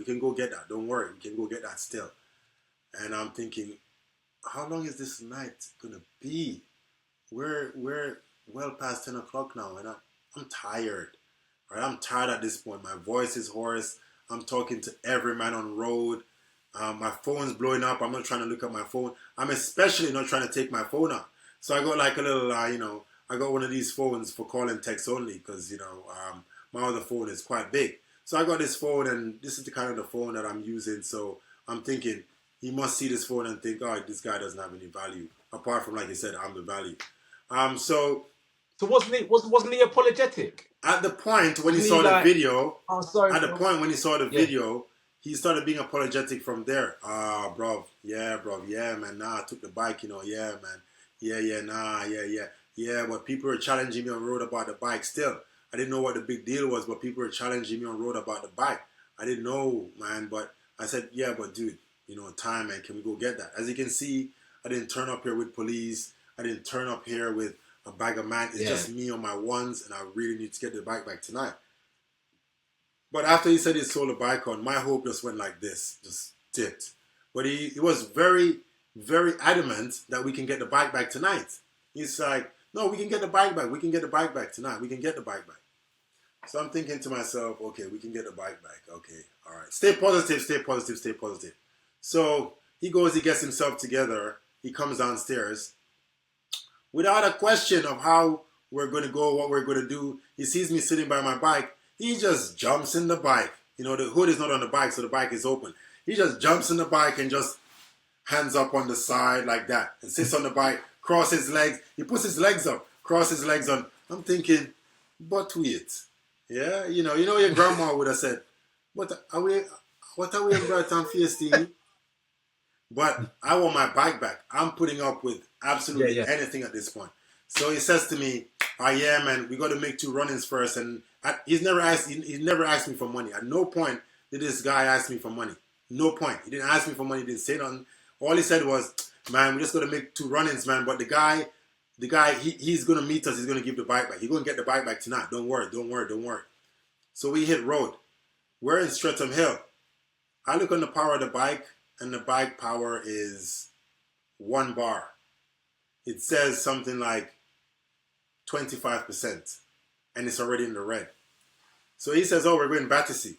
Don't worry. We can go get that still. And I'm thinking, how long is this night going to be? We're well past 10 o'clock now, and I'm tired. Right? I'm tired at this point. My voice is hoarse. I'm talking to every man on road. My phone's blowing up. I'm not trying to look at my phone. I'm especially not trying to take my phone out. So I got like a little, I got one of these phones for call and text only because, my other phone is quite big. So I got this phone, and this is the kind of the phone that I'm using. So I'm thinking he must see this phone and think, oh, this guy doesn't have any value. Apart from, like you said, I'm the value. So wasn't he apologetic? At the point when he saw the video, video, he started being apologetic from there. Bro, yeah, man, nah, I took the bike, yeah, man. Yeah, but people were challenging me on road about the bike still. I didn't know what the big deal was, but people were challenging me on road about the bike. I didn't know, man, but I said, yeah, but dude, time, man, can we go get that? As you can see, I didn't turn up here with police. I didn't turn up here with a bag of man. It's just me on my ones, and I really need to get the bike back tonight. But after he said he sold the bike on, my hope just went like this, just tipped. But he was very, very adamant that we can get the bike back tonight. He's like, no, we can get the bike back. We can get the bike back tonight. We can get the bike back. So I'm thinking to myself, okay, we can get the bike back. Okay, all right. Stay positive. So he goes, he gets himself together. He comes downstairs. Without a question of how we're going to go, what we're going to do, he sees me sitting by my bike. He just jumps in the bike. The hood is not on the bike, so the bike is open. He just jumps in the bike and just hands up on the side like that and sits on the bike, cross his legs. He puts his legs up, cross his legs on. I'm thinking, but wait. Yeah, your grandma would have said, what are we in Brighton feasting? But I want my bike back. I'm putting up with absolutely anything at this point. So he says to me, yeah, man, we got to make 2 run-ins first. And he's never asked me for money. At no point did this guy ask me for money. No point. He didn't ask me for money. He didn't say nothing. All he said was, man, we just got to make 2 run-ins, man. But the guy, he's going to meet us. He's going to give the bike back. He's going to get the bike back tonight. Don't worry. So we hit road. We're in Streatham Hill. I look on the power of the bike, and the bike power is 1 bar. It says something like 25%, and it's already in the red. So he says, oh, we're going Battersea.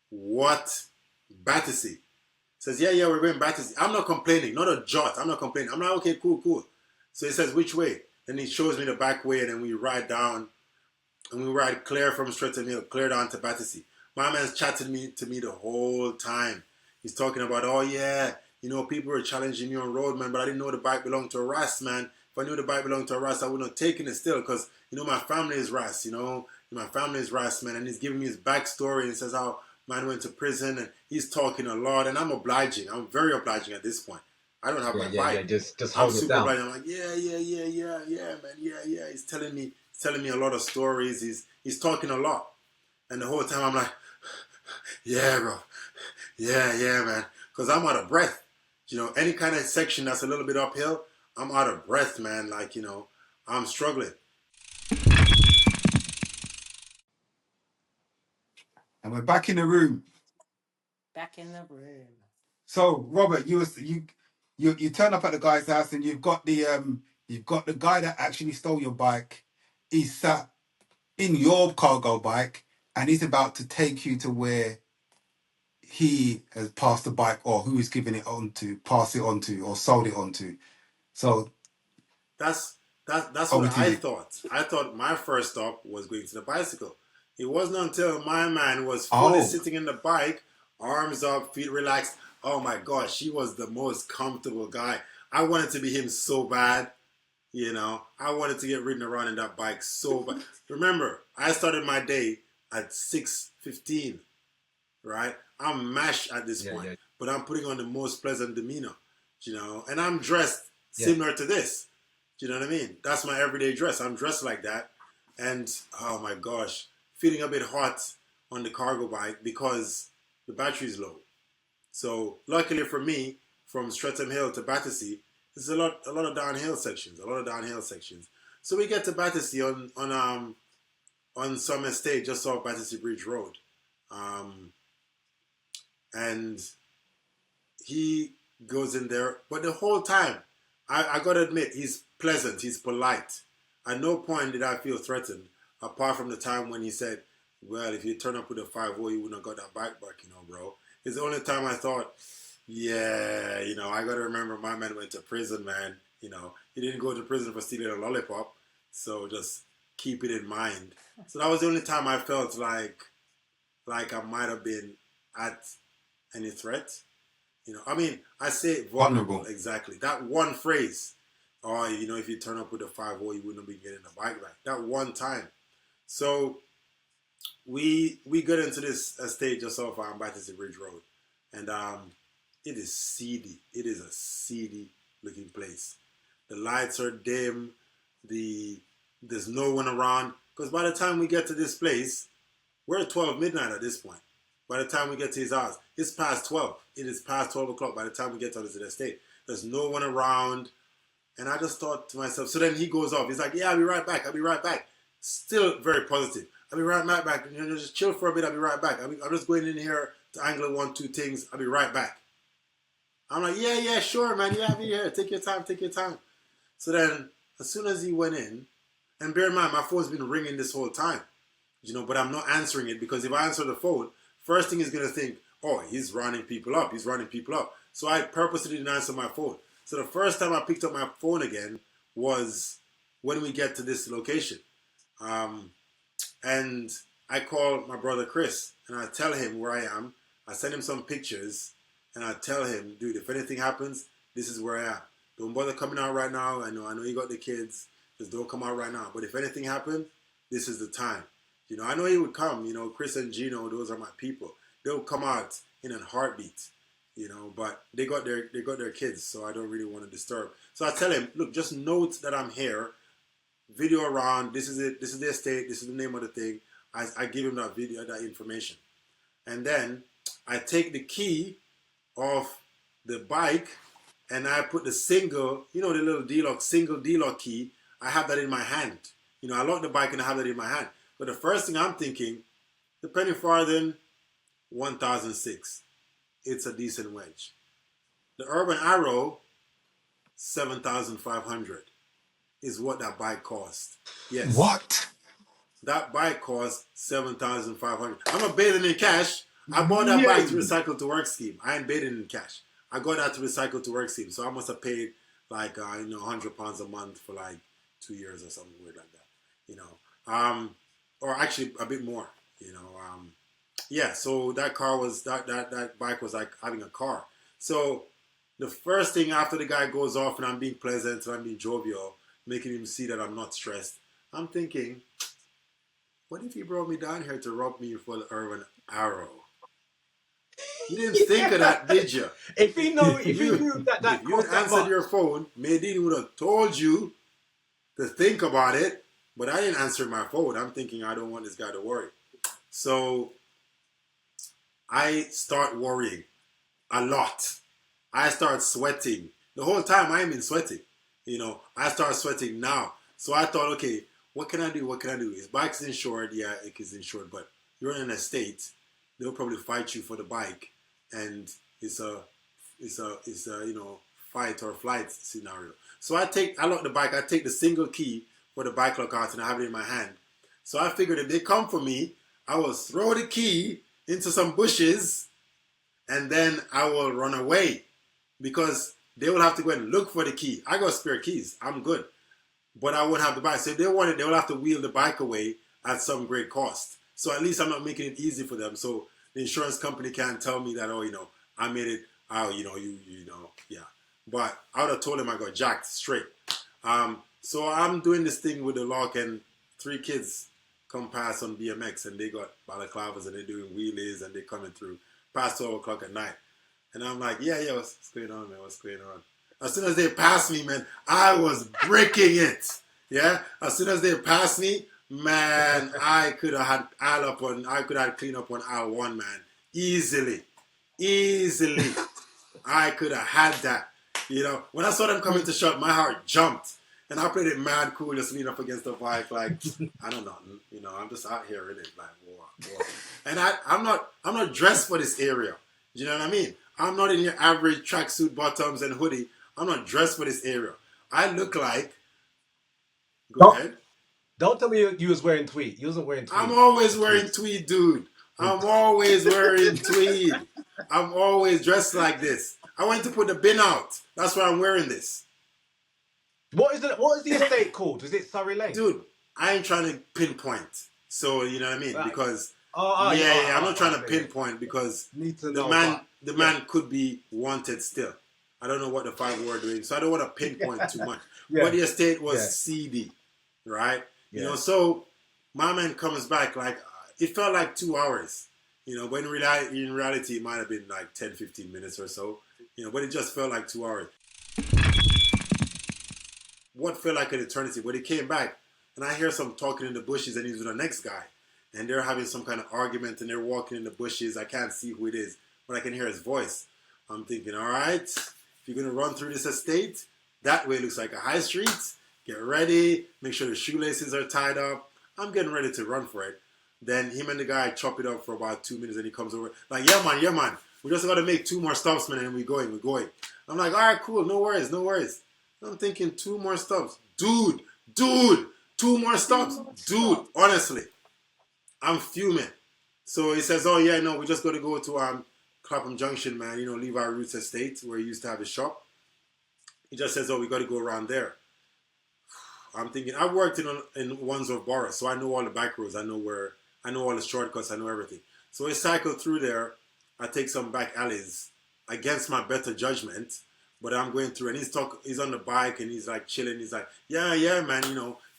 What? Battersea? Says, yeah, we're going Battersea. I'm not complaining, not a jot. I'm not complaining. I'm like, okay, cool. So he says, which way? Then he shows me the back way, and then we ride down, and we ride clear from Streatham Hill, clear down to Battersea. My man's chatting to me the whole time. He's talking about, oh yeah, you know, people were challenging me on road, man, but I didn't know the bike belonged to a Ras, man. If I knew the bike belonged to a Ras, I wouldn't have taken it still, because, you know, my family is Ras, you know. My family is Ras, man. And he's giving me his backstory, and he says how man went to prison, and he's talking a lot, and I'm obliging. I'm very obliging at this point. I don't have my bike. Yeah, just I'm hold it super down. obliging. I'm like, yeah, man, yeah. He's telling me a lot of stories. He's talking a lot. And the whole time I'm like, yeah, bro. Yeah, man. Because I'm out of breath. You know, any kind of section that's a little bit uphill, I'm out of breath, man. Like, you know, I'm struggling. And we're back in the room. Back in the room. So, Robert, you turn up at the guy's house, and you've got the guy that actually stole your bike. He's sat in your cargo bike, and he's about to take you to where he has passed the bike, or who he's given it on to, pass it on to, or sold it on to. So That's over what to I you. thought. I thought my first stop was going to the bicycle. It wasn't until my man was fully Oh, sitting in the bike, arms up, feet relaxed. Oh my gosh, he was the most comfortable guy. I wanted to be him so bad. You know, I wanted to get ridden around in that bike so bad. Remember, I started my day at 6:15, right? I'm mashed at this point, but I'm putting on the most pleasant demeanor, you know, and I'm dressed similar to this. Do you know what I mean? That's my everyday dress. I'm dressed like that. And oh my gosh, feeling a bit hot on the cargo bike because the battery's low. So luckily for me, from Streatham Hill to Battersea, there's a lot of downhill sections. So we get to Battersea on some estate just off Battersea Bridge Road, and he goes in there. But the whole time, I gotta admit, he's pleasant, he's polite. At no point did I feel threatened, apart from the time when he said, well, if you turn up with a 5-0, you wouldn't have got that bike back, you know, bro. It's the only time I thought, yeah, you know, I gotta remember my man went to prison, man. You know, he didn't go to prison for stealing a lollipop, so just keep it in mind. So that was the only time I felt like I might have been at any threat. You know, I mean, I say vulnerable, exactly. That one phrase, oh, you know, if you turn up with a 5-0, you wouldn't be getting a bike back. That one time. So we got into this estate just off Battersea Bridge Road, and it is seedy. It is a seedy looking place. The lights are dim. There's no one around. Because by the time we get to this place, we're at 12 midnight at this point. By the time we get to his house, it's past 12. It is past 12 o'clock by the time we get to the estate. There's no one around. And I just thought to myself, so then he goes off. He's like, yeah, I'll be right back. Still very positive. I'll be right back. You know, just chill for a bit. I'll be right back. I'm just going in here to angle 1, 2 things. I'll be right back. I'm like, yeah, sure, man. Yeah, I'll be here. Take your time. So then, as soon as he went in, and bear in mind, my phone's been ringing this whole time, you know, but I'm not answering it because if I answer the phone, first thing he's going to think, oh, he's running people up. So I purposely didn't answer my phone. So the first time I picked up my phone again was when we get to this location. And I call my brother Chris, and I tell him where I am. I send him some pictures, and I tell him, dude, if anything happens, this is where I am. Don't bother coming out right now. I know you got the kids. Just don't come out right now. But if anything happens, this is the time. You know, I know he would come. You know, Chris and Gino, those are my people. They'll come out in a heartbeat. You know, but they got their kids, so I don't really want to disturb. So I tell him, look, just note that I'm here. Video around. This is it. This is the estate. This is the name of the thing. I give him that video, that information, and then I take the key off the bike and I put the single, you know, the little D-lock, single D-lock key. I have that in my hand. You know, I lock the bike and I have that in my hand. But the first thing I'm thinking, The Penny Farthing, 1,006. It's a decent wedge. The Urban Arrow, 7,500 is what that bike cost. Yes. What? That bike cost 7,500. I'm not bathing in cash. I bought that bike to recycle to work scheme. I ain't bathing in cash. I got that to recycle to work scheme. So I must have paid like £100 a month for like 2 years or something weird like that. Or actually a bit more. Yeah. So that car was that bike was like having a car. So the first thing after the guy goes off and I'm being pleasant and I'm being jovial, making him see that I'm not stressed, I'm thinking, what if he brought me down here to rob me for the Urban Arrow? You didn't think of that, did you? If he knew that if you had answered your phone, Medini would have told you to think about it, but I didn't answer my phone. I'm thinking I don't want this guy to worry. So I start worrying a lot. I start sweating. The whole time I ain't been sweating. I start sweating now. So I thought, okay, what can I do? What can I do? His bike's insured. Yeah, it is insured, but you're in an estate. They'll probably fight you for the bike, and it's a fight or flight scenario. So I lock the bike. I take the single key for the bike lock out, and I have it in my hand. So I figured if they come for me, I will throw the key into some bushes, and then I will run away because they will have to go and look for the key. I got spare keys. I'm good. But I won't have the bike. So if they want it, they will have to wheel the bike away at some great cost. So at least I'm not making it easy for them. So the insurance company can't tell me that, I made it, yeah. But I would have told them I got jacked straight. So I'm doing this thing with the lock, and 3 kids come past on BMX, and they got balaclavas, and they're doing wheelies, and they're coming through past 12 o'clock at night. And I'm like, yeah, what's going on, man? What's going on? As soon as they passed me, man, I was breaking it. Yeah? As soon as they passed me, man, I could have had clean up on aisle 1, man. Easily. I could have had that. When I saw them coming to shot, my heart jumped. And I played it mad cool, just lean up against the bike, like, I don't know. I'm just out here in it, like, whoa. And I'm not dressed for this area. You know what I mean? I'm not in your average tracksuit bottoms and hoodie. I'm not dressed for this area. I look like... Go ahead. Don't tell me you was wearing tweed. You wasn't wearing tweed. I'm always wearing tweed, dude. I'm always wearing tweed. I'm always dressed like this. I went to put the bin out. That's why I'm wearing this. What is the estate called? Is it Surrey Lane? Dude, I ain't trying to pinpoint. So, you know what I mean? Because... I'm not trying to pinpoint because the man could be wanted still. I don't know what the 5 were doing, so I don't want to pinpoint too much. But the estate was seedy, right? Yeah. So my man comes back like, it felt like 2 hours, but in reality it might have been like 10, 15 minutes or so, but it just felt like 2 hours. What felt like an eternity, but he came back and I hear some talking in the bushes and he's with the next guy. And they're having some kind of argument and they're walking in the bushes. I can't see who it is, but I can hear his voice. I'm thinking, all right, if you're going to run through this estate, that way it looks like a high street. Get ready. Make sure the shoelaces are tied up. I'm getting ready to run for it. Then him and the guy chop it up for about 2 minutes and he comes over. Like, yeah, man. We just got to make 2 more stops, man, and we're going. I'm like, all right, cool. No worries. I'm thinking 2 more stops. Dude, 2 more stops. Dude, honestly. I'm fuming. So he says, oh, yeah, no, we just got to go to Clapham Junction, man, leave our Roots Estate where he used to have his shop. He just says, oh, we got to go around there. I'm thinking, I worked in Wandsworth Borough, so I know all the back roads. I know all the shortcuts. I know everything. So I cycle through there. I take some back alleys against my better judgment, but I'm going through, and he's on the bike, and he's like chilling. He's like, yeah, man,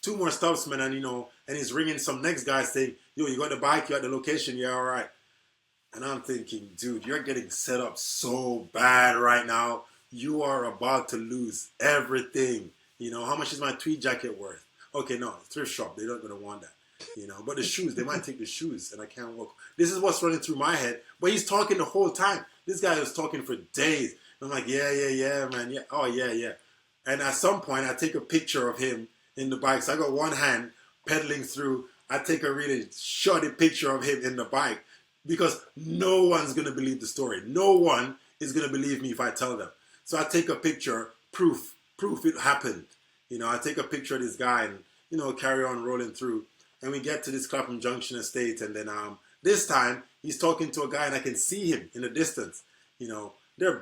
2 more stops, man, and he's ringing some next guy saying, yo, you got the bike, you got the location, yeah, all right. And I'm thinking, dude, you're getting set up so bad right now. You are about to lose everything. How much is my tweed jacket worth? Okay, no, thrift shop, they're not going to want that. But the shoes, they might take the shoes, and I can't walk. This is what's running through my head. But he's talking the whole time. This guy was talking for days. I'm like, yeah, man, yeah, oh, yeah. And at some point, I take a picture of him in the bike. So I got one hand pedaling through. I take a really shoddy picture of him in the bike because no one's going to believe the story. No one is going to believe me if I tell them. So I take a picture, proof it happened. You know, I take a picture of this guy and, you know, carry on rolling through. And we get to this Clapham Junction estate, and then this time he's talking to a guy and I can see him in the distance. You know, they're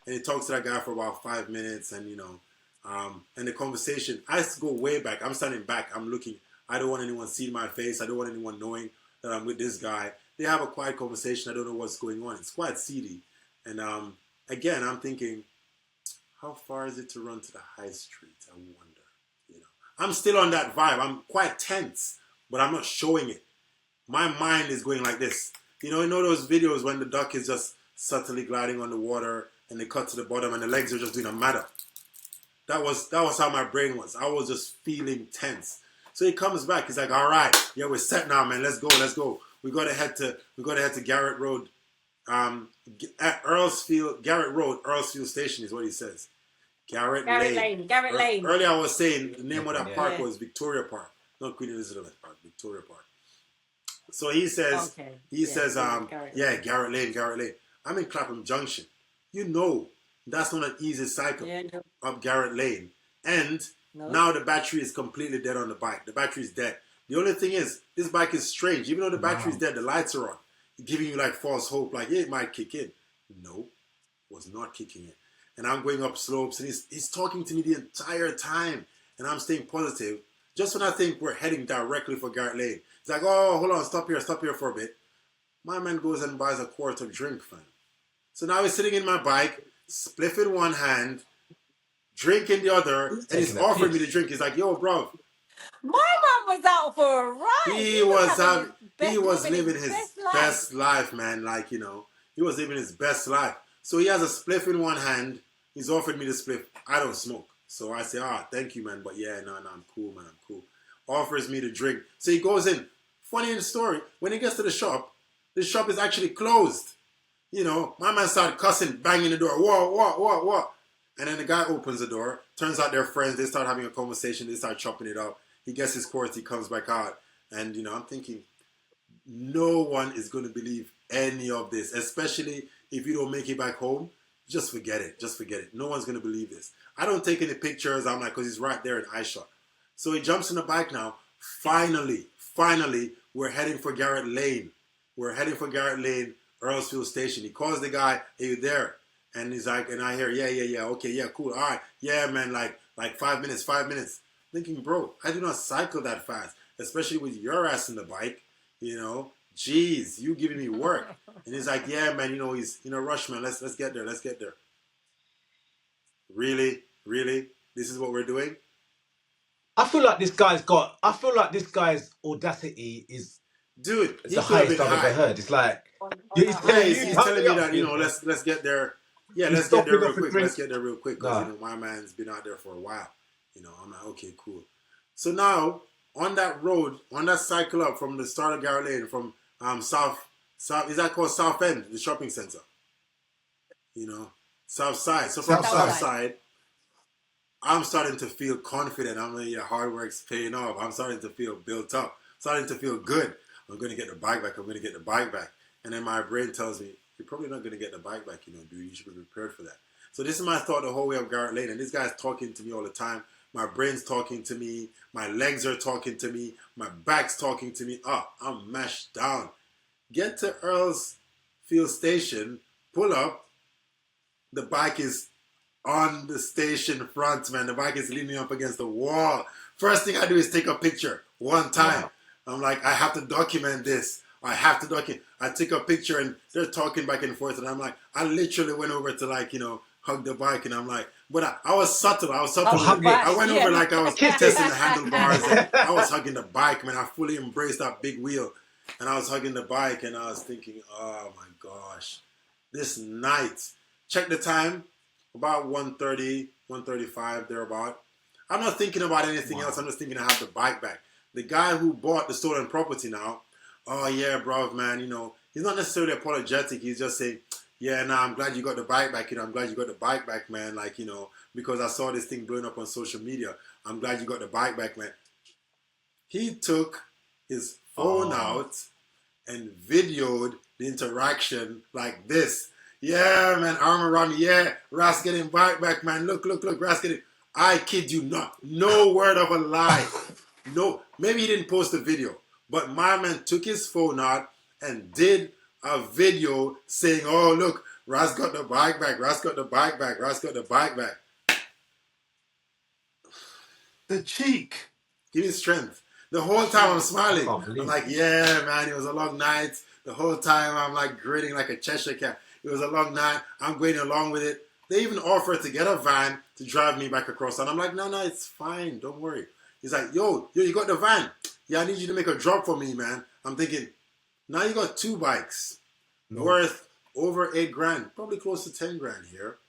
and he talks to that guy for about 5 minutes, and you know, and the conversation, I go way back. I'm standing back, I'm looking. I don't want anyone seeing my face. I don't want anyone knowing that I'm with this guy. They have a quiet conversation. I don't know what's going on. It's quite seedy. And again, I'm thinking, how far is it to run to the high street? I wonder. You know, I'm still on that vibe. I'm quite tense, but I'm not showing it. My mind is going like this. You know those videos when the duck is just subtly gliding on the water and they cut to the bottom and the legs are just doing a matter. That was how my brain was. I was just feeling tense. So he comes back. He's like, all right, yeah, we're set now, man. Let's go. We gotta head to Garrett Road. At Garrett Road, Earlsfield Station is what he says. Garrett Lane. Earlier I was saying the name of that park was Victoria Park, not Queen Elizabeth Park, Victoria Park. So he says, Garrett Lane. I'm in Clapham Junction. You know, that's not an easy cycle up Garrett Lane. And now the battery is completely dead on the bike. The battery is dead. The only thing is, this bike is strange. Even though the battery is dead, the lights are on, giving you like false hope, like it might kick in. No, it was not kicking in. And I'm going up slopes, and he's talking to me the entire time, and I'm staying positive. Just when I think we're heading directly for Garrett Lane, he's like, oh, hold on, stop here for a bit. My man goes and buys a quart of drink, fam. So now he's sitting in my bike, spliff in one hand, drink in the other, and he's offering me the drink. He's like, yo, bro. My mum was out for a ride. He was living his best life, man. Like, you know, he was living his best life. So he has a spliff in one hand. He's offered me the spliff. I don't smoke. So I say, thank you, man. But yeah, no, I'm cool, man. I'm cool. Offers me the drink. So he goes in. Funny in the story, when he gets to the shop is actually closed. You know, my man started cussing, banging the door. Whoa. And then the guy opens the door. Turns out they're friends. They start having a conversation. They start chopping it up. He gets his quart. He comes back out. And, you know, I'm thinking, no one is going to believe any of this, especially if you don't make it back home. Just forget it. No one's going to believe this. I don't take any pictures. I'm like, because he's right there in eye shot. So he jumps in the bike now. Finally, we're heading for Garrett Lane. Earlsfield Station. He calls the guy, hey, you there? And he's like, and I hear, yeah, okay, yeah, cool, all right, yeah, man, like 5 minutes. Thinking, bro, I do not cycle that fast, especially with your ass in the bike, you know. Jeez, you giving me work. And he's like, yeah, man, you know, he's in a rush, man. Let's get there. Really? This is what we're doing? I feel like this guy's audacity is, dude, the highest I've ever heard. It's like, he's telling me that, you know, let's get there. Yeah, let's get there real quick. Because, you know, my man's been out there for a while. You know, I'm like, okay, cool. So now, on that road, on that cycle up from the start of Garrett Lane, from South, is that called South End, the shopping center? You know, South Side. So from South Side, I'm starting to feel confident. I'm like, yeah, hard work's paying off. I'm starting to feel built up. Starting to feel good. I'm going to get the bike back. And then my brain tells me, you're probably not going to get the bike back, you know, dude. You should be prepared for that. So this is my thought the whole way up Garrett Lane. And this guy's talking to me all the time. My brain's talking to me. My legs are talking to me. My back's talking to me. I'm mashed down. Get to Earlsfield Station. Pull up. The bike is on the station front, man. The bike is leaning up against the wall. First thing I do is take a picture one time. Wow. I'm like, I have to document this. I take a picture and they're talking back and forth. And I'm like, I literally went over to, like, you know, hug the bike. And I'm like, but I was subtle. I went over like I was testing the handlebars. And I was hugging the bike, man. I fully embraced that big wheel. And I was hugging the bike and I was thinking, oh my gosh, this night. Check the time, about 1:30, 1:35, thereabout. I'm not thinking about anything else. I'm just thinking I have the bike back. The guy who bought the stolen property now, oh yeah, bro, man, you know, he's not necessarily apologetic. He's just saying, yeah, nah, I'm glad you got the bike back. I'm glad you got the bike back, man. Like, because I saw this thing blowing up on social media. I'm glad you got the bike back, man. He took his phone out and videoed the interaction like this. Yeah, man, arm around me. Yeah, Ras getting bike back, man. Look, Ras getting. I kid you not. No word of a lie. No, maybe he didn't post the video, but my man took his phone out and did a video saying, "Oh, look, Ras got the bike back. Ras got the bike back. Ras got the bike back." The cheek. Give me strength. The whole time I'm smiling. I'm like, yeah, man, it was a long night. The whole time I'm like grinning like a Cheshire cat. It was a long night. I'm going along with it. They even offered to get a van to drive me back across. And I'm like, no, it's fine. Don't worry. He's like, yo, you got the van. Yeah, I need you to make a drop for me, man. I'm thinking, now you got 2 bikes worth over 8 grand. Probably close to 10 grand here.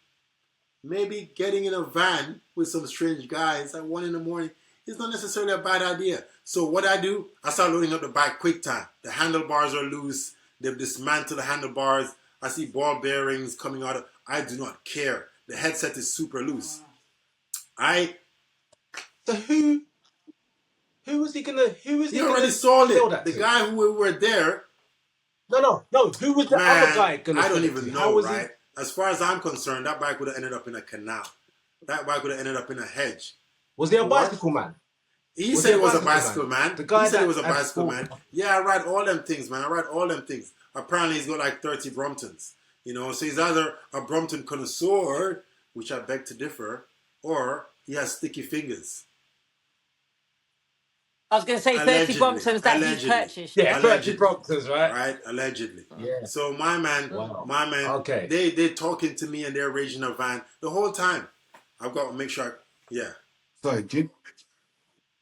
Maybe getting in a van with some strange guys at 1 in the morning is not necessarily a bad idea. So what I do, I start loading up the bike quick time. The handlebars are loose. They've dismantled the handlebars. I see ball bearings coming out. I do not care. The headset is super loose. So who was he gonna? He already sold it. The guy who were there. No. Who was the other guy gonna? I don't even know, right? As far as I'm concerned, that bike would have ended up in a canal. That bike would have ended up in a hedge. Was he a bicycle man? He said it was a bicycle man. The guy said it was a bicycle man. Yeah, I ride all them things, man. I ride all them things. Apparently, he's got like 30 Bromptons. So he's either a Brompton connoisseur, which I beg to differ, or he has sticky fingers. I was going to say 30 Bromptons that he purchased. Yeah, 30 Bromptons, right? Right, allegedly. Yeah. So my man, okay. They're talking to me and they're raging a van the whole time. I've got to make sure. Sorry, do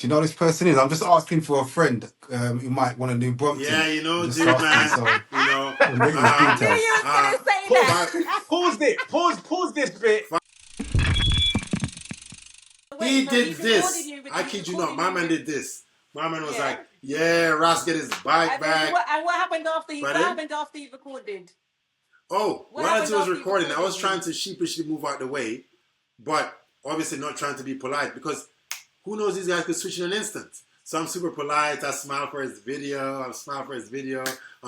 you know who this person is? I'm just asking for a friend who might want a new Brompton. Yeah, dude, man. So, I knew you was going to say that. Pause this bit. He did this. I kid you not. My man did this. My man was like, yeah, Ras get his bike back. And what happened after he recorded? Oh, while he was recording, I was trying to sheepishly move out the way, but obviously not trying to be polite because who knows, these guys could switch in an instant. So I'm super polite. I smile for his video. I'm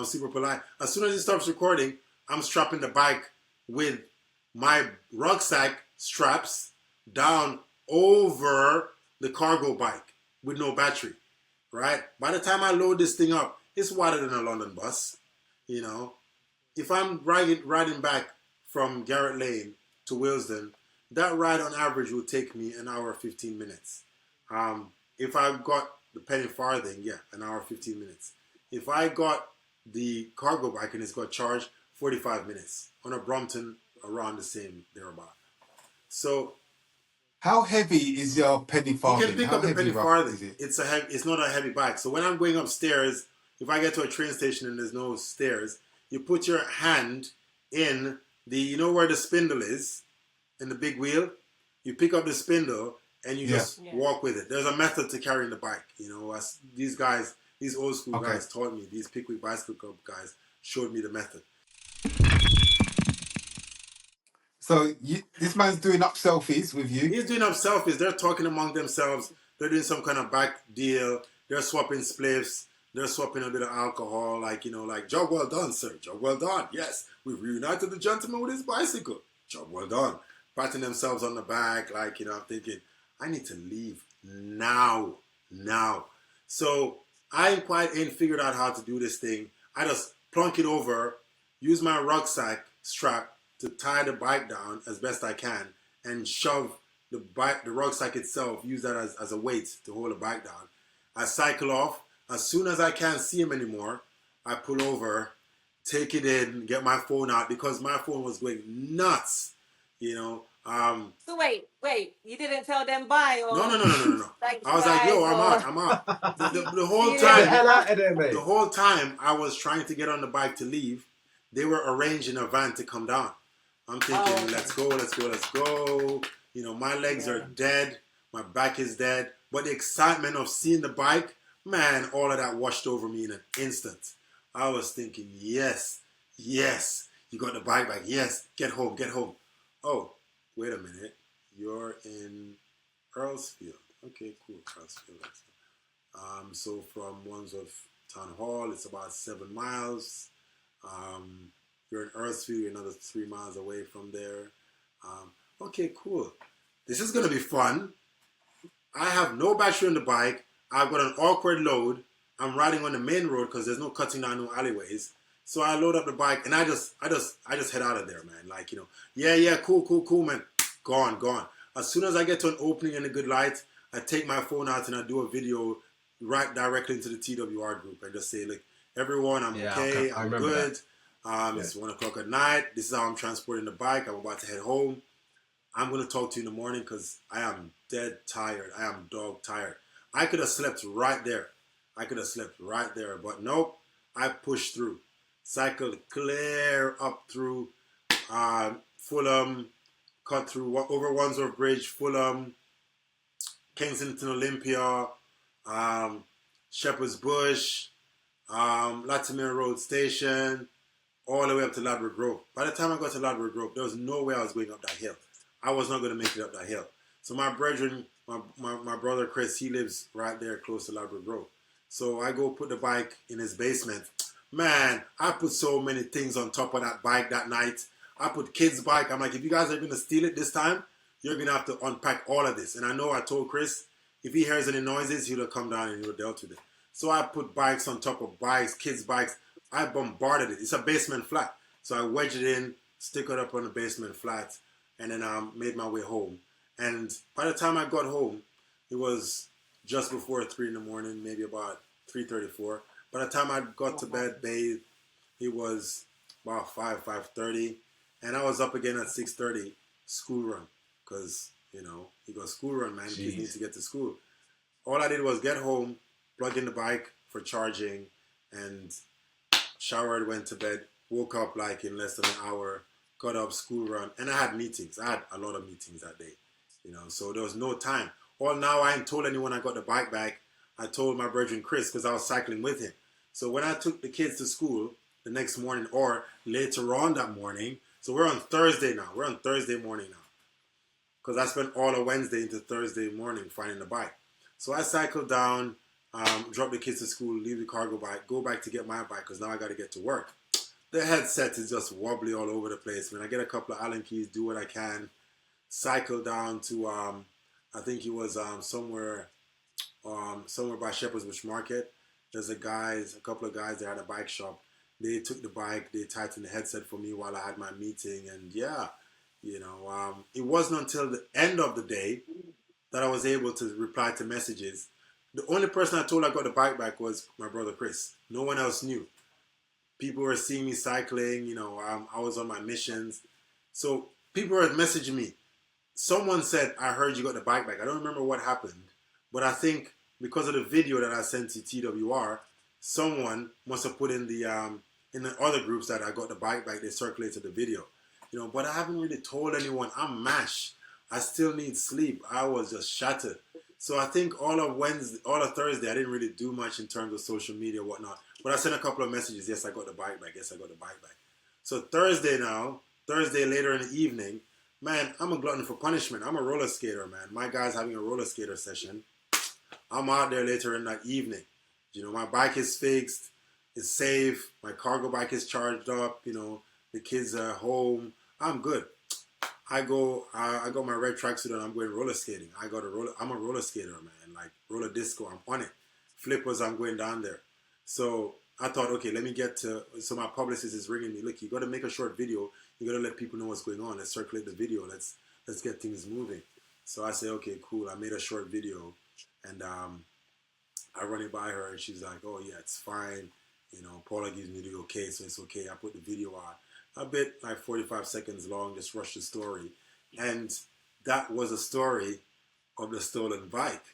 super polite. As soon as he stops recording, I'm strapping the bike with my rucksack straps down over the cargo bike with no battery, right? By the time I load this thing up, it's wider than a London bus, If I'm riding back from Garrett Lane to Willesden, that ride on average will take me an hour 15 minutes. If I've got the Penny Farthing, an hour 15 minutes. If I got the cargo bike and it's got charged, 45 minutes. On a Brompton, around the same thereabout. So, how heavy is your Penny Farthing? You can pick up the Penny Farthing. It's not a heavy bike. So when I'm going upstairs, if I get to a train station and there's no stairs, you put your hand in the, where the spindle is, in the big wheel. You pick up the spindle and you just walk with it. There's a method to carrying the bike. As these old school guys taught me. These Pickwick Bicycle Club guys showed me the method. So this man's doing up selfies with you? He's doing up selfies. They're talking among themselves. They're doing some kind of back deal. They're swapping spliffs. They're swapping a bit of alcohol. Like, job well done, sir. Job well done. Yes, we've reunited the gentleman with his bicycle. Job well done. Patting themselves on the back. Like, I'm thinking, I need to leave now. So I ain't figured out how to do this thing. I just plunk it over, use my rucksack strap to tie the bike down as best I can and shove the rucksack itself, use that as a weight to hold the bike down. I cycle off. As soon as I can't see him anymore, I pull over, take it in, get my phone out because my phone was going nuts, So wait, you didn't tell them bye or? No. I was like, yo, I'm out. The whole time, the whole time I was trying to get on the bike to leave, they were arranging a van to come down. I'm thinking, let's go. My legs are dead. My back is dead. But the excitement of seeing the bike, man, all of that washed over me in an instant. I was thinking, yes. You got the bike back. Yes, get home, get home. Oh, wait a minute. You're in Earlsfield. Okay, cool. Earlsfield. So from Wandsworth Town Hall, it's about 7 miles. You're in Earlsfield, you're another 3 miles away from there. Okay, cool. This is gonna be fun. I have no battery on the bike. I've got an awkward load. I'm riding on the main road because there's no cutting down no alleyways. So I load up the bike and I just head out of there, man. Like, you know, yeah, cool, man. Gone. As soon as I get to an opening and a good light, I take my phone out and I do a video right directly into the TWR group and just say, look, everyone, I'm okay, I'm good. It's 1 o'clock at night. This is how I'm transporting the bike. I'm about to head home. I'm going to talk to you in the morning because I am dead tired. I am dog tired. I could have slept right there. But nope, I pushed through. Cycled clear up through Fulham, cut through over Wandsworth Bridge, Fulham, Kensington Olympia, Shepherd's Bush, Latimer Road Station, all the way up to Ladbroke Grove. By the time I got to Ladbroke Grove, there was no way I was going up that hill. I was not going to make it up that hill. So my brethren, my brother Chris, he lives right there close to Ladbroke Grove. So I go put the bike in his basement. Man, I put so many things on top of that bike that night. I put kids' bike. I'm like, if you guys are going to steal it this time, you're going to have to unpack all of this. And I know I told Chris, if he hears any noises, he'll come down and he'll dealt with it. So I put bikes on top of bikes, kids' bikes. I bombarded it. It's a basement flat. So I wedged it in, stick it up on the basement flat, and then I made my way home. And by the time I got home, it was just before 3 in the morning, maybe about 3:34. By the time I got to bed, bathed, it was about 5:30. And I was up again at 6:30, school run. Because, you know, you got school run, man. Jeez. Kids need to get to school. All I did was get home, plug in the bike for charging, and showered, went to bed, woke up like in less than an hour, got up, school run, and I had meetings. I had a lot of meetings that day, you know, so there was no time. Well, now I ain't told anyone I got the bike back. I told my brethren Chris because I was cycling with him. So when I took the kids to school the next morning or later on that morning, so we're on Thursday now. We're on Thursday morning now because I spent all of Wednesday into Thursday morning finding the bike. So I cycled down, drop the kids to school, leave the cargo bike, go back to get my bike because now I got to get to work. The headset is just wobbly all over the place. When I get a couple of Allen keys, do what I can, cycle down to, I think it was somewhere by Shepherd's Bush Market. There's a couple of guys that had a bike shop. They took the bike, they tightened the headset for me while I had my meeting. And yeah, you know, it wasn't until the end of the day that I was able to reply to messages. The only person I told I got the bike back was my brother Chris. No one else knew. People were seeing me cycling, you know, I was on my missions. So people were messaging me. Someone said, I heard you got the bike back. I don't remember what happened, but I think because of the video that I sent to TWR, someone must have put in the other groups that I got the bike back, they circulated the video. You know, but I haven't really told anyone. I'm mashed. I still need sleep. I was just shattered. So I think all of Thursday, I didn't really do much in terms of social media and whatnot. But I sent a couple of messages. Yes, I got the bike back. Yes, I got the bike back. So Thursday later in the evening, man, I'm a glutton for punishment. I'm a roller skater, man. My guy's having a roller skater session. I'm out there later in that evening. You know, my bike is fixed. It's safe. My cargo bike is charged up. You know, the kids are home. I'm good. I got my red tracksuit and I'm going roller skating. I'm a roller skater, man. Like roller disco, I'm on it. Flippers, I'm going down there. So I thought, okay, so my publicist is ringing me. Look, you got to make a short video. You got to let people know what's going on. Let's circulate the video. Let's get things moving. So I say, okay, cool. I made a short video and I run it by her and she's like, oh yeah, it's fine. You know, Paula gives me the okay, so it's okay. I put the video on. A bit like 45 seconds long, just rush the story. And that was a story of the stolen bike,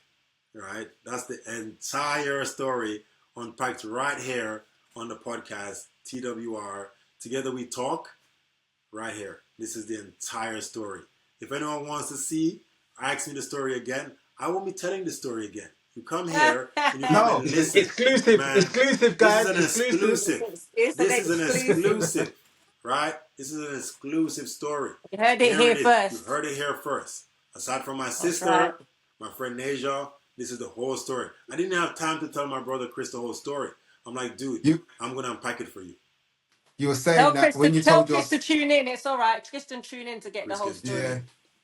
right? That's the entire story unpacked right here on the podcast, TWR. Together We Talk, right here. This is the entire story. If anyone wants to see, ask me the story again. I won't be telling the story again. You come here and you come and listen. Exclusive, man. exclusive, guys. This is an exclusive. This is an exclusive. right? This is an exclusive story. You heard it here first. You heard it here first. Aside from my sister, right. my friend Naja, this is the whole story. I didn't have time to tell my brother Chris the whole story. I'm like, dude, I'm going to unpack it for you. You were saying that when you tell told Chris to tune in. It's all right. Tristan, tune in to get the whole story. Yeah.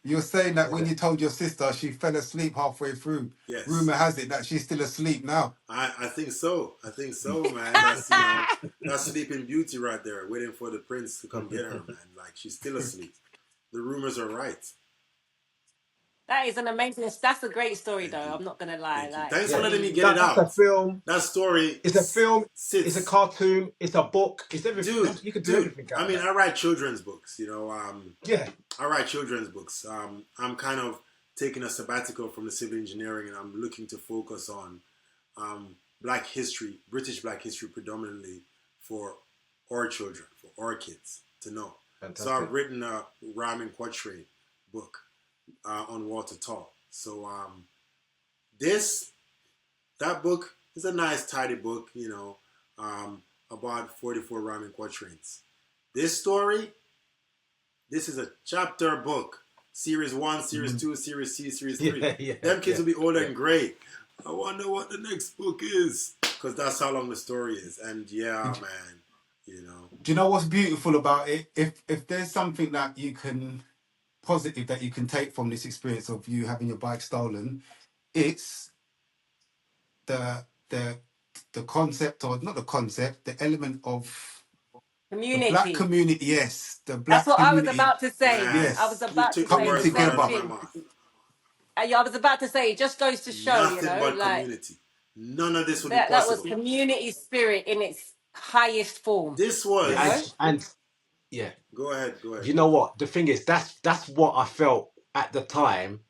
You were saying that when you told your sister, she fell asleep halfway through. Yes. Rumor has it that she's still asleep now. I think so. I think so, man. That's, you know, that's Sleeping Beauty right there, waiting for the prince to come get her, man. Like, she's still asleep. The rumors are right. That is an amazing. That's a great story, though. I'm not gonna lie. Like, thanks for letting me get it out. That's a film. That story. It's a film. It's a cartoon. It's a book. It's everything. Dude, you can do everything. I mean, I write children's books. You know. I write children's books. I'm kind of taking a sabbatical from the civil engineering, and I'm looking to focus on Black history, British Black history, predominantly for our children, for our kids to know. Fantastic. So I've written a rhyme and quatrain book on Walter Tall. So that book is a nice, tidy book, you know, about 44 rhyme and quatrains. This story, this is a chapter book. Series 1, Series 2, Series C, Series 3. Them kids will be older and gray. I wonder what the next book is. Because that's how long the story is. And man, you know. Do you know what's beautiful about it? If there's something that you can, positive that you can take from this experience of you having your bike stolen, it's the concept, or not the concept, the element of community. The Black community, yes. The Black That's what community. I was about to say. Yes. I was about to say coming the together. same thing. I was about to say, it just goes to show, Nothing you know, but like community. None of this would be possible. That was community spirit in its highest form. This was, and Go ahead. You know what? The thing is, that's what I felt at the time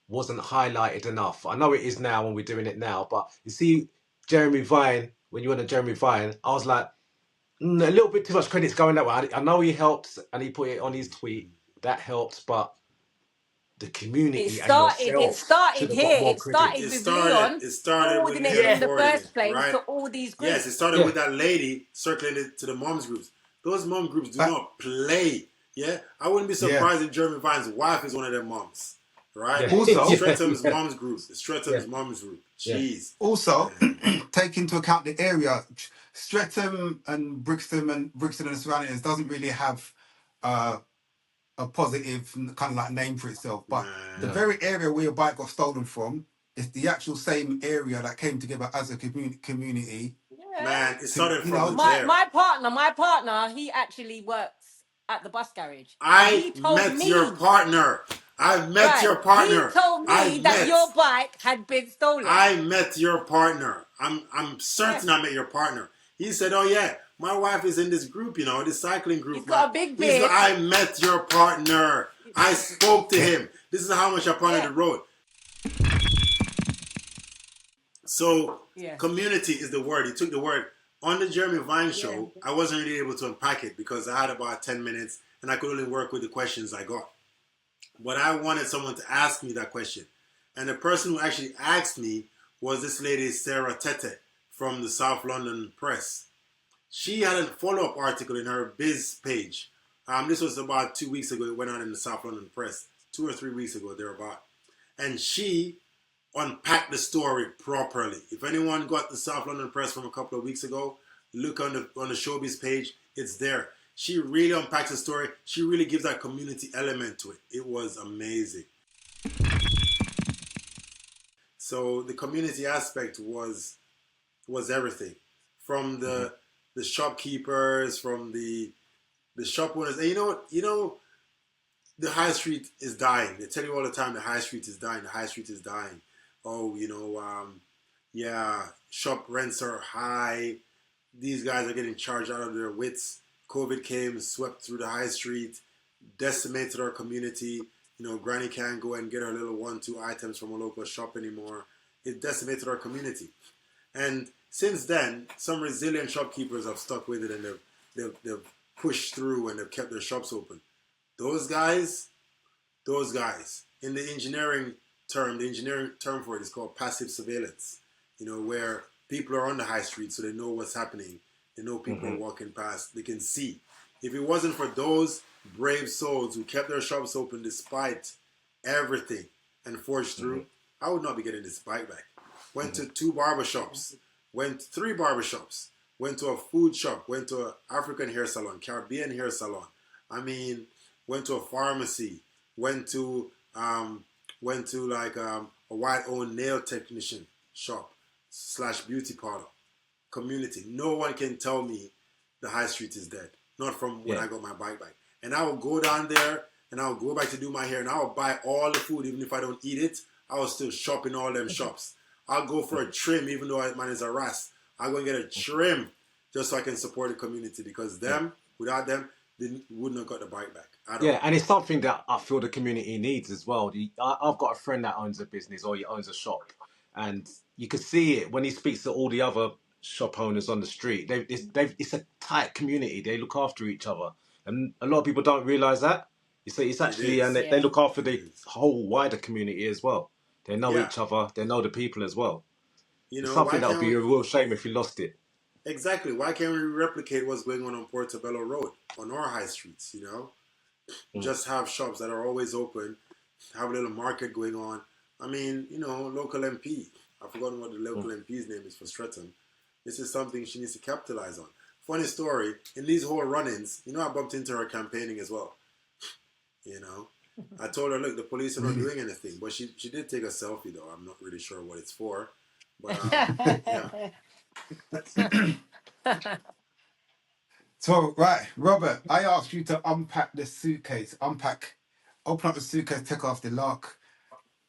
wasn't highlighted enough. I know it is now when we're doing it now, but you see, Jeremy Vine, when you went to Jeremy Vine, I was like, a little bit too much credit's going that way. I know he helped and he put it on his tweet. That helped, but the community it started here. It started with Leon. It started with it in the first place, right? To all these groups. Yes, it started with that lady circling it to the moms groups. Those mom groups do not play. Yeah, I wouldn't be surprised if Jeremy Vine's wife is one of their moms. Right? Also, Stretham's mom's group. The Stretham's mom's group. Jeez. Also, take into account the area. Streatham and Brixton and the surroundings doesn't really have a positive kind of like name for itself. But the very area where your bike got stolen from is the actual same area that came together as a community. Yeah. Man, it started from there. My partner, he actually works at the bus garage. I met your partner. I met your partner. He told me that your bike had been stolen. I met your partner. I'm certain I met your partner. He said, "Oh yeah, my wife is in this group, you know, this cycling group." He's got a big beard. I met your partner. I spoke to him. This is how much I partnered the road. So, community is the word. He took the word. On the Jeremy Vine show, I wasn't really able to unpack it because I had about 10 minutes and I could only work with the questions I got. But I wanted someone to ask me that question. And the person who actually asked me was this lady, Sarah Tete, from the South London Press. She had a follow-up article in her biz page. This was about 2 weeks ago. It went out in the South London Press. 2 or 3 weeks ago, thereabout. And she unpacked the story properly. If anyone got the South London Press from a couple of weeks ago, look on the Showbiz page. It's there. She really unpacks the story. She really gives that community element to it. It was amazing. So the community aspect was everything. From the shopkeepers, from the shop owners. And you know, the high street is dying. They tell you all the time the high street is dying. The high street is dying. Oh, shop rents are high. These guys are getting charged out of their wits. COVID came, swept through the high street, decimated our community. You know, Granny can't go and get her little 1-2 items from a local shop anymore. It decimated our community. And since then, some resilient shopkeepers have stuck with it and they've pushed through and they've kept their shops open. Those guys, in the engineering term for it is called passive surveillance. You know, where people are on the high street so they know what's happening. They know people are walking past. They can see. If it wasn't for those brave souls who kept their shops open despite everything and forged through, I would not be getting this bike back. Went to 2 barbershops, went 3 barbershops, went to a food shop, went to an African hair salon, Caribbean hair salon. I mean, went to a pharmacy, went to like a white-owned nail technician shop / beauty parlor, community. No one can tell me the high street is dead. Not from when I got my bike back. And I will go down there and I will go back to do my hair and I will buy all the food even if I don't eat it. I will still shop in all them shops. I'll go for a trim even though mine is a ras. I'll go and get a trim just so I can support the community because without them, they wouldn't have got the bike back. And it's something that I feel the community needs as well. I've got a friend that owns a business or he owns a shop, and you can see it when he speaks to all the other shop owners on the street. It's a tight community. They look after each other, and a lot of people don't realise that. It's actually, and they look after the whole wider community as well. They know each other. They know the people as well. It's something that would be a real shame if you lost it. Exactly. Why can't we replicate what's going on Portobello Road, on our high streets, Just have shops that are always open, have a little market going on. I mean, local MP. I've forgotten what the local MP's name is for Streatham. This is something she needs to capitalize on. Funny story, in these whole run-ins, I bumped into her campaigning as well. I told her, look, the police are not doing anything. But she did take a selfie, though. I'm not really sure what it's for. But, So, right, Robert, I asked you to unpack the suitcase. Open up the suitcase, take off the lock.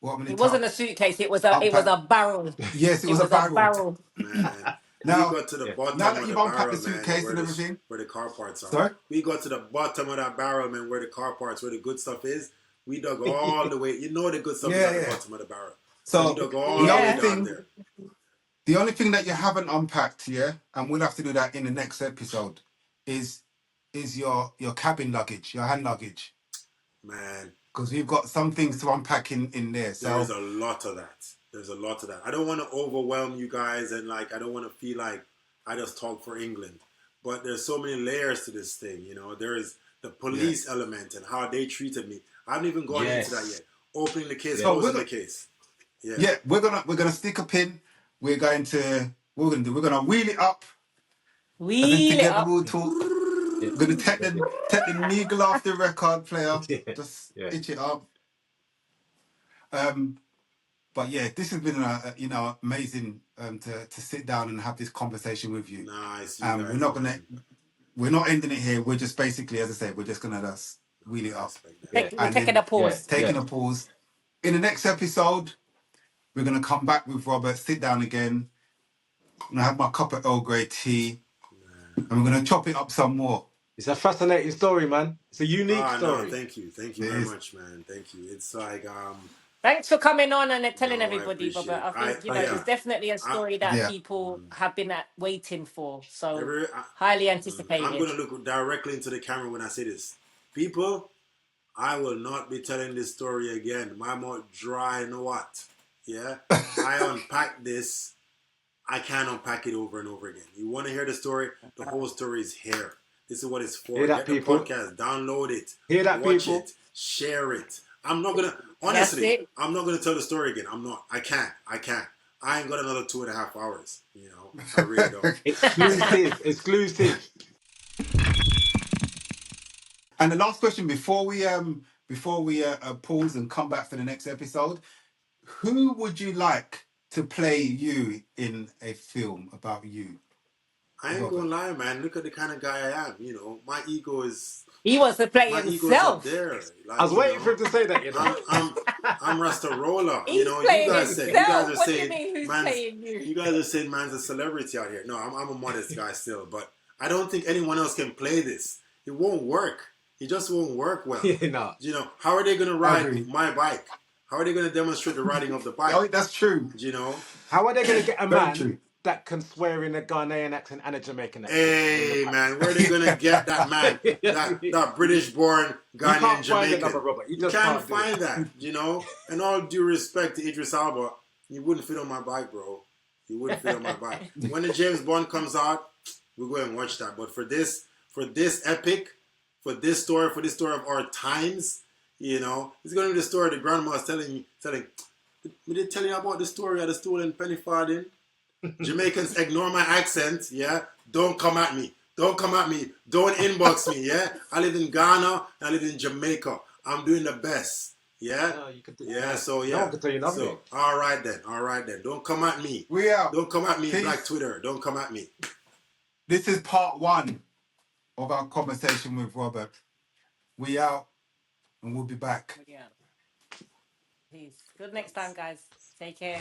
It wasn't a suitcase, it was a barrel. Yes, it was a barrel. Man. Now, we got to the bottom now that of you've the unpacked barrel, the suitcase man, and everything. where the car parts are. Sorry? We got to the bottom of that barrel, man, where the car parts, where the good stuff is. We dug all the way. The good stuff is at the bottom of the barrel. So we dug all the way down there. The only thing that you haven't unpacked, and we'll have to do that in the next episode, is your cabin luggage, your hand luggage. Man. Because we've got some things to unpack in there. So there's a lot of that. I don't want to overwhelm you guys and I don't want to feel like I just talk for England. But there's so many layers to this thing, There is the police element and how they treated me. I haven't even gone into that yet. Opening the case, closing the case. Yeah, we're gonna stick a pin. We're gonna wheel it up. And then together we'll talk. We're gonna take the needle off the record player. Just itch it up. But this has been amazing to sit down and have this conversation with you. Nice. We're not ending it here. We're just basically, as I say, we're just gonna just wheel it up. We're taking a pause. Taking a pause. In the next episode, we're gonna come back with Robert, sit down again. I'm gonna have my cup of Earl Grey tea. And we're gonna chop it up some more. It's a fascinating story, man. It's a unique story. No, thank you very much, man. Thank you. It's like thanks for coming on and telling everybody, Robert. I think it's definitely a story that people have been waiting for. So highly anticipated. I'm gonna look directly into the camera when I say this. People, I will not be telling this story again. My mouth dry, you know what? Yeah? I unpacked this. I can't unpack it over and over again. You want to hear the story? The whole story is here. This is what it's for. Hear that, Get people? the podcast, download it. Hear that, watch people? it, share it. I'm not gonna honestly. I'm not gonna tell the story again. I'm not. I can't. I ain't got another 2.5 hours. I really don't. Exclusive. And the last question before we pause and come back for the next episode, who would you like to play you in a film about you? I ain't gonna lie, man. Look at the kind of guy I am. My ego is. He wants to play himself. Ego's up there. I was waiting for him to say that. I'm Rastarola. He's you guys are what saying, do you mean, who's playing you? You guys are saying man's a celebrity out here. No, I'm a modest guy still, but I don't think anyone else can play this. It won't work. It just won't work well. How are they gonna ride my bike? How are they gonna demonstrate the riding of the bike? Oh, that's true. How are they gonna get a man that can swear in a Ghanaian accent and a Jamaican accent? Hey, man, where are they going to get that man? that British-born Ghanaian Jamaican? You can't find that, And all due respect to Idris Elba, you wouldn't fit on my bike, bro. You wouldn't fit on my bike. When the James Bond comes out, we'll go and watch that. But for this epic, for this story of our times, you know, it's going to be the story the grandma's telling. Me did tell you about the story of the stolen Penny Farthing. Jamaicans ignore my accent, yeah? Don't come at me. Don't come at me. Don't inbox me, yeah? I live in Ghana, I live in Jamaica. I'm doing the best, yeah? No, you could do, So no one can tell you nothing. So, all right then. Don't come at me. We out. Don't come at me, Peace. Black Twitter. Don't come at me. This is part 1 of our conversation with Robert. We out, and we'll be back. Yeah. Peace. Good next time, guys. Take care.